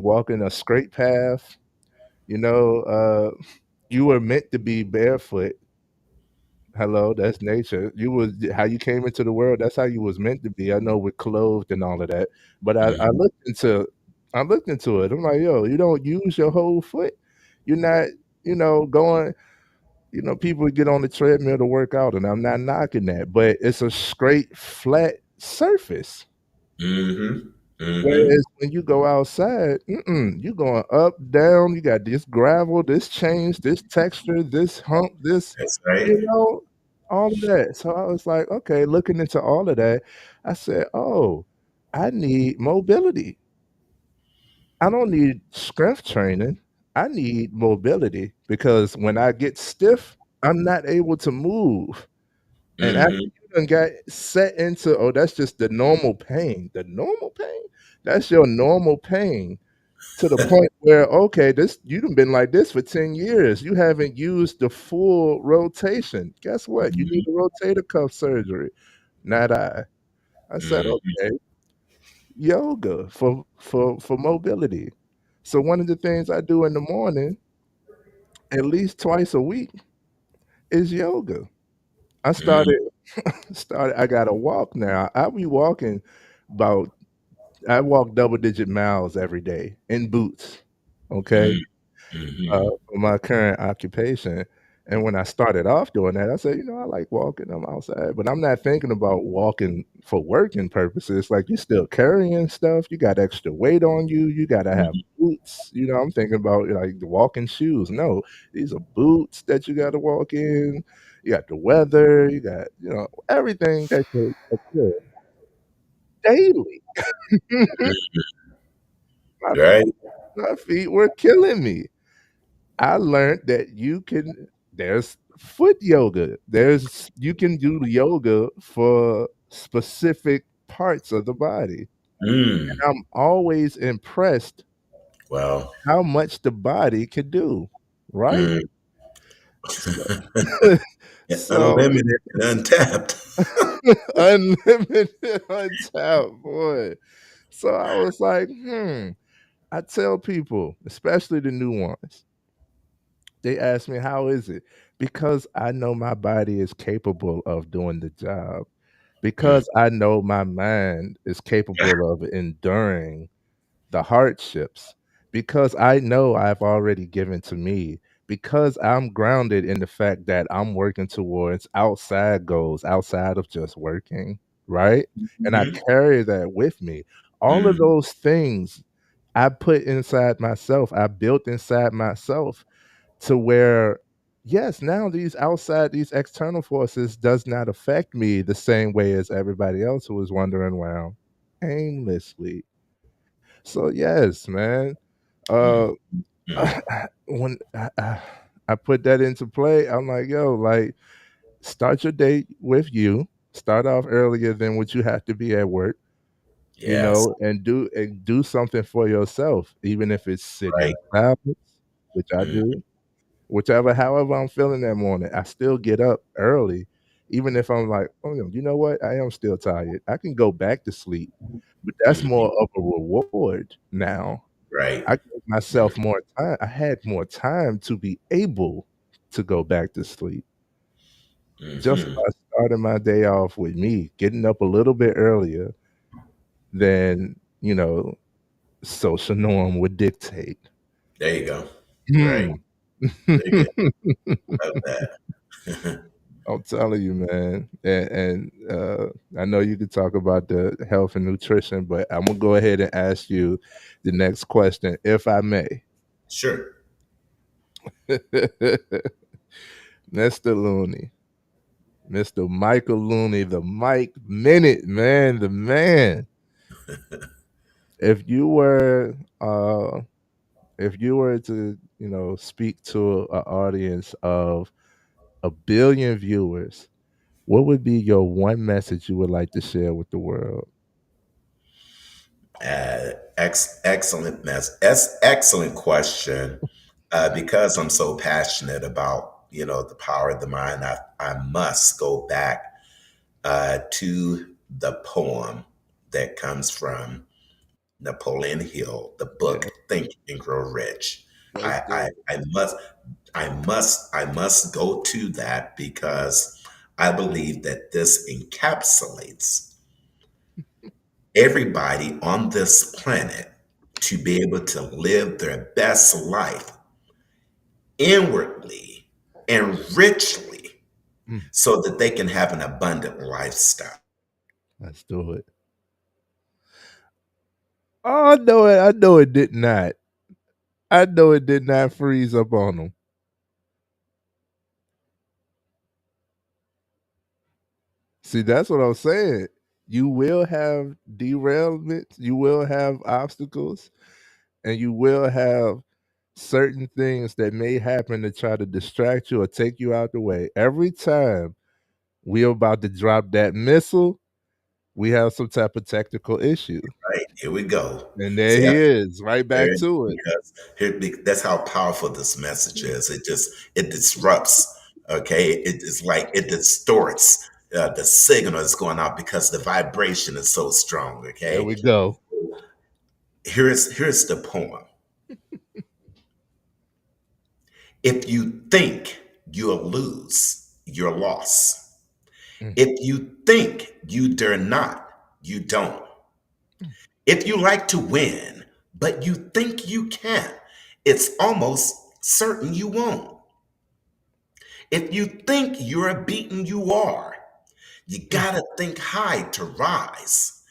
walking a straight path. You know, you were meant to be barefoot. Hello, that's nature. You was how you came into the world. That's how you was meant to be. I know we're clothed and all of that, but Hmm. I looked into it. I'm like, yo, you don't use your whole foot. You're not, going. People get on the treadmill to work out, and I'm not knocking that, but it's a straight, flat surface. Hmm. Hmm. Whereas when you go outside, you going up, down. You got this gravel, this change, this texture, this hump, this, That's right. you know, all of that. So I was like, okay, looking into all of that, I said, oh, I need mobility. I don't need strength training. I need mobility because when I get stiff, I'm not able to move. And after Hmm. you done got set into, oh, that's just the normal pain. The normal pain? That's your normal pain to the point where, okay, this you done been like this for 10 years. You haven't used the full rotation. Guess what? You need a rotator cuff surgery. Not I. I said, Hmm. okay, yoga for mobility. So one of the things I do in the morning, at least twice a week, is yoga. I Hmm. started I gotta walk now. I be walking about I walk double digit miles every day in boots. Okay. Hmm. For my current occupation. And when I started off doing that, I said, I like walking. I'm outside, but I'm not thinking about walking for working purposes. Like you're still carrying stuff. You got extra weight on you. You got to have Hmm. boots. I'm thinking about like the walking shoes. No, these are boots that you got to walk in. You got the weather. You got, everything that's good daily. my, Right. my feet were killing me. I learned that there's foot yoga. You can do yoga for specific parts of the body. And Mm. I'm always impressed Wow. how much the body can do, right? Mm. So, Yeah, so unlimited and untapped. unlimited untapped, boy. So I was like, I tell people, especially the new ones, they ask me, how is it? Because I know my body is capable of doing the job. Mm. Because I know my mind is capable of enduring the hardships. Because I know I've already given to me. Because I'm grounded in the fact that I'm working towards outside goals, outside of just working, right? And I Mhm. carry that with me. All of Mm. those things I put inside myself, I built inside myself to where yes, now these external forces does not affect me the same way as everybody else who is wandering around aimlessly. So yes, man. Mm. uh Mm. when I put that into play, I'm like, yo, like, start your day with you, start off earlier than what you have to be at work, Yes. and do something for yourself, even if it's sitting in Right. silence, which I Mm. do. However I'm feeling that morning, I still get up early, even if I'm like, oh, you know what? I am still tired. I can go back to sleep, but that's Mm. more of a reward now. Right. I gave Mm. myself more time. I had more time to be able to go back to sleep just Hmm. by starting my day off with me, getting up a little bit earlier than, social norm would dictate. There you go. Right. Hmm. Dig it. Love that. I'm telling you, man. And I know you could talk about the health and nutrition, but I'm gonna go ahead and ask you the next question, if I may. Sure. Mr. Looney, Mr. Michael Looney, the Mike Minute, man, the man. If you were if you were to, speak to an audience of a billion viewers, what would be your one message you would like to share with the world? Excellent question. Because I'm so passionate about the power of the mind, I must go back to the poem that comes from Napoleon Hill, the Yeah, book Think and Grow Rich. let's I, I, do I must I must go to that because I believe that this encapsulates everybody on this planet to be able to live their best life inwardly and richly it. so that they can have an abundant lifestyle. Let's do it. Oh, I know it. I know it did not. I know it did not freeze up on them. See, that's what I'm saying. You will have derailments, you will have obstacles, and you will have certain things that may happen to try to distract you or take you out the way. Every time we're about to drop that missile, we have some type of technical issue. Right, here we go. And there See, he is, right back there, to it. because that's how powerful this message is. It disrupts. Okay, it's like it distorts the signal that's going out because the vibration is so strong. There Okay, we go. here's the poem. If you think you'll lose, you're lost. Mm, If you think you dare not, you don't. mm, If you like to win, but you think you can't, it's almost certain you won't. If you think you're beaten, you are. You mm, gotta think high to rise.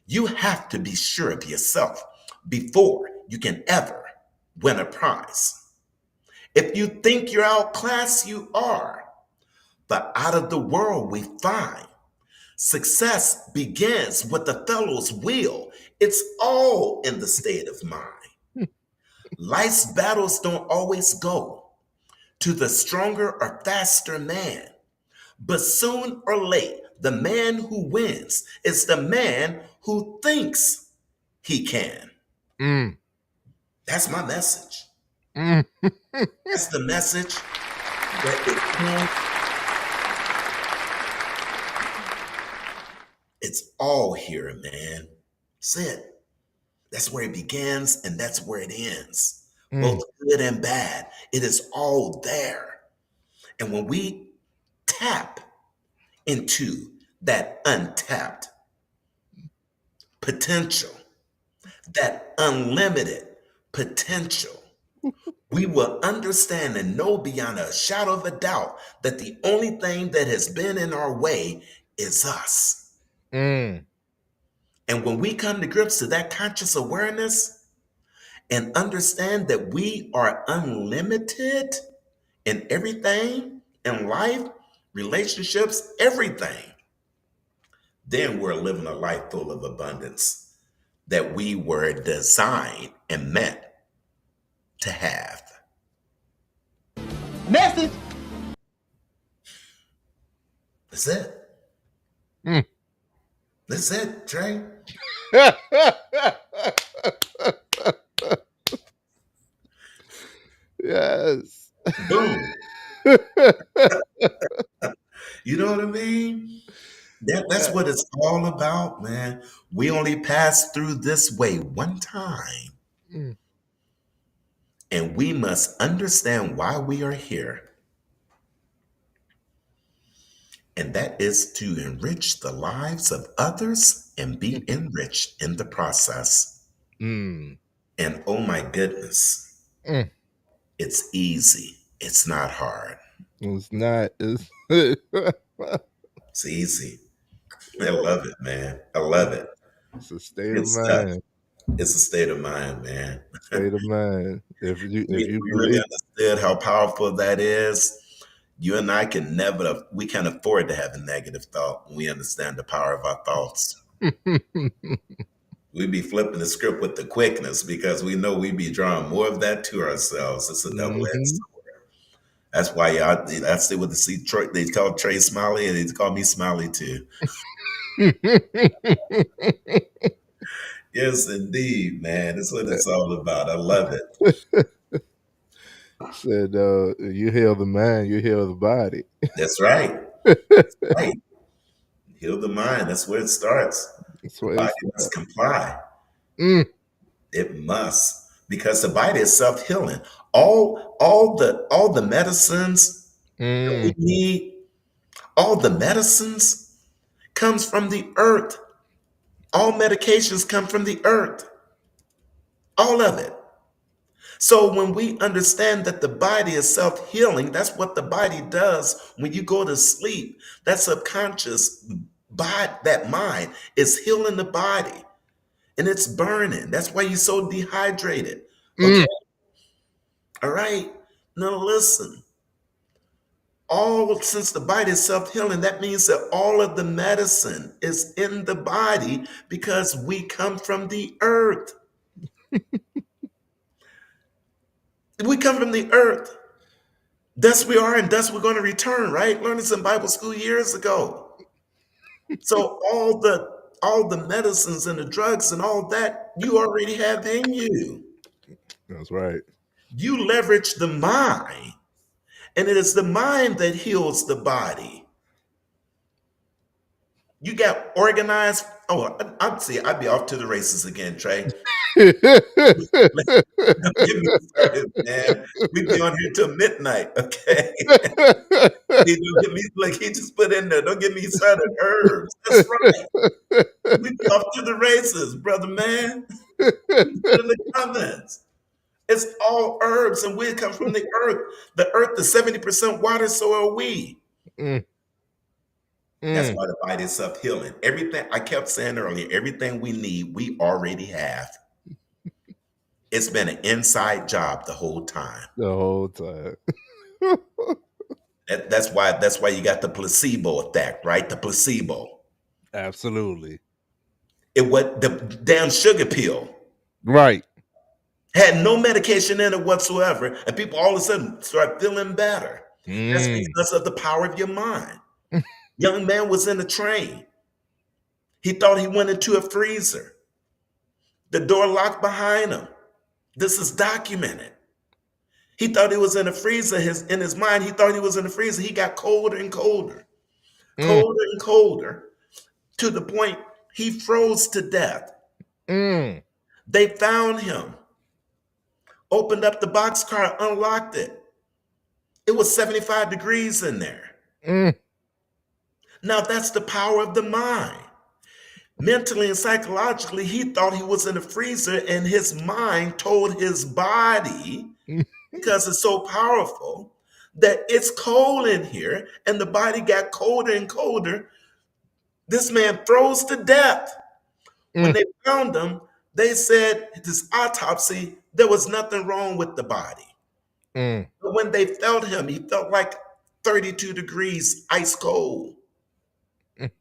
You have to be sure of yourself before you can ever win a prize. If you think you're outclassed, you are. But out of the world we find, success begins with the fellow's will. It's all in the state of mind. mm, Life's battles don't always go to the stronger or faster man. But soon or late, the man who wins is the man who thinks he can. mm, That's my message. mm. That's the message that it's all here, man. That's it. That's where it begins and that's where it ends. Mm, Both good and bad. It is all there. And when we tap into that untapped potential, that unlimited potential, we will understand and know beyond a shadow of a doubt that the only thing that has been in our way is us. mm, And when we come to grips to that conscious awareness and understand that we are unlimited in everything in life, relationships, everything, then we're living a life full of abundance that we were designed and meant to have. Message. That's it. mm. That's it, Trey. Yes. Boom. You know what I mean? That's Yeah. what it's all about, man. We only pass through this way one time, Mm, and we must understand why we are here. And that is to enrich the lives of others and be enriched in the process. mm, And oh my goodness, mm. it's easy. It's not hard. It's not. It's, It's easy. I love it, man. I love it. it's a state of Good stuff. mind. It's a state of mind, man. State of mind. If you We really believe, understood how powerful that is. You and I can never, we can't afford to have a negative thought when we understand the power of our thoughts. We be flipping the script with the quickness because we know we be drawing more of that to ourselves. It's a double edged hmm sword. That's why y'all. That's what the see Troy. They call Trey Smiley, and they call me Smiley too. Yes, indeed, man. That's what it's all about. I love it. Said, you heal the mind, you heal the body. That's right. Right. Heal the mind. That's where it starts. That's The what body it's must comply. mm, It must, because the body is self healing. All the medicines that we mm, need, all the medicines comes from the earth. All medications come from the earth. All of it. So when we understand that the body is self-healing, that's what the body does when you go to sleep. That subconscious body, that mind is healing the body and it's burning. That's why you're so dehydrated. Okay. mm. All right. Now listen. All since the body is self-healing, that means that all of the medicine is in the body because we come from the earth. We come from the earth. Thus we are, and thus we're going to return, right? Learned this in Bible school years ago. So all the medicines and the drugs and all that you already have in you. That's right. You leverage the mind, and it is the mind that heals the body. You got organized. Oh, I'd see. I'd be off to the races again, Trey. Don't get me started, man. We be on here till midnight, okay? He don't get me like he just put in there. Don't get me started. Herbs. That's right. We be off to the races, brother man. Put in the comments. It's all herbs, and we come from the earth. The earth is 70% water, so are we. Mm, That's mm. why the body is self-healing. Everything I kept saying earlier, everything we need, we already have. It's been an inside job the whole time. The whole time. That's why you got the placebo effect, right? The placebo. Absolutely. It what the damn sugar pill Right. had no medication in it whatsoever, and people all of a sudden start feeling better. That's Mm. because of the power of your mind. Young man was in a train. He thought he went into a freezer. The door locked behind him. This is documented. He thought he was in a freezer. In his mind, he thought he was in a freezer. He got colder and colder, Mm, colder and colder, to the point he froze to death. mm, They found him, opened up the boxcar, unlocked it. It was 75 degrees in there. mm, Now that's the power of the mind. Mentally and psychologically, he thought he was in a freezer, and his mind told his body, mm, because it's so powerful, that it's cold in here, and the body got colder and colder. This man froze to death. When mm, they found him, they said this autopsy, there was nothing wrong with the body. mm, But when they felt him, he felt like 32 degrees, ice cold. mm.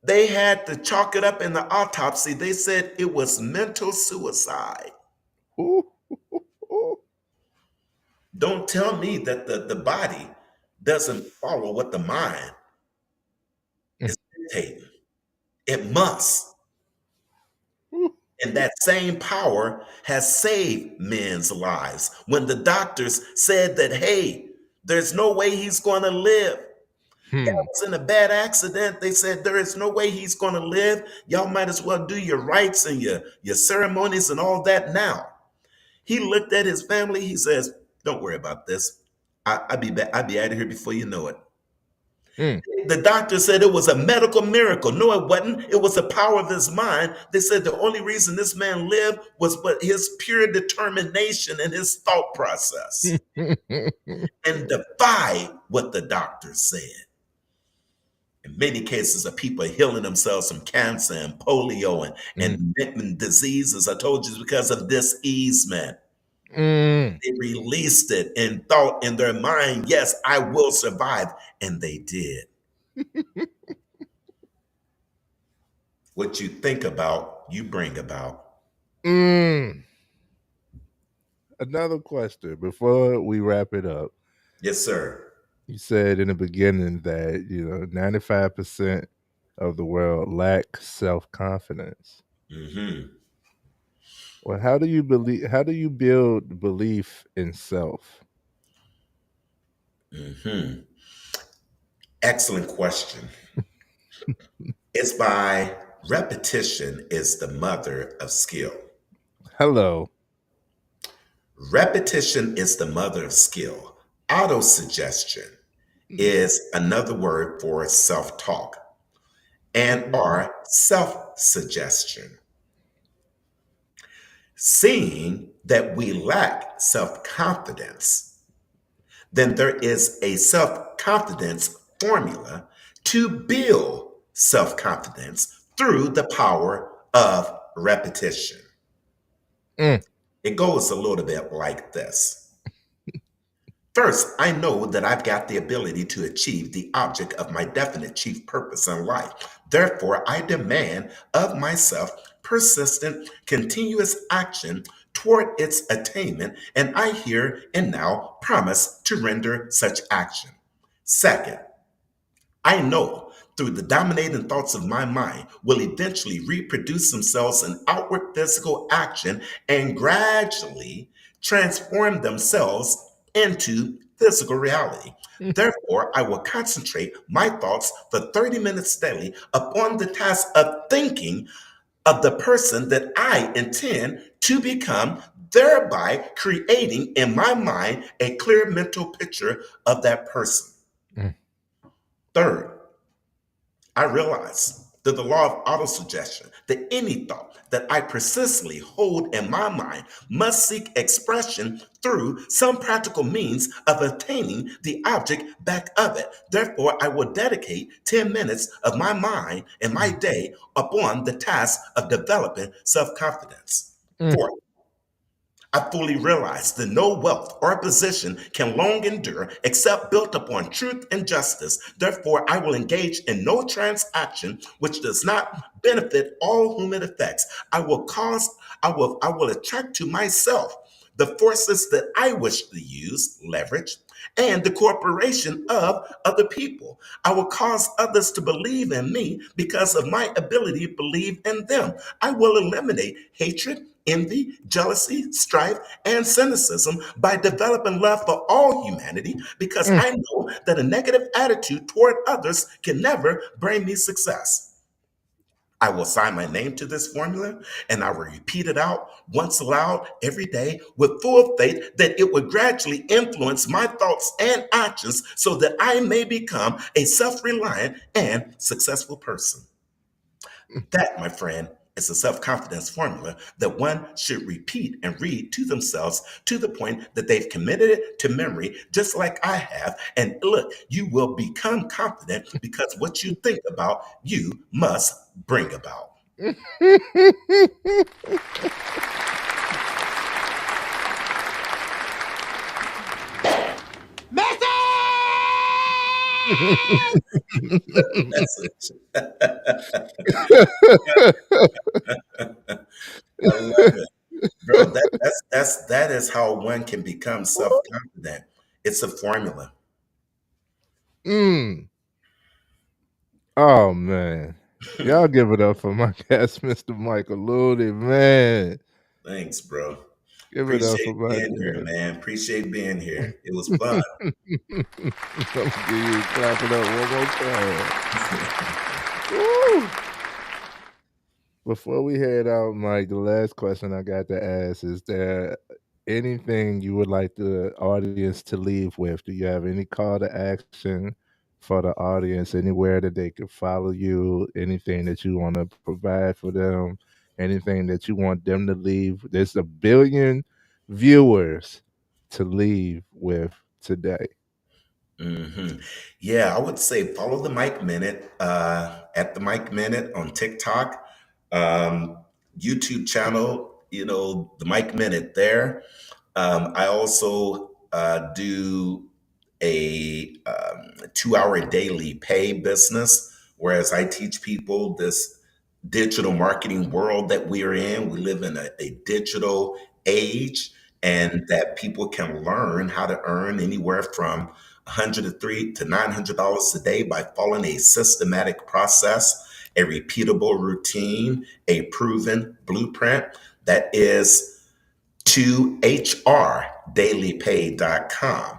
They had to chalk it up in the autopsy. They said it was mental suicide. Ooh, ooh, Don't tell me that the body doesn't follow what the mind mm, is dictating. It must. ooh. And that same power has saved men's lives. When the doctors said that, hey, there's no way he's going to live. Hmm. Was in a bad accident. They said there is no way he's going to live. Y'all might as well do your rites and your ceremonies and all that now. He looked at his family. He says, "Don't worry about this. I'll be back. I'll be out of here before you know it." Mm, The doctor said it was a medical miracle. No, it wasn't. It was the power of his mind. They said the only reason this man lived was but his pure determination and his thought process, and defied what the doctor said. In many cases of people healing themselves from cancer and polio mm, and diseases, I told you, it's because of this easement. mm. They released it and thought in their mind, yes, I will survive. And they did. What you think about, you bring about. Mm. Another question before we wrap it up. Yes, sir. You said in the beginning that 95% of the world lack self-confidence. Hmm. Well, how do you build belief in self? Hmm. Excellent question. It's by repetition is the mother of skill. Hello. Repetition is the mother of skill. Autosuggestion is another word for self-talk and Mm. or self-suggestion. Seeing that we lack self-confidence, then there is a self-confidence formula to build self-confidence through the power of repetition. Mm. It goes a little bit like this. First, I know that I've got the ability to achieve the object of my definite chief purpose in life. Therefore, I demand of myself persistent, continuous action toward its attainment, and I here and now promise to render such action. Second, I know through the dominating thoughts of my mind will eventually reproduce themselves in outward physical action and gradually transform themselves into physical reality. Mm. Therefore, I will concentrate my thoughts for 30 minutes daily upon the task of thinking of the person that I intend to become, thereby creating in my mind a clear mental picture of that person. Mm. Third, I realize that the law of autosuggestion, that any thought that I persistently hold in my mind must seek expression through some practical means of attaining the object back of it. Therefore, I will dedicate 10 minutes of my mind and my Mm. day upon the task of developing self confidence. Mm. Fourth, I fully realize that no wealth or position can long endure except built upon truth and justice. Therefore, I will engage in no transaction which does not benefit all whom it affects. I will attract to myself the forces that I wish to use, leverage, and the corporation of other people. I will cause others to believe in me because of my ability to believe in them. I will eliminate hatred, envy, jealousy, strife, and cynicism by developing love for all humanity because Mm. I know that a negative attitude toward others can never bring me success. I will sign my name to this formula and I will repeat it out once aloud every day with full faith that it would gradually influence my thoughts and actions so that I may become a self reliant and successful person. That, my friend, is a self confidence formula that one should repeat and read to themselves to the point that they've committed it to memory, just like I have. And look, you will become confident because what you think about, you must bring about. That's I love it, bro. That is how one can become self confident. It's a formula. Mm. Oh man. Y'all give it up for my guest, Mr. Michael Looney, man. Thanks, bro. Give it up for Appreciate my being here, guest. man. Appreciate being here. It was fun. I'm gonna give you clap it up one more time. Woo! Before we head out, Mike, the last question I got to ask is there anything you would like the audience to leave with? Do you have any call to action for the audience? Anywhere that they could follow you? Anything that you want to provide for them? Anything that you want them to leave? There's 1 billion viewers to leave with today. Hmm. Yeah, I would say follow the Mike Minute at the Mike Minute on TikTok, um, YouTube channel. The Mike Minute there. I also do a 2 hour daily pay business, whereas I teach people this digital marketing world that we are in. We live in a digital age, and that people can learn how to earn anywhere from 103 to $900 a day by following a systematic process, a repeatable routine, a proven blueprint that is to hrdailykpay.com.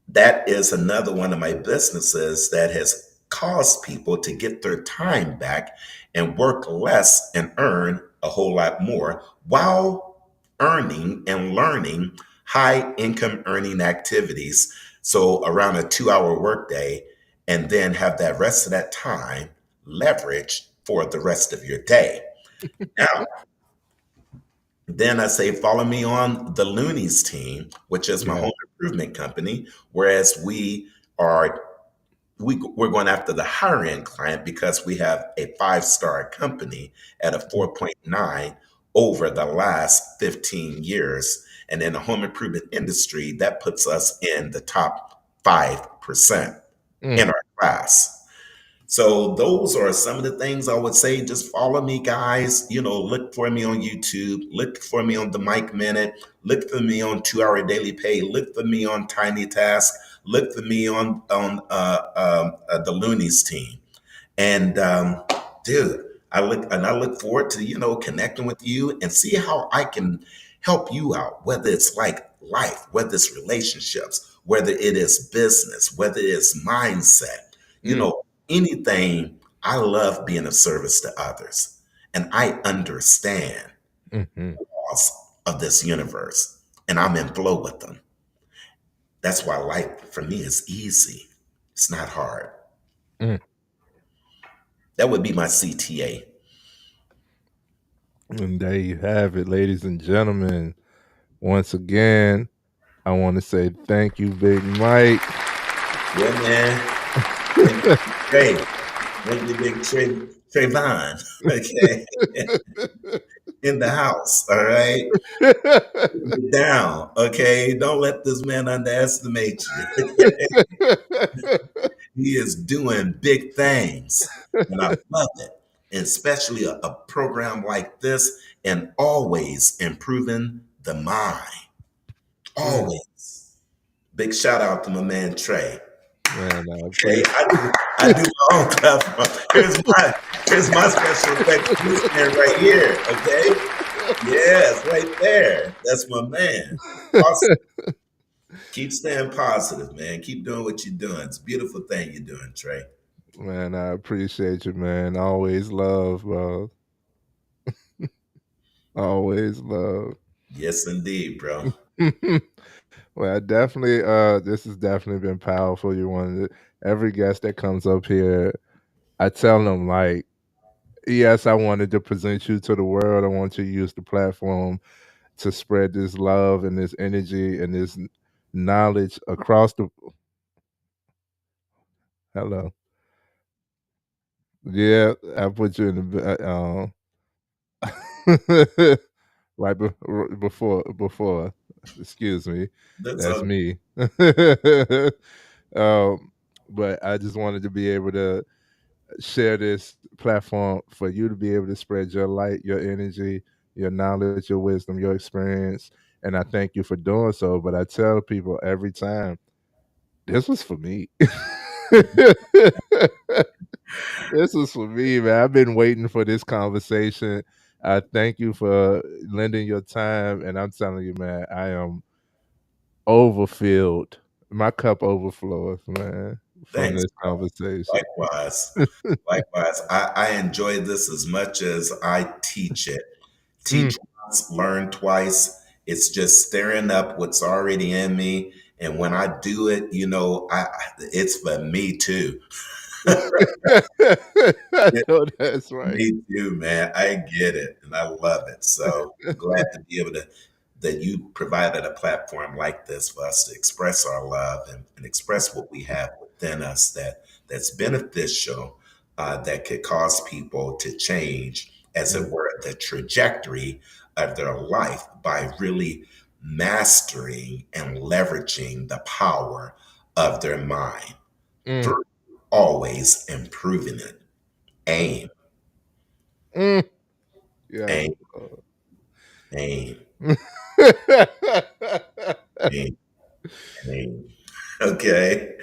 That is another one of my businesses that has caused people to get their time back and work less and earn a whole lot more while earning and learning high income earning activities. So around a 2 hour workday, and then have that rest of that time leveraged for the rest of your day. Now, then I say, follow me on the Looney's team, which is my Yeah. home improvement company. Whereas are we're going after the higher end client because we have a 5-star company at a Mm, 4.9 over the last 15 years. And in the home improvement industry, that puts us in the top 5% mm, in our class. So those are some of the things I would say. Just follow me, guys. Look for me on YouTube. Look for me on the Mike Minute. Look for me on 2 Hour Daily Pay. Look for me on Tiny Task. Look for me on the Looney's team. And dude, I look forward to connecting with you and see how I can help you out. Whether it's like life, whether it's relationships, whether it is business, whether it's mindset, you mm, know, anything. I love being of service to others, and I understand mhm, laws of this universe, and I'm in flow with them. That's why life for me is easy. It's not hard. mm. That would be my CTA. And there you have it, ladies and gentlemen. Once again, I want to say thank you, Big Mike. Yeah, man. Thank you, Trey. Thank you, big Trayvon. Okay, in the house. All right, get down. Okay, don't let this man underestimate you. He is doing big things, and I love it. And especially a program like this, and always improving the mind. Mm, Always. Big shout out to my man Trey. man, I Okay, appreciate. I do my own platform. Here's my special effects man right here. Okay, yes, right there. That's my man. Awesome. Keep staying positive, man. Keep doing what you're doing. It's a beautiful thing you're doing, Trey. Man, I appreciate you, man. Always love, bro. Always love. Yes, indeed, bro. Well, I definitely this has definitely been powerful. You wanted every guest that comes up here, I tell them like, yes, I wanted to present you to the world. I want you to use the platform to spread this love and this energy and this knowledge across the hello. Yeah, I put you in the right before. Excuse me, That's that's all. me. um, but I just wanted to be able to share this platform for you to be able to spread your light, your energy, your knowledge, your wisdom, your experience. And I thank you for doing so. But I tell people every time, this was for me. This was for me, man. I've been waiting for this conversation. I thank you for lending your time. And I'm telling you, man, I am overfilled. My cup overflows, man, from Thanks, this bro. conversation. Likewise. Likewise. I enjoy this as much as I teach it. Mm. Teach once, learn twice. It's just stirring up what's already in me. And when I do it, it's for me too. I know that's right. Me too, man. I get it and I love it. So I'm glad to be able to that you provided a platform like this for us to express our love and express what we have within us that's beneficial, that could cause people to change, as it Mm, were, the trajectory of their life by really mastering and leveraging the power of their mind mm, through always improving it. Aim, mm. Yes. aim, aim. Hey, hey. Okay.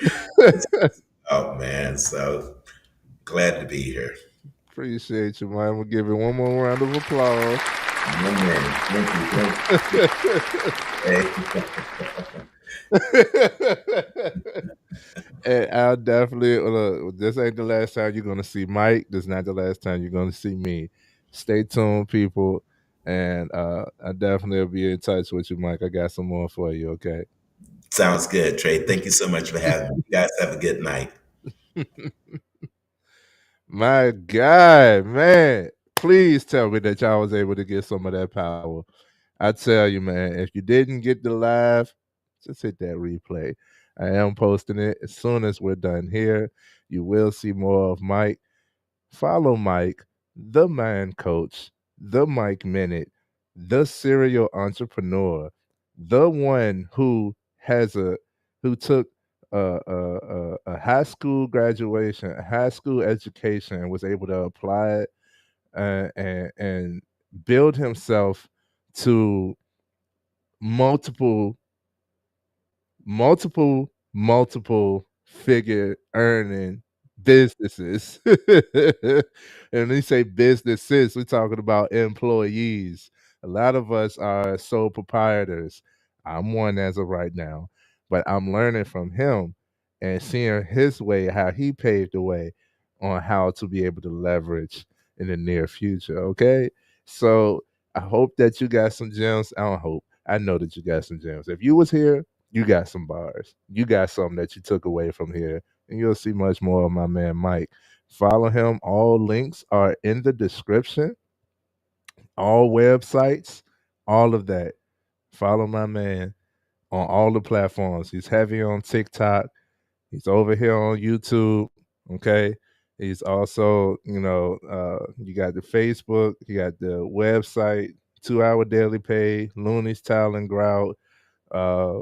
Oh man, so glad to be here. Appreciate you, man. We'll give you one more round of applause. My man, thank you, thank you. Hey. And I'll definitely look. This ain't the last time you're gonna see Mike. This is not the last time you're gonna see me. Stay tuned, people, and I definitely will be in touch with you, Mike. I got some more for you. Okay. Sounds good, Trey. Thank you so much for having me. You guys have a good night. My God, man! Please tell me that y'all was able to get some of that power. I tell you, man, if you didn't get the live, just hit that replay. I am posting it as soon as we're done here. You will see more of Mike. Follow Mike, the man coach, the Mike Minute, the serial entrepreneur, the one who took a high school graduation, a high school education, and was able to apply it and build himself to multiple multiple figure earning businesses. And they say businesses, we're talking about employees. A lot of us are sole proprietors. I'm one as of right now, but I'm learning from him and seeing his way, how he paved the way on how to be able to leverage in the near future. Okay. So I hope that you got some gems. I don't hope. I know that you got some gems. If you was here, you got some bars. You got something that you took away from here, and you'll see much more of my man Mike. Follow him. All links are in the description, all websites, all of that. Follow my man on all the platforms. He's heavy on TikTok. He's over here on YouTube. Okay. He's also, you got the Facebook, you got the website, 2 Hour Daily Pay, Looney's Talent Grout, uh,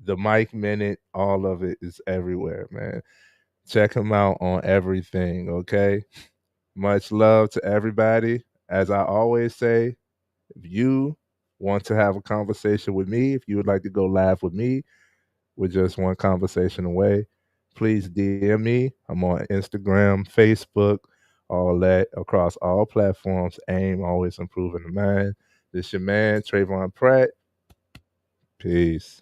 the Mike Minute, all of it is everywhere, man. Check him out on everything, okay? Much love to everybody. As I always say, if you want to have a conversation with me, if you would like to go live with me, we're just one conversation away. Please DM me. I'm on Instagram, Facebook, all that across all platforms. AIM, always improving the mind. This your man, Trayvon Pratt. Peace.